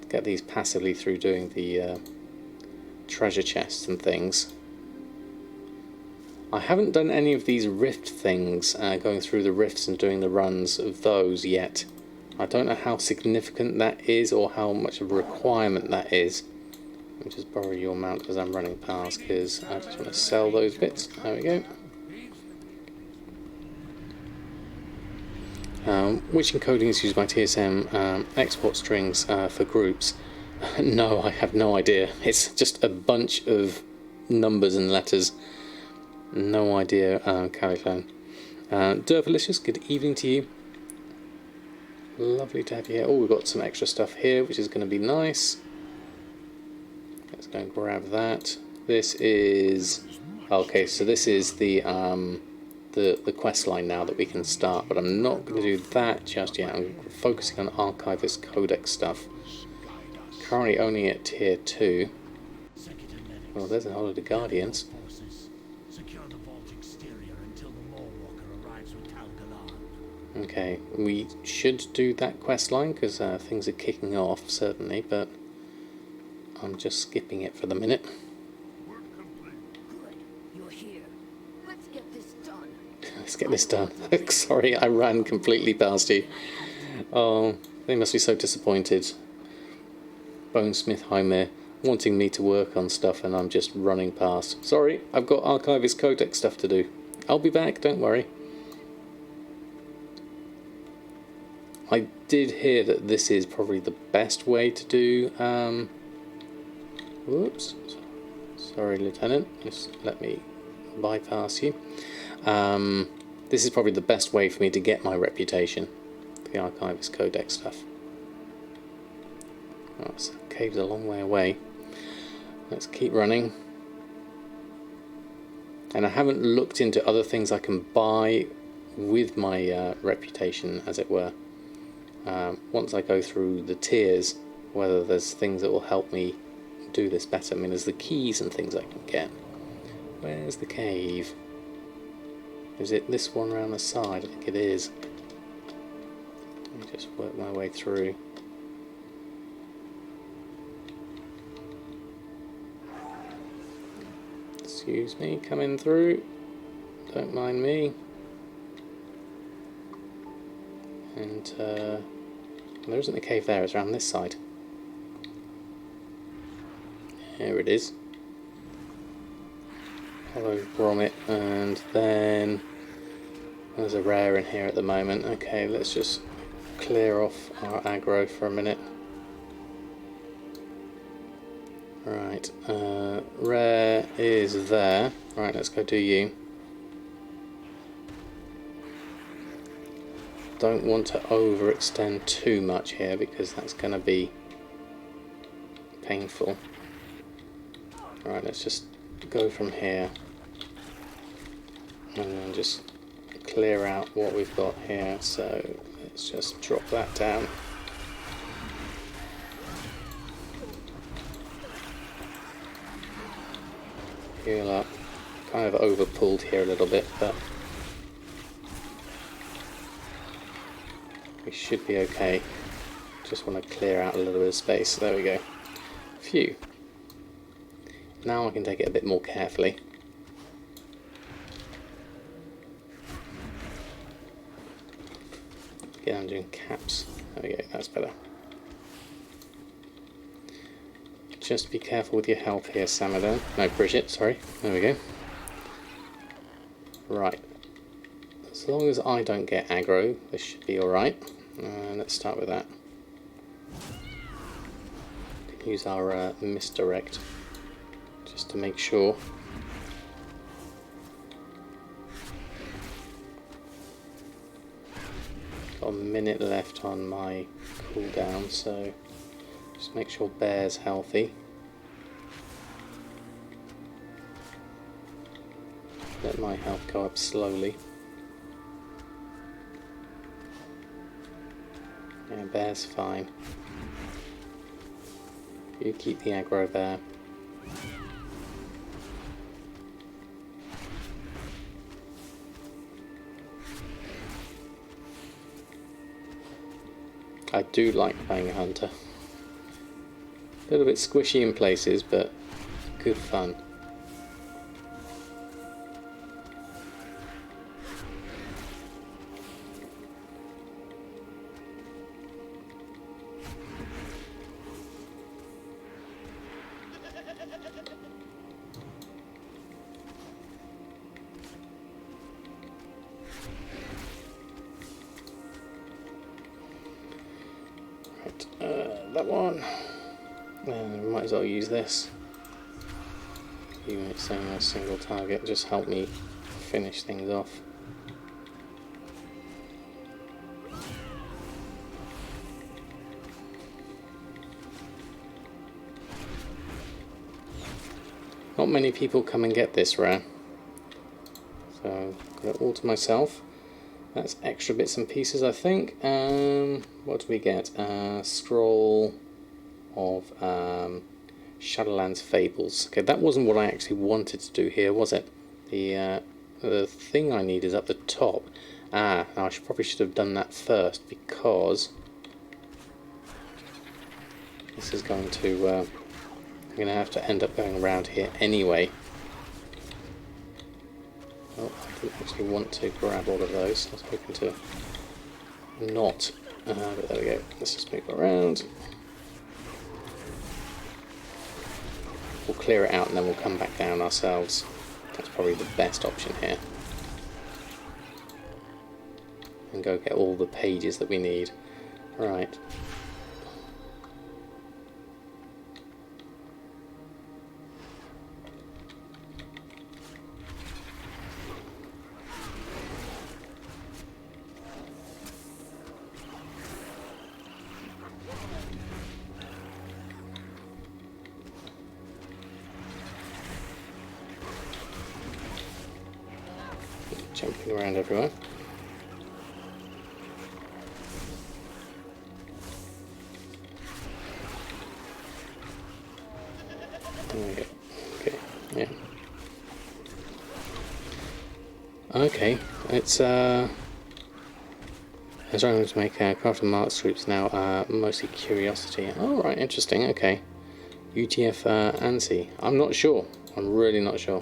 Get these passively through doing the treasure chests and things. I haven't done any of these rift things, going through the rifts and doing the runs of those yet. I don't know how significant that is or how much of a requirement that is. Let me just borrow your mount because I'm running past, because I just want to sell those bits. There we go. Which encoding is used by TSM export strings for groups? No, I have no idea. It's just a bunch of numbers and letters. No idea, Caliclone. Dervalicious, good evening to you. Lovely to have you here. Oh, we've got some extra stuff here, which is going to be nice. Let's go and grab that. This is... Okay, so this is the quest line now that we can start, but I'm not going to do that just yet. I'm focusing on Archivist Codex stuff. Currently only at tier 2. Well, there's a whole lot of Guardians. Okay, we should do that quest line because things are kicking off, certainly, but I'm just skipping it for the minute. You're here. Let's get this done. Let's get this done. Sorry, I ran completely past you. Oh, they must be so disappointed. Bonesmith Hymir wanting me to work on stuff and I'm just running past. Sorry, I've got Archivist Codex stuff to do. I'll be back, don't worry. I did hear that this is probably the best way to do... whoops. Sorry, Lieutenant. Just let me bypass you. This is probably the best way for me to get my reputation. The Archivist Codex stuff. Oh, this cave's a long way away. Let's keep running. And I haven't looked into other things I can buy with my reputation, as it were. Once I go through the tiers, whether there's things that will help me do this better. I mean, there's the keys and things I can get. Where's the cave? Is it this one around the side? I think it is. Let me just work my way through. Excuse me, coming through. Don't mind me. And there isn't a cave there, it's around this side. Here it is. Hollow grommet, and then there's a rare in here at the moment. Okay, let's just clear off our aggro for a minute. Right, rare is there. Right, let's go do you. Don't want to overextend too much here because that's going to be painful. Right, let's just go from here and then just clear out what we've got here. So let's just drop that down. Heal up. Kind of over pulled here a little bit, but we should be okay. Just want to clear out a little bit of space. There we go. Phew. Now I can take it a bit more carefully. Again, I'm doing caps. There we go, that's better. Just be careful with your health here, Samadon. No, Bridget, sorry. There we go. Right. As long as I don't get aggro, this should be alright. Let's start with that. Use our misdirect just to make sure. Got a minute left on my cooldown, so just make sure Bear's healthy. Let my health go up slowly. Yeah, Bear's fine. You keep the aggro there. I do like playing a hunter. A little bit squishy in places, but good fun. That one, and we might as well use this. Even if it's only a single target, just help me finish things off. Not many people come and get this rare, so I've got it all to myself. That's extra bits and pieces, I think. What do we get? Scroll of Shadowlands Fables. Okay, that wasn't what I actually wanted to do here, was it? The thing I need is up the top. Now I probably should have done that first, because this is going to... I'm going to have to end up going around here anyway. Oh, I didn't actually want to grab all of those. I was hoping to not. But there we go. Let's just move around. We'll clear it out and then we'll come back down ourselves. That's probably the best option here. And go get all the pages that we need. Right. Jumping around everywhere. There we go. Okay, yeah. Okay, it's I was trying to make craft and marks troops now mostly curiosity. Oh right, interesting, okay. UTF ANSI. I'm not sure. I'm really not sure.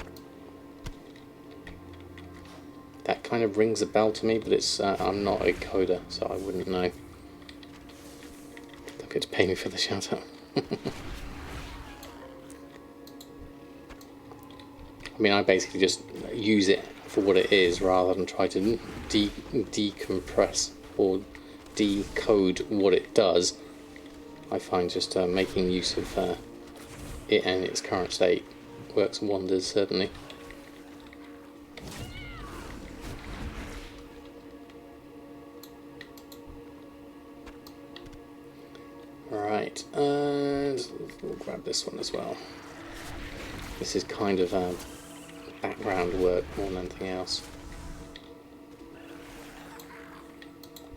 That kind of rings a bell to me, but it's I'm not a coder, so I wouldn't know. Don't get to pay me for the shout out. I mean, I basically just use it for what it is rather than try to decompress or decode what it does. I find just making use of it and its current state works wonders, certainly. Right, and we'll grab this one as well. This is kind of background work more than anything else.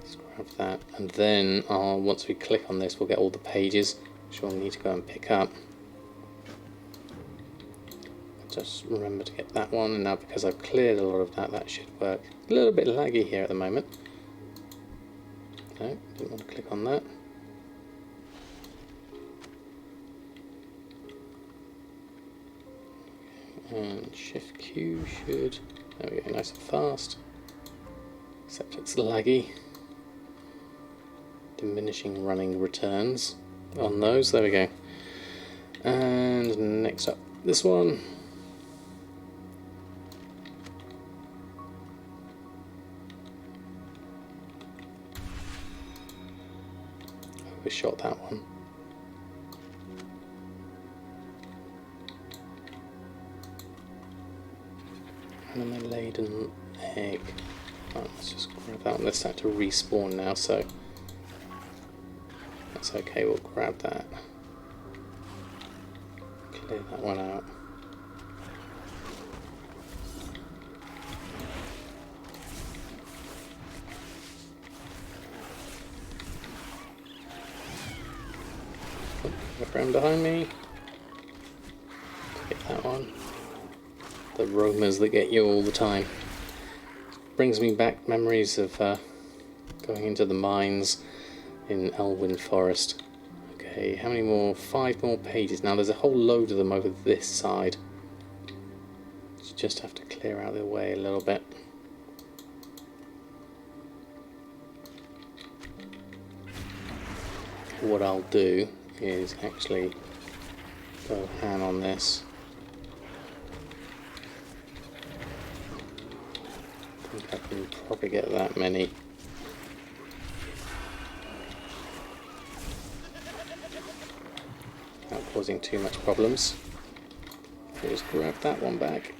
Let's grab that, and then once we click on this, we'll get all the pages, which we'll need to go and pick up. Just remember to get that one, and now because I've cleared a lot of that, that should work. A little bit laggy here at the moment. No, didn't want to click on that. And Shift Q should, there we go, nice and fast, except it's laggy. Diminishing running returns on those, there we go. And next up, this one. Overshot that one. And a laden egg. Right, let's just grab that one. Let's start to respawn now, so that's okay, we'll grab that. Clear that one out. Go around behind me. Get that one. The roamers that get you all the time. Brings me back memories of going into the mines in Elwyn Forest. Okay, how many more? 5 more pages. Now there's a whole load of them over this side. You just have to clear out the way a little bit. What I'll do is actually go hand on this. I think I can probably get that many. Without causing too much problems. So just grab that one back.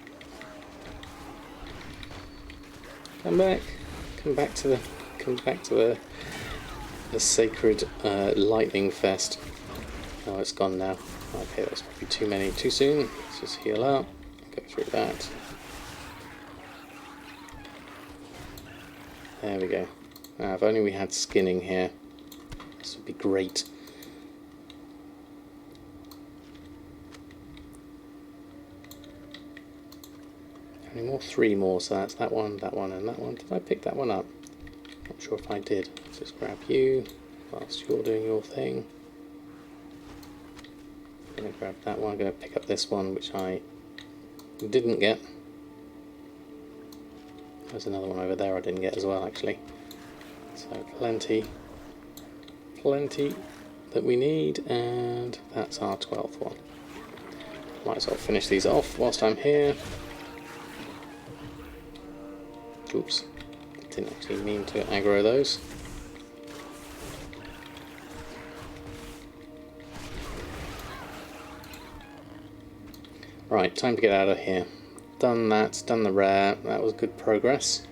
Come back. Come back to the sacred lightning fest. Oh, it's gone now. Okay, that's probably too many too soon. Let's just heal up. Go through that. There we go. If only we had skinning here. This would be great. How many more? 3 more, so that's that one, and that one. Did I pick that one up? Not sure if I did. Let's just grab you whilst you're doing your thing. I'm going to grab that one. I'm going to pick up this one, which I didn't get. There's another one over there I didn't get as well, actually. So plenty that we need, and that's our 12th one. Might as well finish these off whilst I'm here. Oops, didn't actually mean to aggro those. Right, time to get out of here. Done that, done the rare, that was good progress.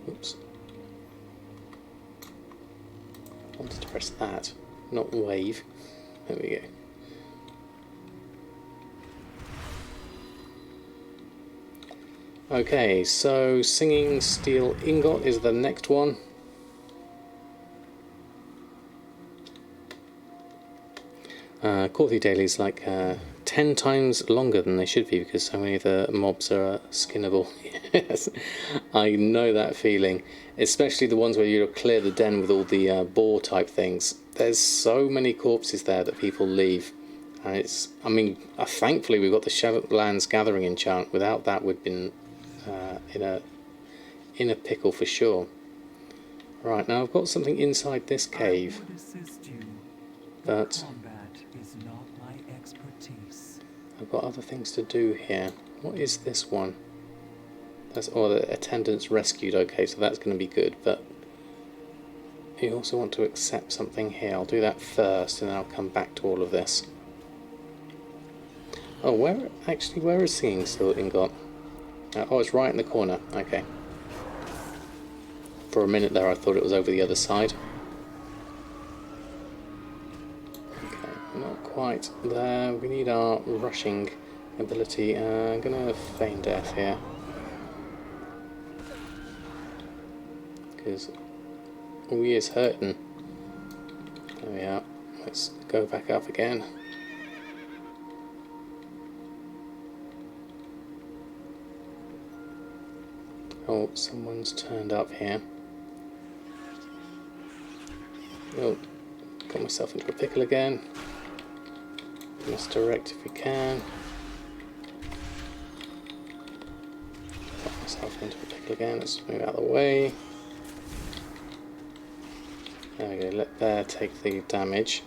Oops. Wanted to press that, not wave. There we go. Okay, so Singing Steel Ingot is the next one. Quarterly dailies like 10 times longer than they should be because so many of the mobs are skinnable. Yes, I know that feeling. Especially the ones where you clear the den with all the boar type things. There's so many corpses there that people leave. And it's, I mean, thankfully we've got the Shadowlands Gathering enchant. Without that we'd been in a pickle for sure. Right, now I've got something inside this cave, I would assist you, but combat is not my expertise. I've got other things to do here. What is this one? That's the attendants rescued. Okay, so that's going to be good, but you also want to accept something here. I'll do that first, and then I'll come back to all of this. Oh, where is Singing Steel Ingot? Oh, it's right in the corner. Okay. For a minute there, I thought it was over the other side. Okay, not quite there. We need our rushing ability. I'm gonna feign death here, because he is hurting. There we are. Let's go back up again. Oh, someone's turned up here. Oh, got myself into a pickle again. Misdirect if we can. Got myself into a pickle again. Let's move out of the way. There we go. Let bear take the damage.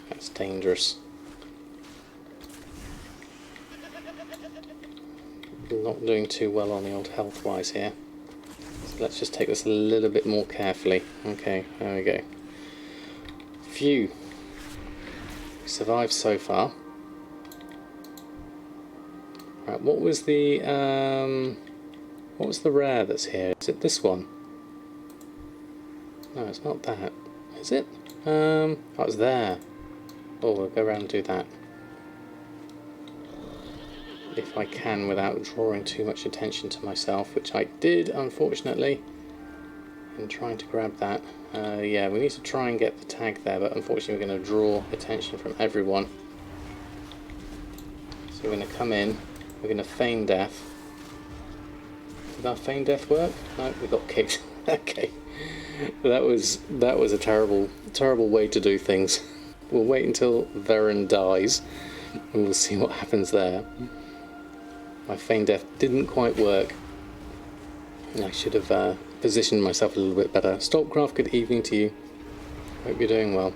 That's dangerous. Not doing too well on the old health wise here. So let's just take this a little bit more carefully. Okay, there we go. Phew. We survived so far. Right, what was the rare that's here? Is it this one? No, it's not that. Is it? Oh, it's there. Oh, we'll go around and do that. If I can, without drawing too much attention to myself, which I did, unfortunately, in trying to grab that. Yeah, we need to try and get the tag there, but unfortunately we're going to draw attention from everyone. So we're going to come in, we're going to feign death. Did our feign death work? No, we got kicked. Okay, that was a terrible way to do things. We'll wait until Varen dies, and we'll see what happens there. My feign death didn't quite work. I should have positioned myself a little bit better. Stopcraft, good evening to you. Hope you're doing well.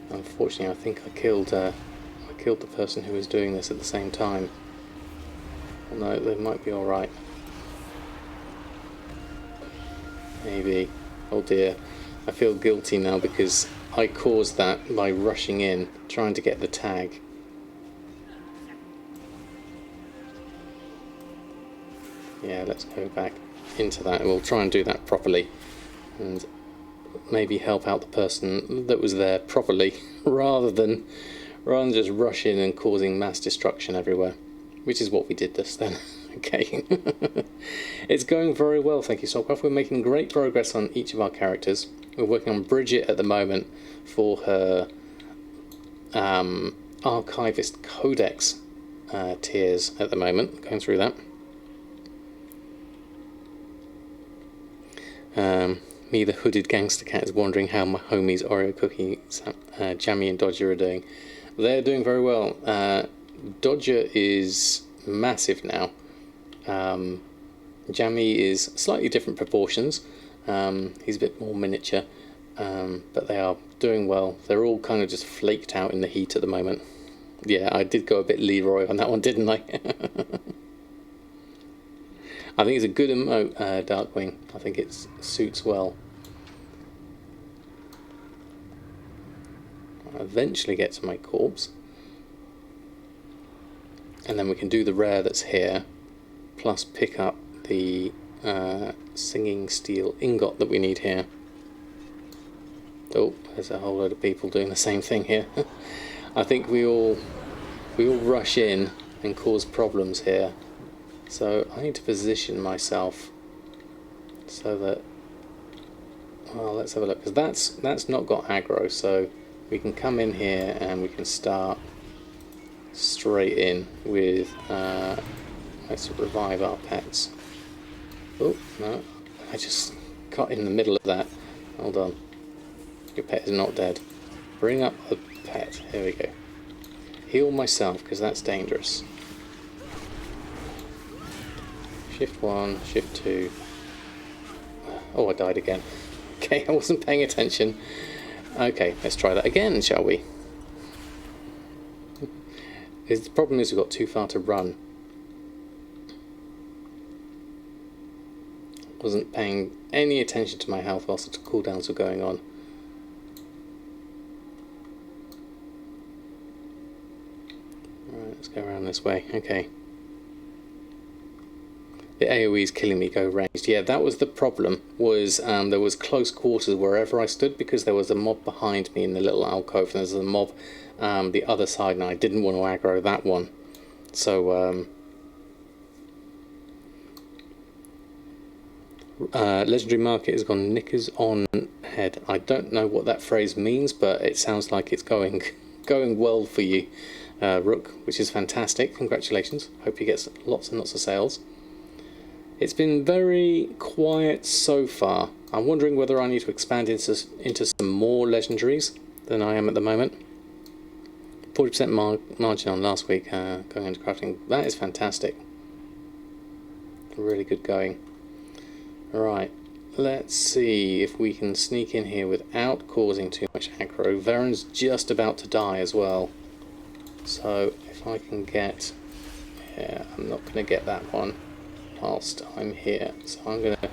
Unfortunately, I think I killed the person who was doing this at the same time. Well, no, they might be all right. Maybe. Oh dear. I feel guilty now because I caused that by rushing in, trying to get the tag. Yeah, let's go back into that. We'll try and do that properly and maybe help out the person that was there properly rather than just rush in and causing mass destruction everywhere, which is what we did this then. Okay. It's going very well, thank you, Soulcraft. We're making great progress on each of our characters. We're working on Bridget at the moment for her Archivist Codex tiers at the moment, going through that. Me, the hooded gangster cat, is wondering how my homies Oreo Cookie, Jammy and Dodger are doing. They're doing very well. Dodger is massive now. Jammy is slightly different proportions. He's a bit more miniature, but they are doing well. They're all kind of just flaked out in the heat at the moment. Yeah, I did go a bit Leroy on that one, didn't I? I think it's a good emote, Darkwing. I think it suits well. I'll eventually get to my corpse. And then we can do the rare that's here, plus pick up the Singing Steel Ingot that we need here. Oh, there's a whole load of people doing the same thing here. I think we all rush in and cause problems here. So I need to position myself so that, well, let's have a look, because that's not got aggro, so we can come in here and we can start straight in with, let's revive our pets. Oh, no, I just got in the middle of that. Hold on. Your pet is not dead. Bring up the pet. Here we go. heal myself, because that's dangerous. Shift 1, Shift 2. Oh, I died again. Okay, I wasn't paying attention. Okay, let's try that again, shall we? The problem is we've got too far to run. Wasn't paying any attention to my health whilst the cooldowns were going on. Alright, let's go around this way. Okay. The AoE is killing me, go ranged. Yeah, that was the problem, was there was close quarters wherever I stood, because there was a mob behind me in the little alcove, and there's a mob the other side, and I didn't want to aggro that one. So, Legendary Market has gone knickers on head. I don't know what that phrase means, but it sounds like it's going well for you, Rook, which is fantastic. Congratulations. Hope you get lots and lots of sales. It's been very quiet so far. I'm wondering whether I need to expand into some more legendaries than I am at the moment. 40% margin on last week going into crafting. That is fantastic. Really good going. Right, let's see if we can sneak in here without causing too much aggro. Veron's just about to die as well. So if I can get... Yeah, I'm not going to get that one whilst I'm here. So I'm going to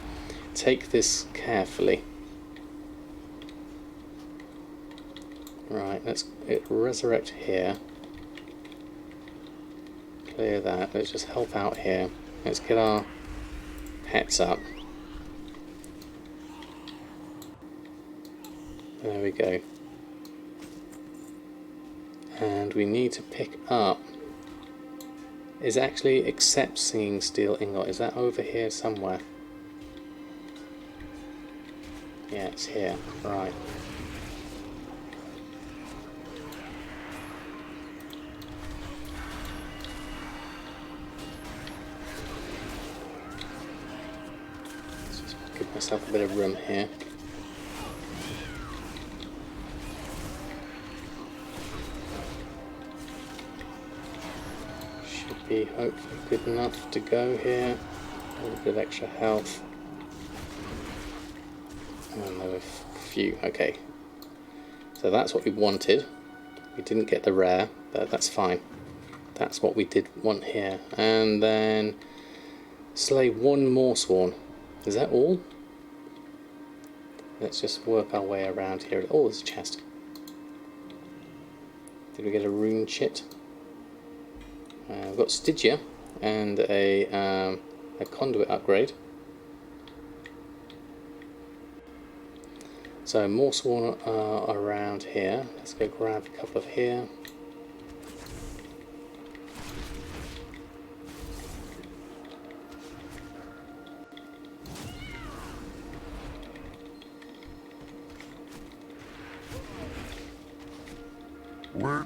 take this carefully. Right, let's resurrect here. Clear that. Let's just help out here. Let's get our pets up. There we go. And we need to pick up... Is actually accept seeing steel ingot. Is that over here somewhere? Yeah, it's here. Right. Let's just give myself a bit of room here. Be hopefully good enough to go here. A little bit of extra health. And there were a few. Okay. So that's what we wanted. We didn't get the rare, but that's fine. That's what we did want here. And then slay one more sworn. Is that all? Let's just work our way around here. Oh, there's a chest. Did we get a rune chit? We've got Stygia and a conduit upgrade. So more sworn around here. Let's go grab a couple of here.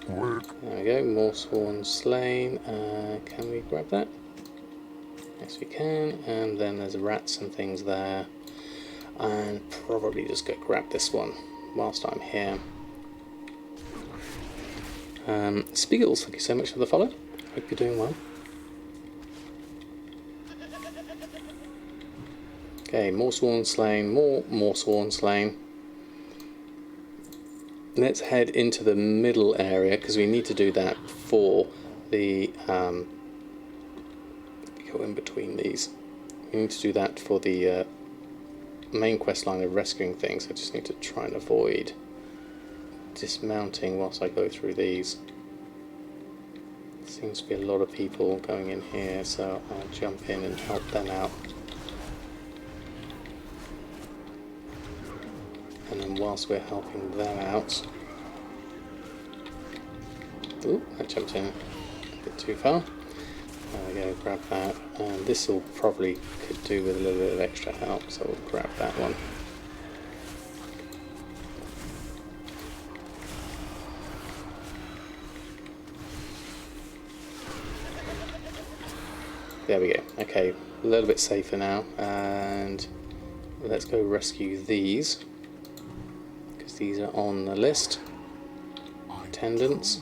Work. There we go, more sworn slain. Can we grab that? Yes, we can. And then there's rats and things there. And probably just go grab this one whilst I'm here. Spiegels, thank you so much for the follow. Hope you're doing well. Okay, more sworn slain, more sworn slain. Let's head into the middle area, because we need to do that for the go in between these. We need to do that for the main quest line of rescuing things. I just need to try and avoid dismounting whilst I go through these. Seems to be a lot of people going in here, so I'll jump in and help them out. And then whilst we're helping them out... Ooh, I jumped in a bit too far. There we go, grab that. And this will probably could do with a little bit of extra help, so we'll grab that one. There we go. Okay, a little bit safer now. And let's go rescue these. These are on the list. Attendants.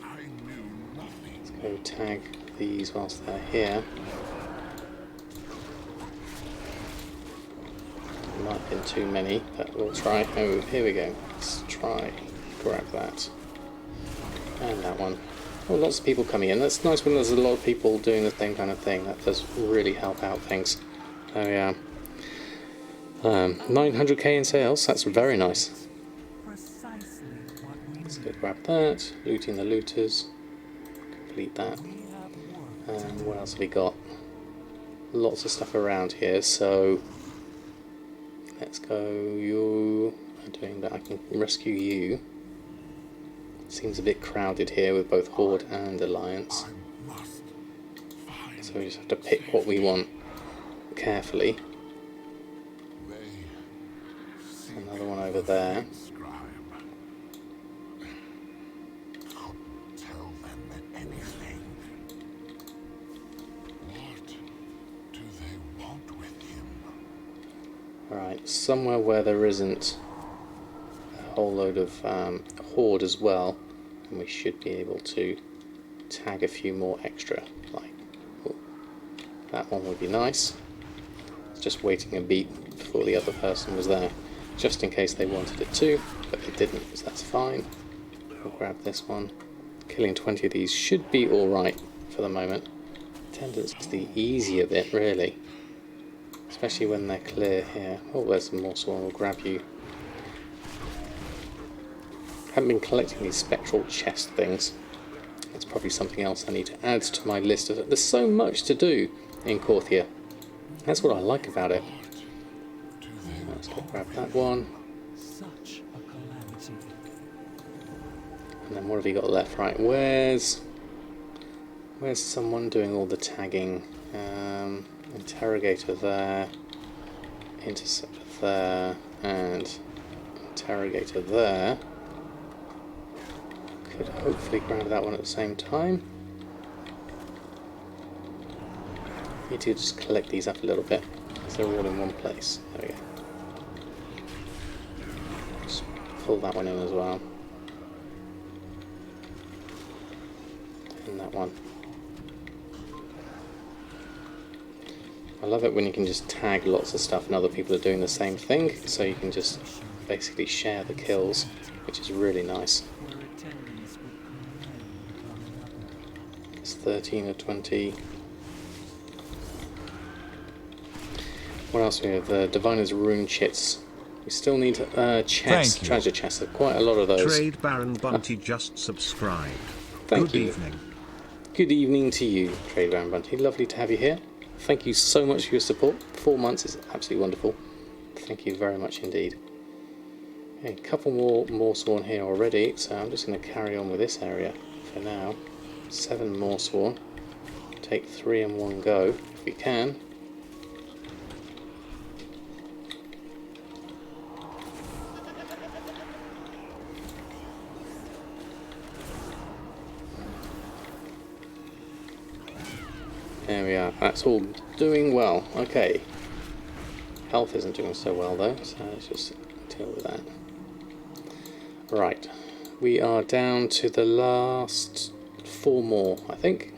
I knew nothing. Let's go tag these whilst they're here. Might have been too many, but we'll try. Oh, here we go. Let's try. Grab that. And that one. Oh, lots of people coming in. That's nice when there's a lot of people doing the same kind of thing. That does really help out things. Oh yeah. 900k in sales. That's very nice. Precisely what we Let's need. go grab that. Looting the looters. Complete that. We have work. And what else have we got? Lots of stuff around here, so let's go. You are doing that. I can rescue you. Seems a bit crowded here with both Horde and Alliance. I must find. So we just have to pick what we want carefully. They seek Another one over there. scribe. Tell them anything. What do they want with him? Alright, somewhere where there isn't a whole load of Horde as well, and we should be able to tag a few more extra. Like, oh, that one would be nice. Just waiting a beat before the other person was there, just in case they wanted it too, but they didn't, so that's fine. We'll grab this one. Killing 20 of these should be alright for the moment. Attendance is the easier bit, really. Especially when they're clear here. Oh, there's some more swarm. We'll grab you. Haven't been collecting these spectral chest things. That's probably something else I need to add to my list. There's so much to do in Korthia. That's what I like about it. Let's go grab that one. Such a calamity. And then what have we got left? Right, where's someone doing all the tagging? Interrogator there, interceptor there, and interrogator there. Could hopefully grab that one at the same time. Need to just collect these up a little bit, because they're all in one place. There we go. Just pull that one in as well. And that one. I love it when you can just tag lots of stuff and other people are doing the same thing, so you can just basically share the kills, which is really nice. Where attendants would commend one another. It's 13 or 20. What else do we have? The Diviner's Rune Chits. We still need chests, Thank you. treasure chests. There are quite a lot of those. Trade Baron Bunty just subscribed. Thank Good you. evening. Good evening to you, Trade Baron Bunty. Lovely to have you here. Thank you so much for your support. 4 months is absolutely wonderful. Thank you very much indeed. Okay, a couple more sworn here already, so I'm just going to carry on with this area for now. 7 more sworn. Take 3 in one go if we can. There we are. That's all doing well. Okay. Health isn't doing so well though, so let's just deal with that. Right. We are down to the last 4 more, I think.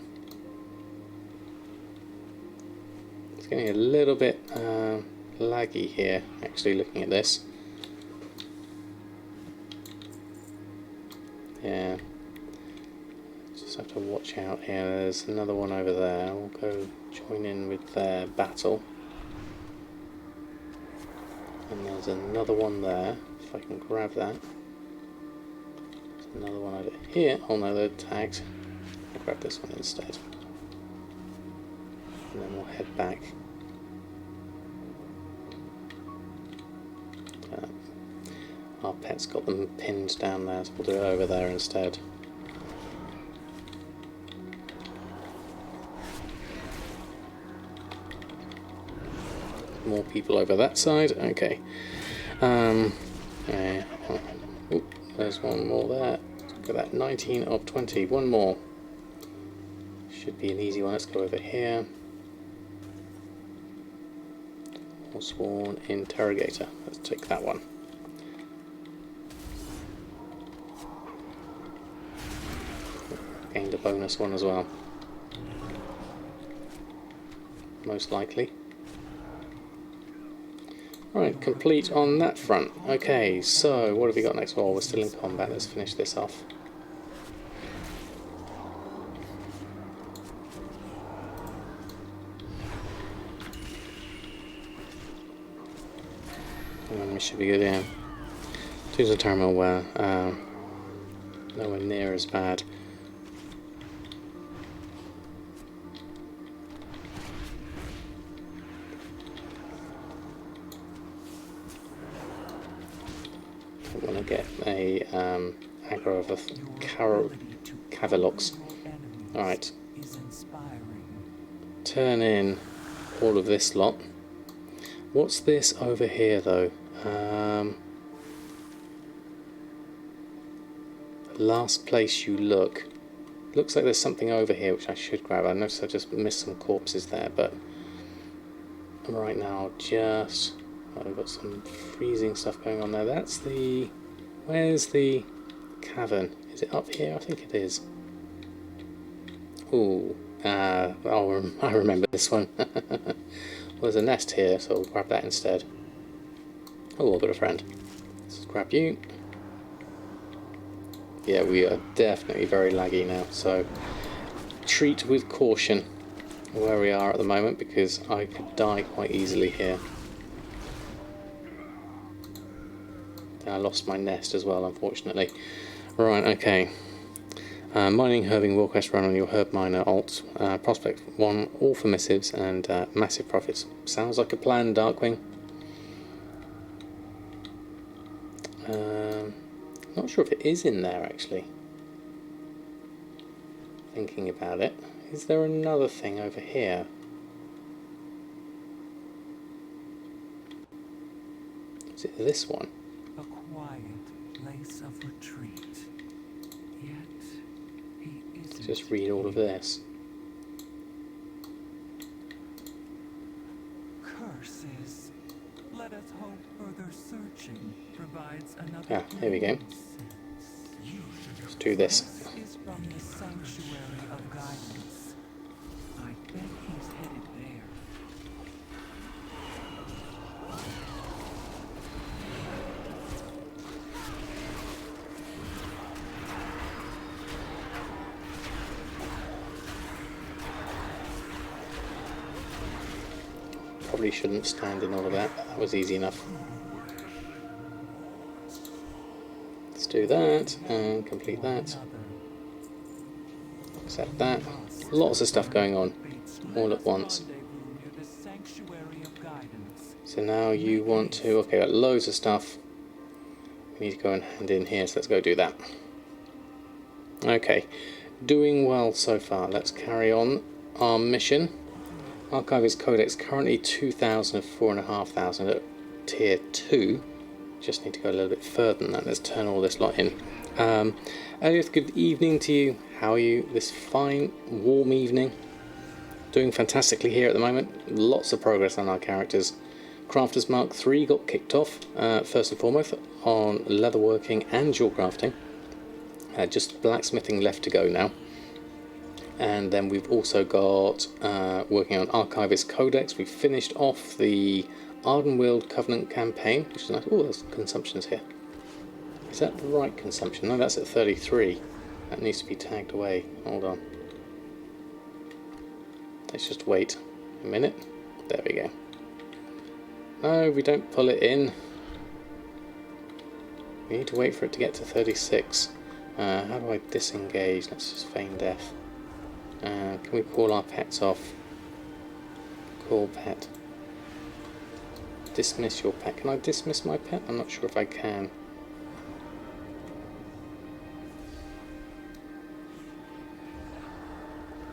It's getting a little bit laggy here, actually, looking at this. Yeah. Just have to watch out here. There's another one over there. We'll go join in with their battle. And there's another one there, if I can grab that. There's another one over here. Oh no, they're tagged. I'll grab this one instead. And then we'll head back. Our pet's got them pinned down there, so we'll do it over there instead. More people over that side. Okay. Oop, there's one more there. Look at that. 19 of 20. One more. Should be an easy one. Let's go over here. Sworn interrogator. Let's take that one. gained a bonus one as well. Most likely. Right, complete on that front. Okay, so what have we got next? Well, we're still in combat. Let's finish this off. We should be good, yeah. Tools and terminal wear. Nowhere near as bad. I want to get a aggro of a Cavelox. Alright. Turn in all of this lot. What's this over here though? Last place you look. Looks like there's something over here which I should grab. I noticed I just missed some corpses there, but right now just... I've got some freezing stuff going on there. That's the... Where's the cavern? Is it up here? I think it is. Ooh. I remember this one. Well, there's a nest here, so I'll grab that instead. Oh, I've got a friend. Let's grab you. Yeah, we are definitely very laggy now, so treat with caution where we are at the moment, because I could die quite easily here. I lost my nest as well, unfortunately. Right, okay. Mining, herbing, Warquest run on your herb miner alt. Prospect 1, all for missives and massive profits. Sounds like a plan, Darkwing. Not sure if it is in there actually. Thinking about it. Is there another thing over here? Is it this one? A quiet place of retreat. Yet he isn't. Just read all of this. Curses. Let us hope further searching provides another. Ah, here we go. Let's do this. This is from the sanctuary of guidance. I bet he's headed there. Probably shouldn't stand in all of that. That was easy enough. Let's do that and complete that. Accept that. Lots of stuff going on all at once. So now you want to... Okay, got loads of stuff. We need to go and hand in here, so let's go do that. Okay, doing well so far. Let's carry on our mission. Archivist Codex currently 2,000 of 4,500 at tier 2. Just need to go a little bit further than that. Let's turn all this lot in. Elliot, good evening to you. How are you this fine, warm evening? Doing fantastically here at the moment. Lots of progress on our characters. Crafters Mark 3 got kicked off, first and foremost, on leatherworking and jewel crafting. Just blacksmithing left to go now. And then we've also got working on Archivist Codex. We've finished off the Ardenweald Covenant campaign, which is nice. Oh, there's consumptions here. Is that the right consumption? No, that's at 33. That needs to be tagged away. Hold on. Let's just wait a minute. There we go. No, we don't pull it in. We need to wait for it to get to 36. How do I disengage? Let's just feign death. Can we call our pets off? Call pet. Dismiss your pet. Can I dismiss my pet? I'm not sure if I can.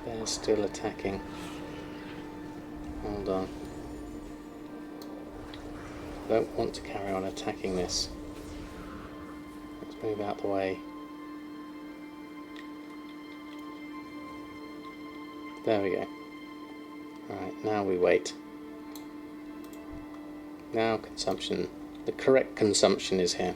They're still attacking. Hold on. I don't want to carry on attacking this. Let's move out the way. There we go. Alright, now we wait. Now consumption. The correct consumption is here.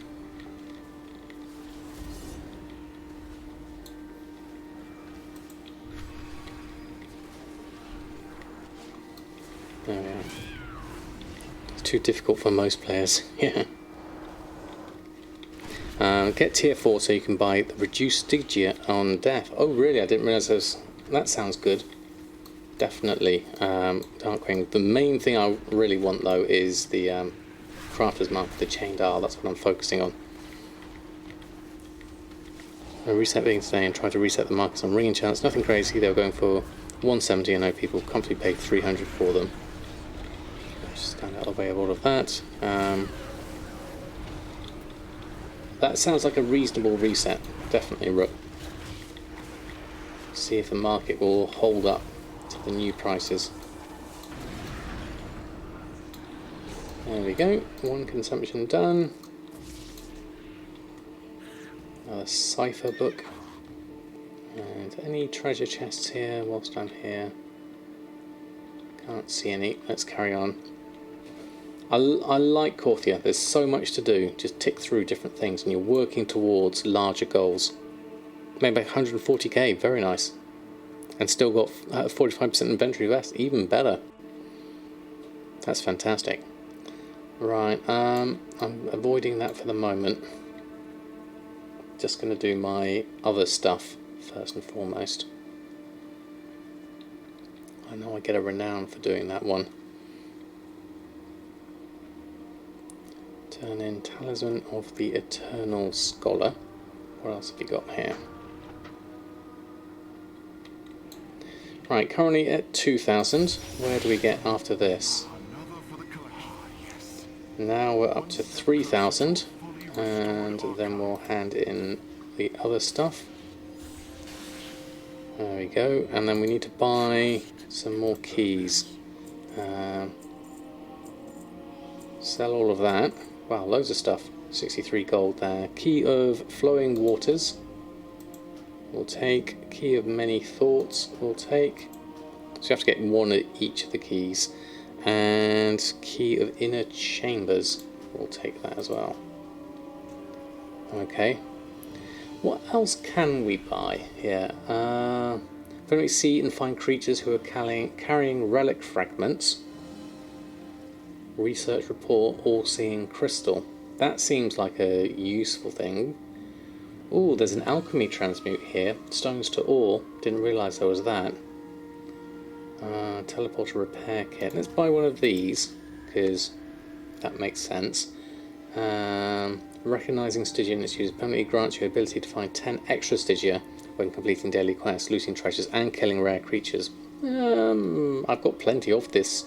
There we are. It's too difficult for most players. Yeah. Get tier 4 so you can buy the reduced Stygia on death. Oh really? I didn't realise that sounds good. Definitely. Darkwing. The main thing I really want though is the Crafter's Mark, the chained dial. That's what I'm focusing on. I reset being today and try to reset the markers on ringing chance. Nothing crazy. They were going for 170. I know people comfortably pay 300 for them. Just stand out of the way of all of that. That sounds like a reasonable reset. Definitely, Rook. See if the market will hold up to the new prices. There we go. One consumption done. Another cipher book. And any treasure chests here whilst I'm here? Can't see any. Let's carry on. I like Korthia. There's so much to do. Just tick through different things and you're working towards larger goals. Maybe 140k. Very nice. And still got 45% inventory left. Even better. That's fantastic. Right. I'm avoiding that for the moment. Just going to do my other stuff first and foremost. I know I get a renown for doing that one. Turn in Talisman of the Eternal Scholar. What else have you got here? Right, currently at 2,000. Where do we get after this? Now we're up to 3,000. And then we'll hand in the other stuff. There we go. And then we need to buy some more keys. Sell all of that. Wow, loads of stuff. 63 gold there. Key of Flowing Waters. We'll take. Key of Many Thoughts. We'll take. So you have to get one of each of the keys. And Key of Inner Chambers. We'll take that as well. Okay. What else can we buy here? When see and find creatures who are carrying relic fragments. Research report, all-seeing crystal. That seems like a useful thing. Oh, there's an alchemy transmute here. Stones to ore. Didn't realise there was that. Teleporter repair kit. Let's buy one of these because that makes sense. Recognizing Stygia in its use permanently grants you the ability to find 10 extra Stygia when completing daily quests, looting treasures, and killing rare creatures. I've got plenty of this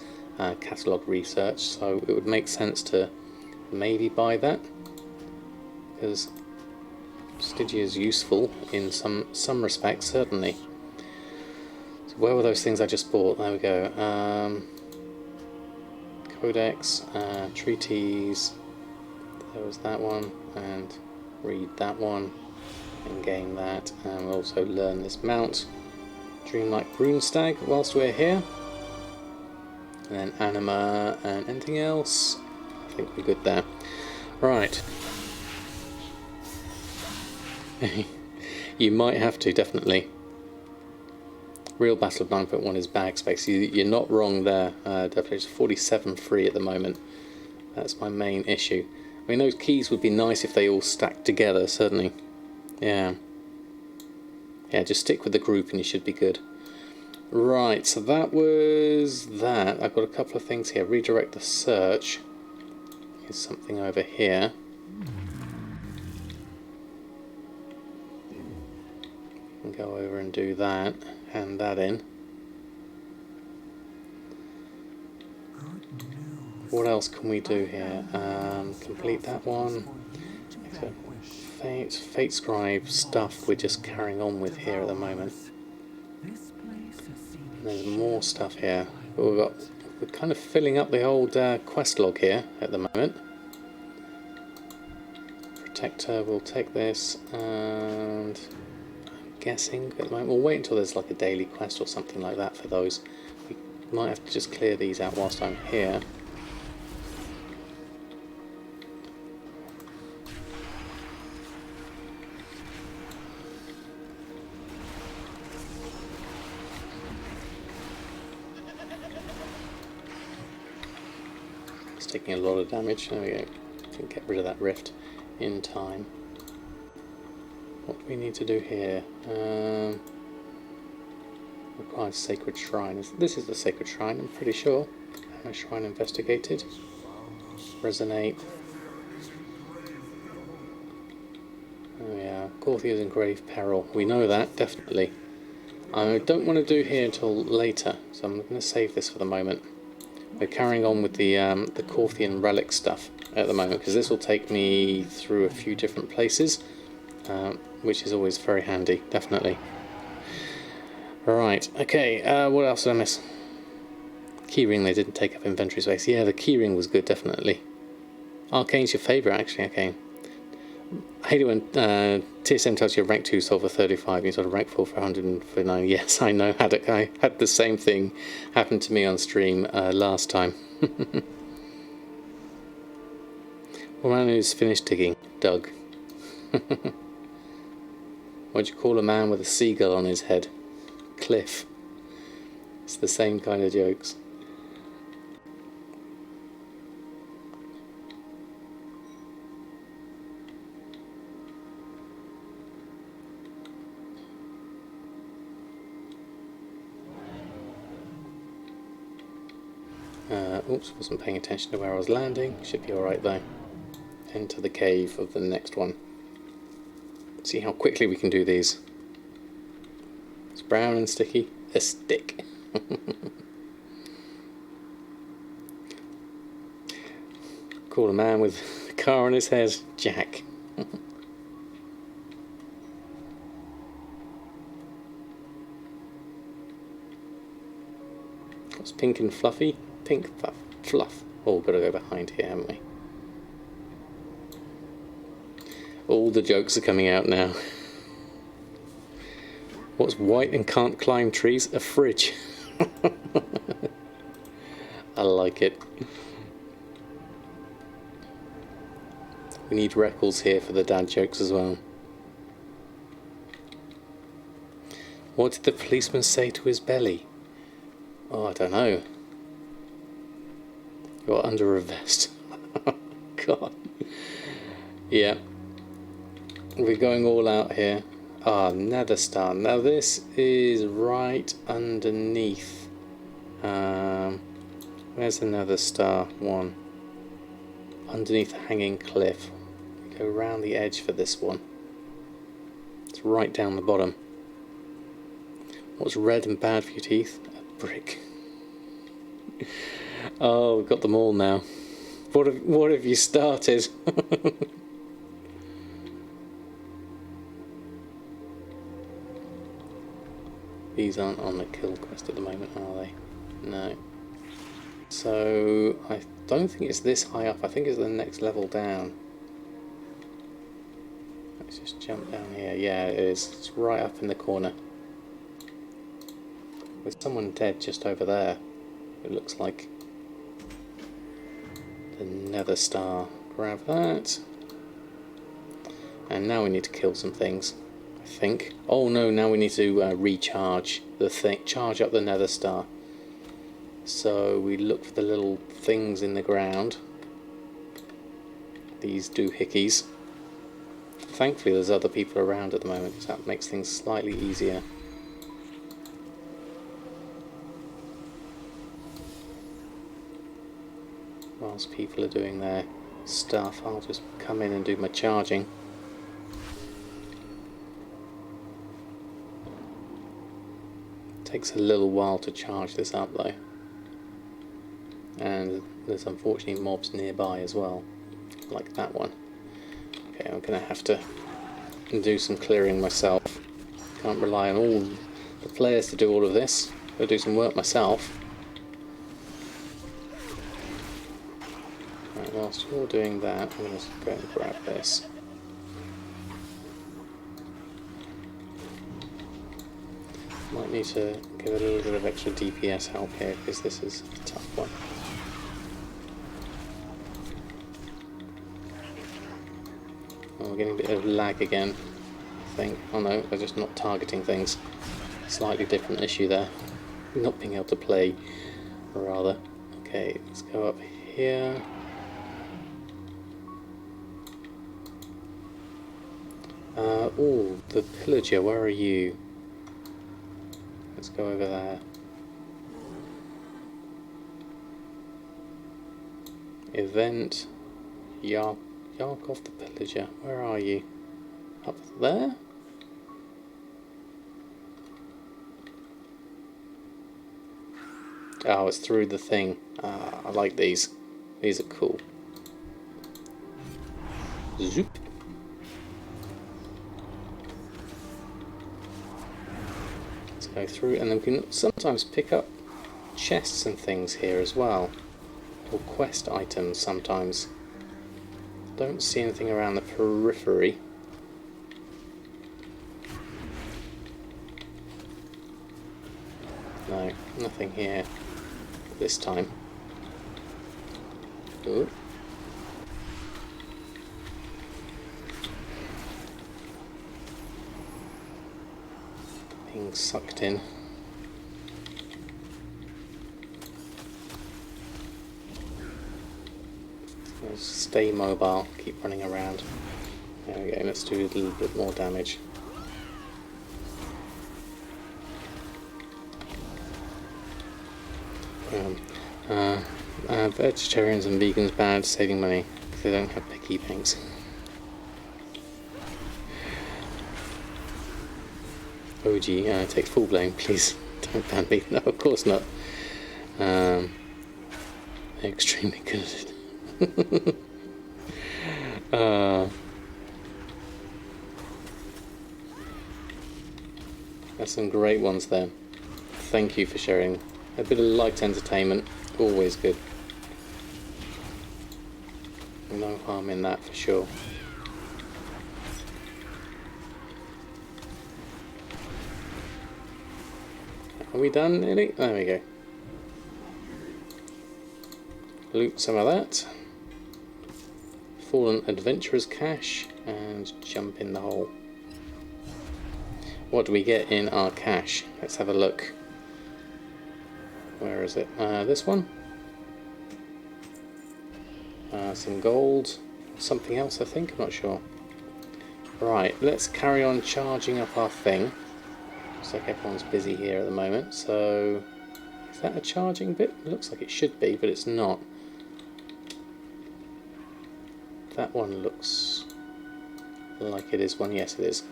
catalogue research, so it would make sense to maybe buy that because Stygia is useful in some respects, certainly. So where were those things I just bought? There we go. Codex, treatise. There was that one, and read that one, and gain that, and we'll also learn this mount. Dreamlike Runestag whilst we're here. And then Anima and anything else. I think we're good there. Right. You might have to, definitely. Real Battle of 9.1 is bag space. You're not wrong there. Definitely it's 47 free at the moment. That's my main issue. I mean, those keys would be nice if they all stacked together, certainly. Yeah. Yeah, just stick with the group and you should be good. Right, so that was that. I've got a couple of things here. Redirect the search. There's something over here. And go over and do that. Hand that in. What else can we do here? Complete that one. So, Fate Scribe stuff we're just carrying on with here at the moment. And there's more stuff here. We're kind of filling up the old quest log here at the moment. Protector, we'll take this, and I'm guessing at the moment we'll wait until there's like a daily quest or something like that for those. We might have to just clear these out whilst I'm here. It's taking a lot of damage. There we go. Can get rid of that rift in time. What do we need to do here? Requires sacred shrine. This is the sacred shrine, I'm pretty sure. Shrine investigated. Resonate. Oh yeah, Corthia's in grave peril. We know that, definitely. I don't want to do here until later, so I'm going to save this for the moment. We're carrying on with the Corthian relic stuff at the moment, because this will take me through a few different places, which is always very handy, definitely. Right, okay, what else did I miss? Keyring, they didn't take up inventory space. Yeah, the keyring was good, definitely. Arcane's your favourite, actually, Arcane. I hate it when TSM tells you rank 2 solver 35, you sort of rank 4 for 149. Yes, I know, Haddock. I had the same thing happen to me on stream last time. Well, man who's finished digging? Doug. What'd you call a man with a seagull on his head? Cliff. It's the same kind of jokes. Oops, wasn't paying attention to where I was landing. Should be alright though. Enter the cave of the next one. See how quickly we can do these. It's brown and sticky. A stick. Call a man with a car on his head Jack. What's pink and fluffy? Pink fluff. Oh, gotta go behind here, haven't we? All the jokes are coming out now. What's white and can't climb trees? A fridge. I like it. We need Reckles here for the dad jokes as well. What did the policeman say to his belly? Oh, I don't know. You're under a vest. God. Yeah. We're going all out here. Ah, Nether Star. Now this is right underneath. Where's the Nether Star one? Underneath the hanging cliff. We go around the edge for this one. It's right down the bottom. What's red and bad for your teeth? A brick. Oh, we've got them all now. What have you started? These aren't on the kill quest at the moment, are they? No. So, I don't think it's this high up. I think it's the next level down. Let's just jump down here. Yeah, it is. It's right up in the corner. With someone dead just over there. It looks like the Nether Star. Grab that. And now we need to kill some things, I think. Oh no, now we need to recharge the thing, charge up the Nether Star. So we look for the little things in the ground. These doohickeys. Thankfully there's other people around at the moment, because that makes things slightly easier. Whilst people are doing their stuff, I'll just come in and do my charging. Takes a little while to charge this up though. And there's unfortunately mobs nearby as well, like that one. Okay, I'm gonna have to do some clearing myself. Can't rely on all the players to do all of this. I'll do some work myself. Right, whilst you're doing that, I'm gonna go and grab this. Might need to give a little bit of extra DPS help here, because this is a tough one. Oh, we're getting a bit of lag again, I think. Oh no, they're just not targeting things. Slightly different issue there. Not being able to play, rather. Okay, let's go up here. Oh, the pillager, where are you? Let's go over there. Event, Yarkov the pillager, where are you? Up there? Oh, it's through the thing. I like these. These are cool. Zoop. Let's go through, and then we can sometimes pick up chests and things here as well. Or quest items sometimes. Don't see anything around the periphery. No, nothing here this time. Ooh. Being sucked in. Let's stay mobile, keep running around. There we go, let's do a little bit more damage. Vegetarians and vegans bad, saving money because they don't have picky banks. OG, take full blame, please. Don't ban me. No, of course not. They're extremely good at it. There's some great ones there. Thank you for sharing. A bit of light entertainment, always good. No harm in that for sure. Are we done nearly? There we go. Loot some of that. Fallen Adventurer's Cache and jump in the hole. What do we get in our cache? Let's have a look. Where is it? This one? Some gold. Something else I think, I'm not sure. Right, let's carry on charging up our thing. Looks like everyone's busy here at the moment, so... Is that a charging bit? It looks like it should be, but it's not. That one looks like it is one. Yes, it is.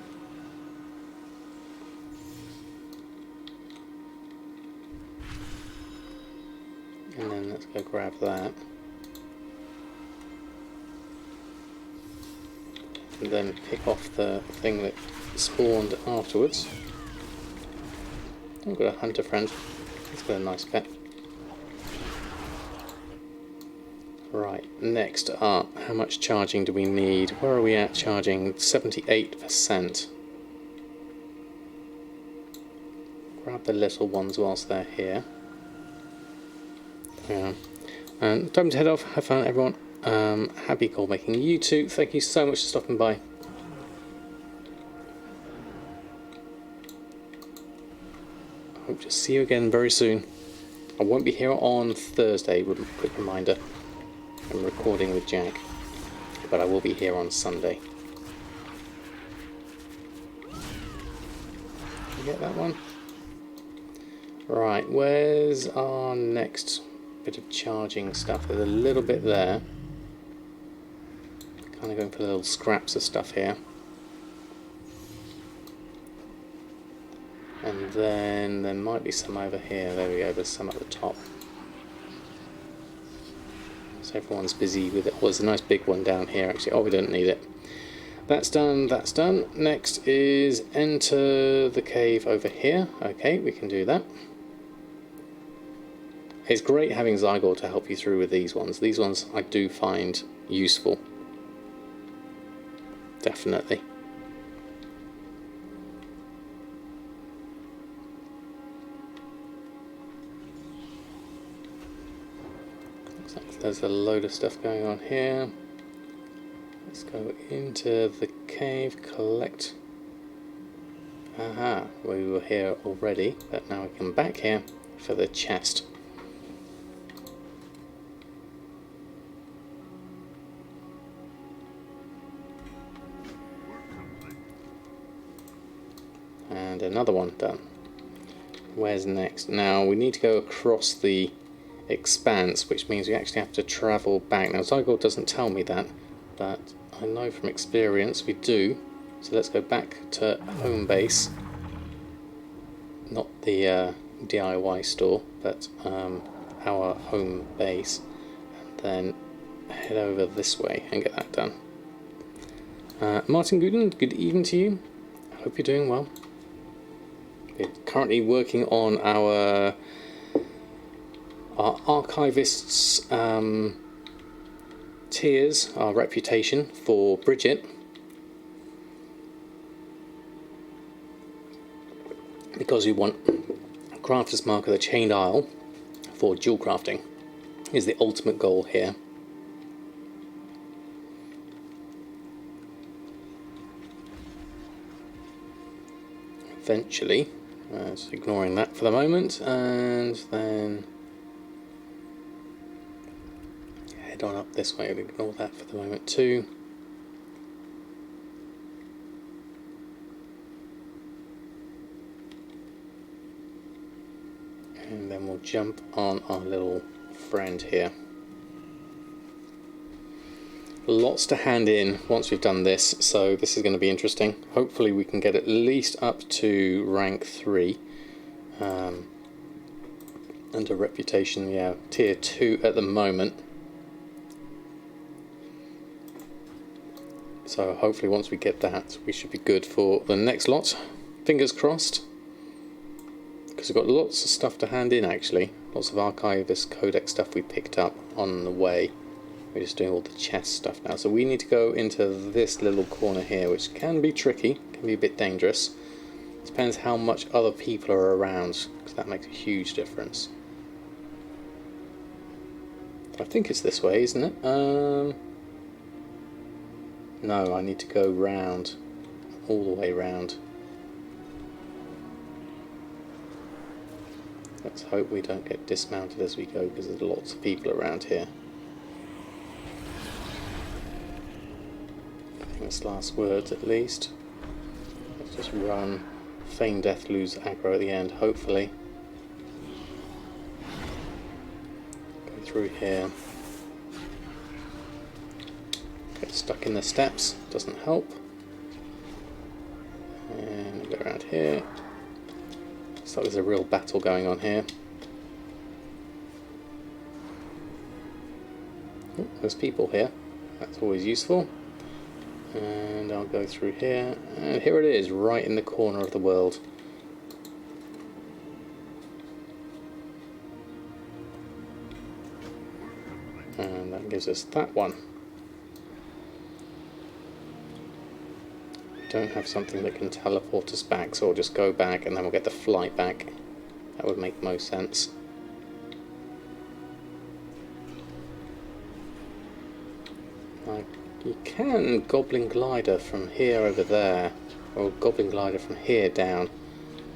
And then let's go grab that. And then pick off the thing that spawned afterwards. I've got a hunter friend. He's got a nice pet. Right, next up, how much charging do we need? Where are we at charging? 78%. Grab the little ones whilst they're here. Yeah. And time to head off. Have fun, everyone. Happy goal making. You too. Thank you so much for stopping by. I hope to see you again very soon. I won't be here on Thursday, with a quick reminder. I'm recording with Jack, but I will be here on Sunday. You get that one? Right, where's our next bit of charging stuff? There's a little bit there. Kind of going for little scraps of stuff here. And then there might be some over here. There we go, there's some at the top. So everyone's busy with it. Oh, there's a nice big one down here actually. Oh, we don't need it. That's done, that's done. Next is enter the cave over here. Okay, we can do that. It's great having Zygor to help you through with these ones. These ones I do find useful. Definitely. Looks like there's a load of stuff going on here. Let's go into the cave, collect. Aha, we were here already, but now we come back here for the chest. And another one done. Where's next? Now we need to go across the expanse, which means we actually have to travel back. Now Zygold doesn't tell me that, but I know from experience we do. So let's go back to home base. Not the DIY store, but our home base. And then head over this way and get that done. Martin Gooden, good evening to you. I hope you're doing well. We're currently working on our archivists' tiers, our reputation for Bridget. Because we want Crafter's Mark of the Chained Isle for dual crafting is the ultimate goal here. Eventually, so ignoring that for the moment, and then head on up this way. We'll ignore that for the moment too. And then we'll jump on our little friend here. Lots to hand in once we've done this, so this is going to be interesting. Hopefully we can get at least up to rank 3. Under reputation, yeah, tier 2 at the moment. So hopefully once we get that, we should be good for the next lot. Fingers crossed. Because we've got lots of stuff to hand in actually. Lots of Archivist Codex stuff we picked up on the way. We're just doing all the chest stuff now. So we need to go into this little corner here, which can be tricky, can be a bit dangerous. Depends how much other people are around, because that makes a huge difference. I think it's this way, isn't it? No, I need to go round, all the way round. Let's hope we don't get dismounted as we go, because there's lots of people around here. Famous last words at least. Let's just run, feign death, lose aggro at the end, hopefully. Go through here. Get stuck in the steps, doesn't help. And go around here. Looks like there's a real battle going on here. Oh, there's people here, that's always useful. And I'll go through here, and here it is, right in the corner of the world. And that gives us that one. We don't have something that can teleport us back, so we'll just go back and then we'll get the flight back. That would make most sense. You can Goblin Glider from here over there, or Goblin Glider from here down,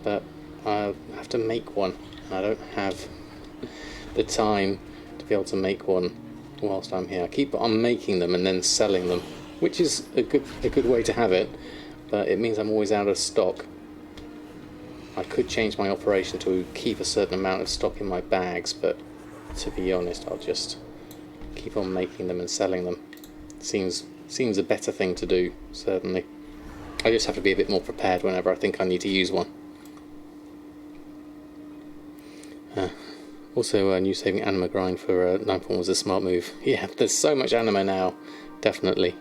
but I'll have to make one. I don't have the time to be able to make one whilst I'm here. I keep on making them and then selling them, which is a good way to have it, but it means I'm always out of stock. I could change my operation to keep a certain amount of stock in my bags, but to be honest, I'll just keep on making them and selling them. Seems a better thing to do, certainly. I just have to be a bit more prepared whenever I think I need to use one. Also, new saving anima grind for 9.1 was a smart move. Yeah, there's so much anima now, definitely.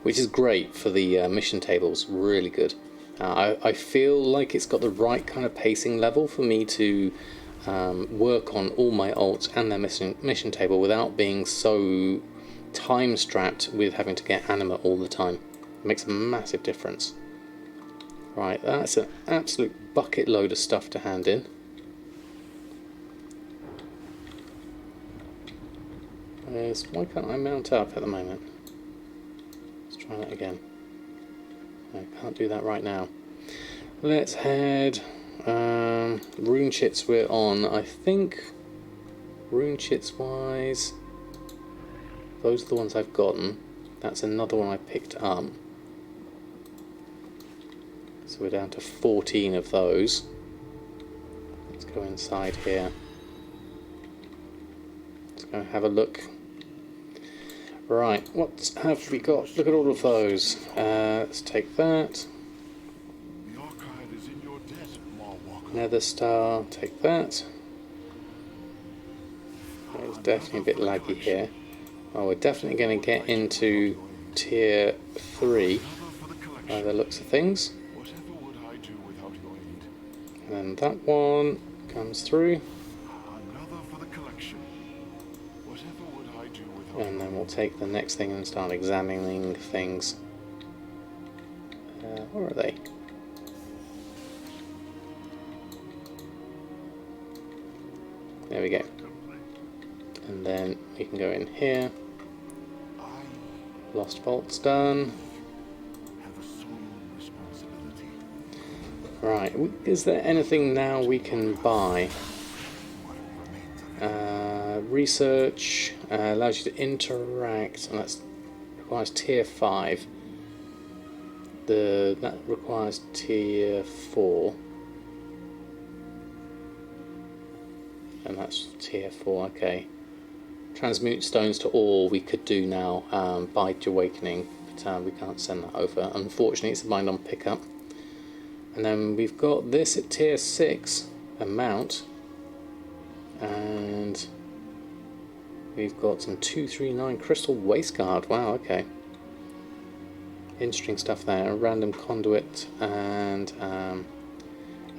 Which is great for the mission tables, really good. I feel like it's got the right kind of pacing level for me to work on all my alts and their mission table without being so time strapped with having to get anima all the time. It makes a massive difference. Right, that's an absolute bucket load of stuff to hand in. Why can't I mount up at the moment? Let's try that again. I can't do that right now. Let's head rune chits we're on. I think rune chits wise, those are the ones I've gotten. That's another one I picked up. So we're down to 14 of those. Let's go inside here. Let's go have a look. Right, what have we got? Look at all of those. Let's take that. The archive is in your desk, Marwalker. Nether Star, take that. It's definitely a bit laggy here. Oh, we're definitely going to get into tier 3 by the looks of things. Whatever would I do without your aid? And then that one comes through. Another for the collection. Whatever would I do without And then we'll take the next thing and start examining things. Where are they? There we go. And then we can go in here. Lost Vault's done. have a sole responsibility. Right, is there anything now we can buy? Research allows you to interact, and that requires tier 5. That requires tier 4. And that's tier 4, okay. Transmute stones to ore we could do now, Bite Awakening, but we can't send that over. Unfortunately, it's a bind on pickup. And then we've got this at tier 6, a mount. And we've got some 239 crystal waistguard. Wow, okay. Interesting stuff there. A random conduit and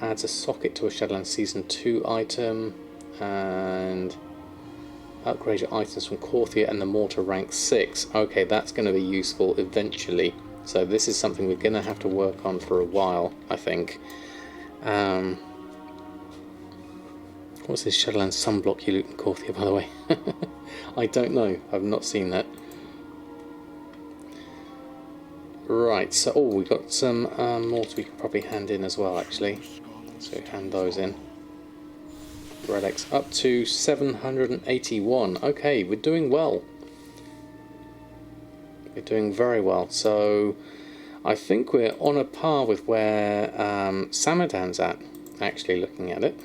adds a socket to a Shadowlands Season 2 item. And upgrade your items from Korthia and the Mortar rank 6. Okay, that's going to be useful eventually. So this is something we're going to have to work on for a while, I think. What's this Shadowlands sunblock you loot in Korthia, by the way? I don't know. I've not seen that. Right, so we've got some mortar we can probably hand in as well, actually. So hand those in. Relics up to 781. Okay, we're doing well. We're doing very well. So I think we're on a par with where Samadan's at, actually looking at it.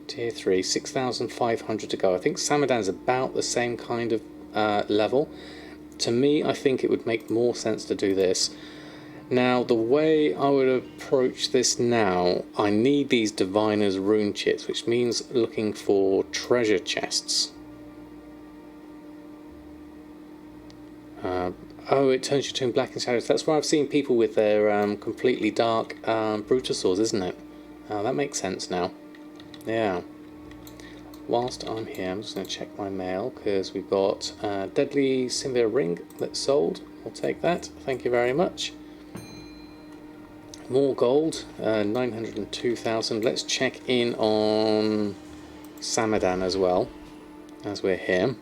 Tier 3, 6,500 to go. I think Samadan's about the same kind of level. To me, I think it would make more sense to do this. Now, the way I would approach this now, I need these Diviner's rune chips, which means looking for treasure chests. Oh, it turns you to black and shadows. That's where I've seen people with their completely dark Brutasaurs, isn't it? That makes sense now. Yeah. Whilst I'm here, I'm just going to check my mail, because we've got Deadly Symvia Ring that's sold. We'll take that. Thank you very much. More gold, 902,000. Let's check in on Samadan as well, as we're here.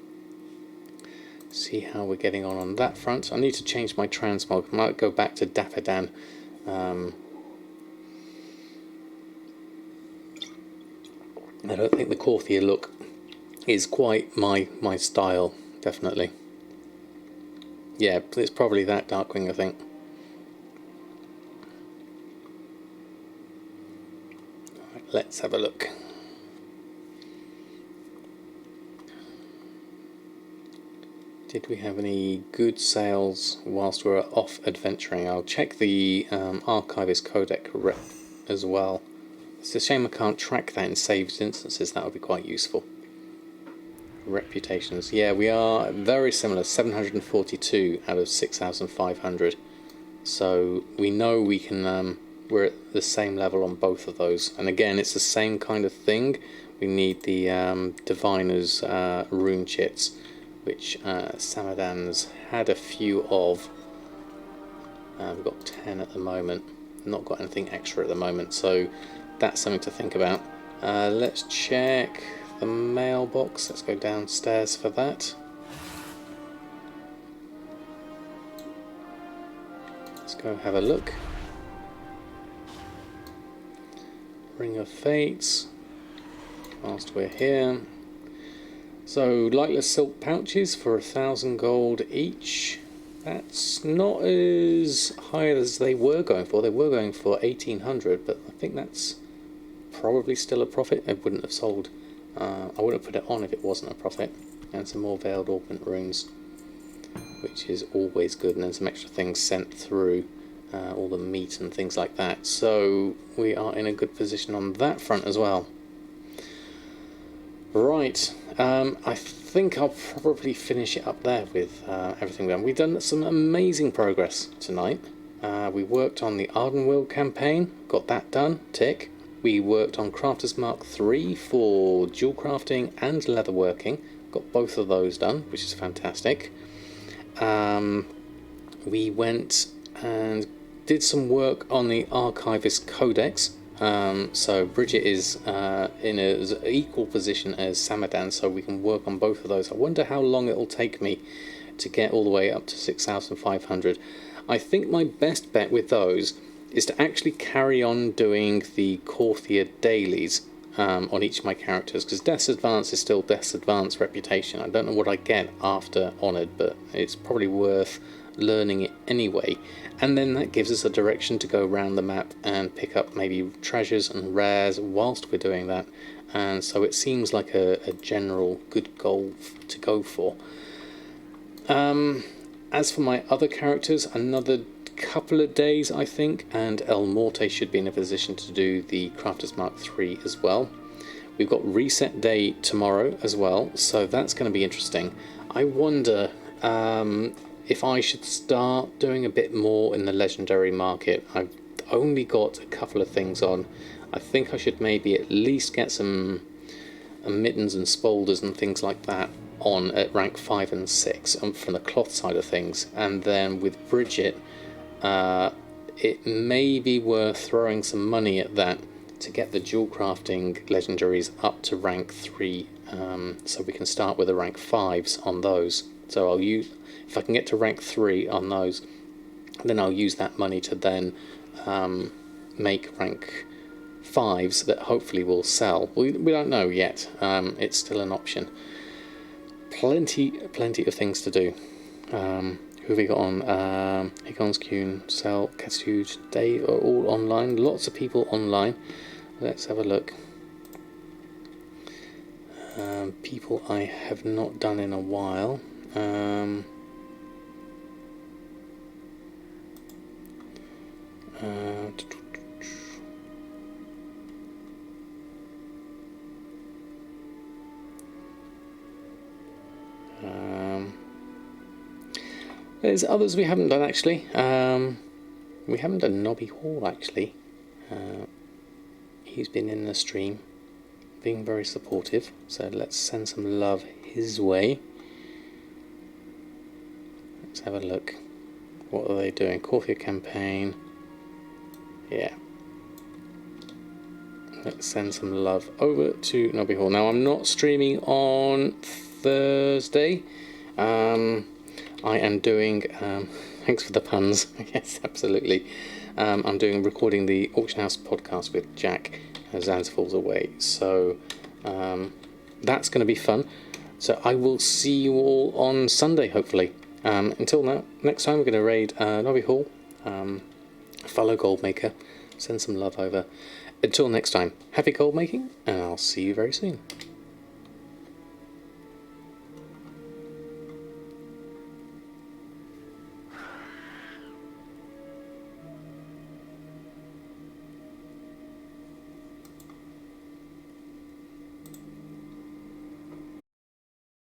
See how we're getting on that front. I need to change my transmog. I might go back to Dapadan. I don't think the Korthia look is quite my style, definitely. Yeah, it's probably that Darkwing, I think. Right, let's have a look. Did we have any good sales whilst we were off adventuring? I'll check the Archivist Codec rep as well. It's a shame I can't track that in saved instances. That would be quite useful. Reputations. Yeah, we are very similar. 742 out of 6,500. So we know we can. We're at the same level on both of those. And again, it's the same kind of thing. We need the Diviner's rune chits, which Samadan's had a few of. We've got 10 at the moment. Not got anything extra at the moment, so that's something to think about. Let's check the mailbox. Let's go downstairs for that. Let's go have a look. Ring of Fates. Whilst we're here. So, lightless silk pouches for 1,000 gold each. That's not as high as they were going for. They were going for 1800, but I think that's probably still a profit. I wouldn't have sold. I wouldn't have put it on if it wasn't a profit. And some more Veiled Augment runes, which is always good, and then some extra things sent through, all the meat and things like that. So we are in a good position on that front as well. Right, I think I'll probably finish it up there with everything done. We've done some amazing progress tonight. We worked on the Ardenweald campaign, got that done, tick. We worked on Crafter's Mark III for jewel crafting and leatherworking, got both of those done, which is fantastic. We went and did some work on the Archivist Codex. So Bridget is in an equal position as Samadan, so we can work on both of those. I wonder how long it will take me to get all the way up to 6,500. I think my best bet with those is to actually carry on doing the Corthia dailies on each of my characters, because Death's Advance is still Death's Advance reputation. I don't know what I get after Honoured, but it's probably worth learning it anyway, and then that gives us a direction to go around the map and pick up maybe treasures and rares whilst we're doing that, and so it seems like a general good goal to go for. As for my other characters, another couple of days I think, and El Morte should be in a position to do the Crafter's Mark III as well. We've got Reset Day tomorrow as well, so that's going to be interesting. I wonder if I should start doing a bit more in the legendary market. I've only got a couple of things on. I think I should maybe at least get some mittens and spolders and things like that on at rank 5 and 6 from the cloth side of things. And then with Bridget, it may be worth throwing some money at that to get the jewel crafting legendaries up to rank 3, so we can start with the rank 5s on those. So I'll use, if I can get to rank 3 on those, then I'll use that money to then make rank 5s that hopefully will sell. We don't know yet. It's still an option. Plenty of things to do. Who have we got on? Higon's Kuhn, Cell, Cassuge, they are all online. Lots of people online. Let's have a look. People I have not done in a while. There's others we haven't done actually. We haven't done Nobby Hall actually. He's been in the stream, being very supportive, so let's send some love his way. Let's have a look. What are they doing? Corthia campaign. Yeah. Let's send some love over to Nobby Hall. Now I'm not streaming on Thursday. I am doing, thanks for the puns, yes, absolutely. I'm recording the Auction House podcast with Jack as Zanz Falls Away, so that's going to be fun. So I will see you all on Sunday, hopefully. Until now, next time we're going to raid Nobby Hall, follow Goldmaker, send some love over. Until next time, happy gold making, and I'll see you very soon.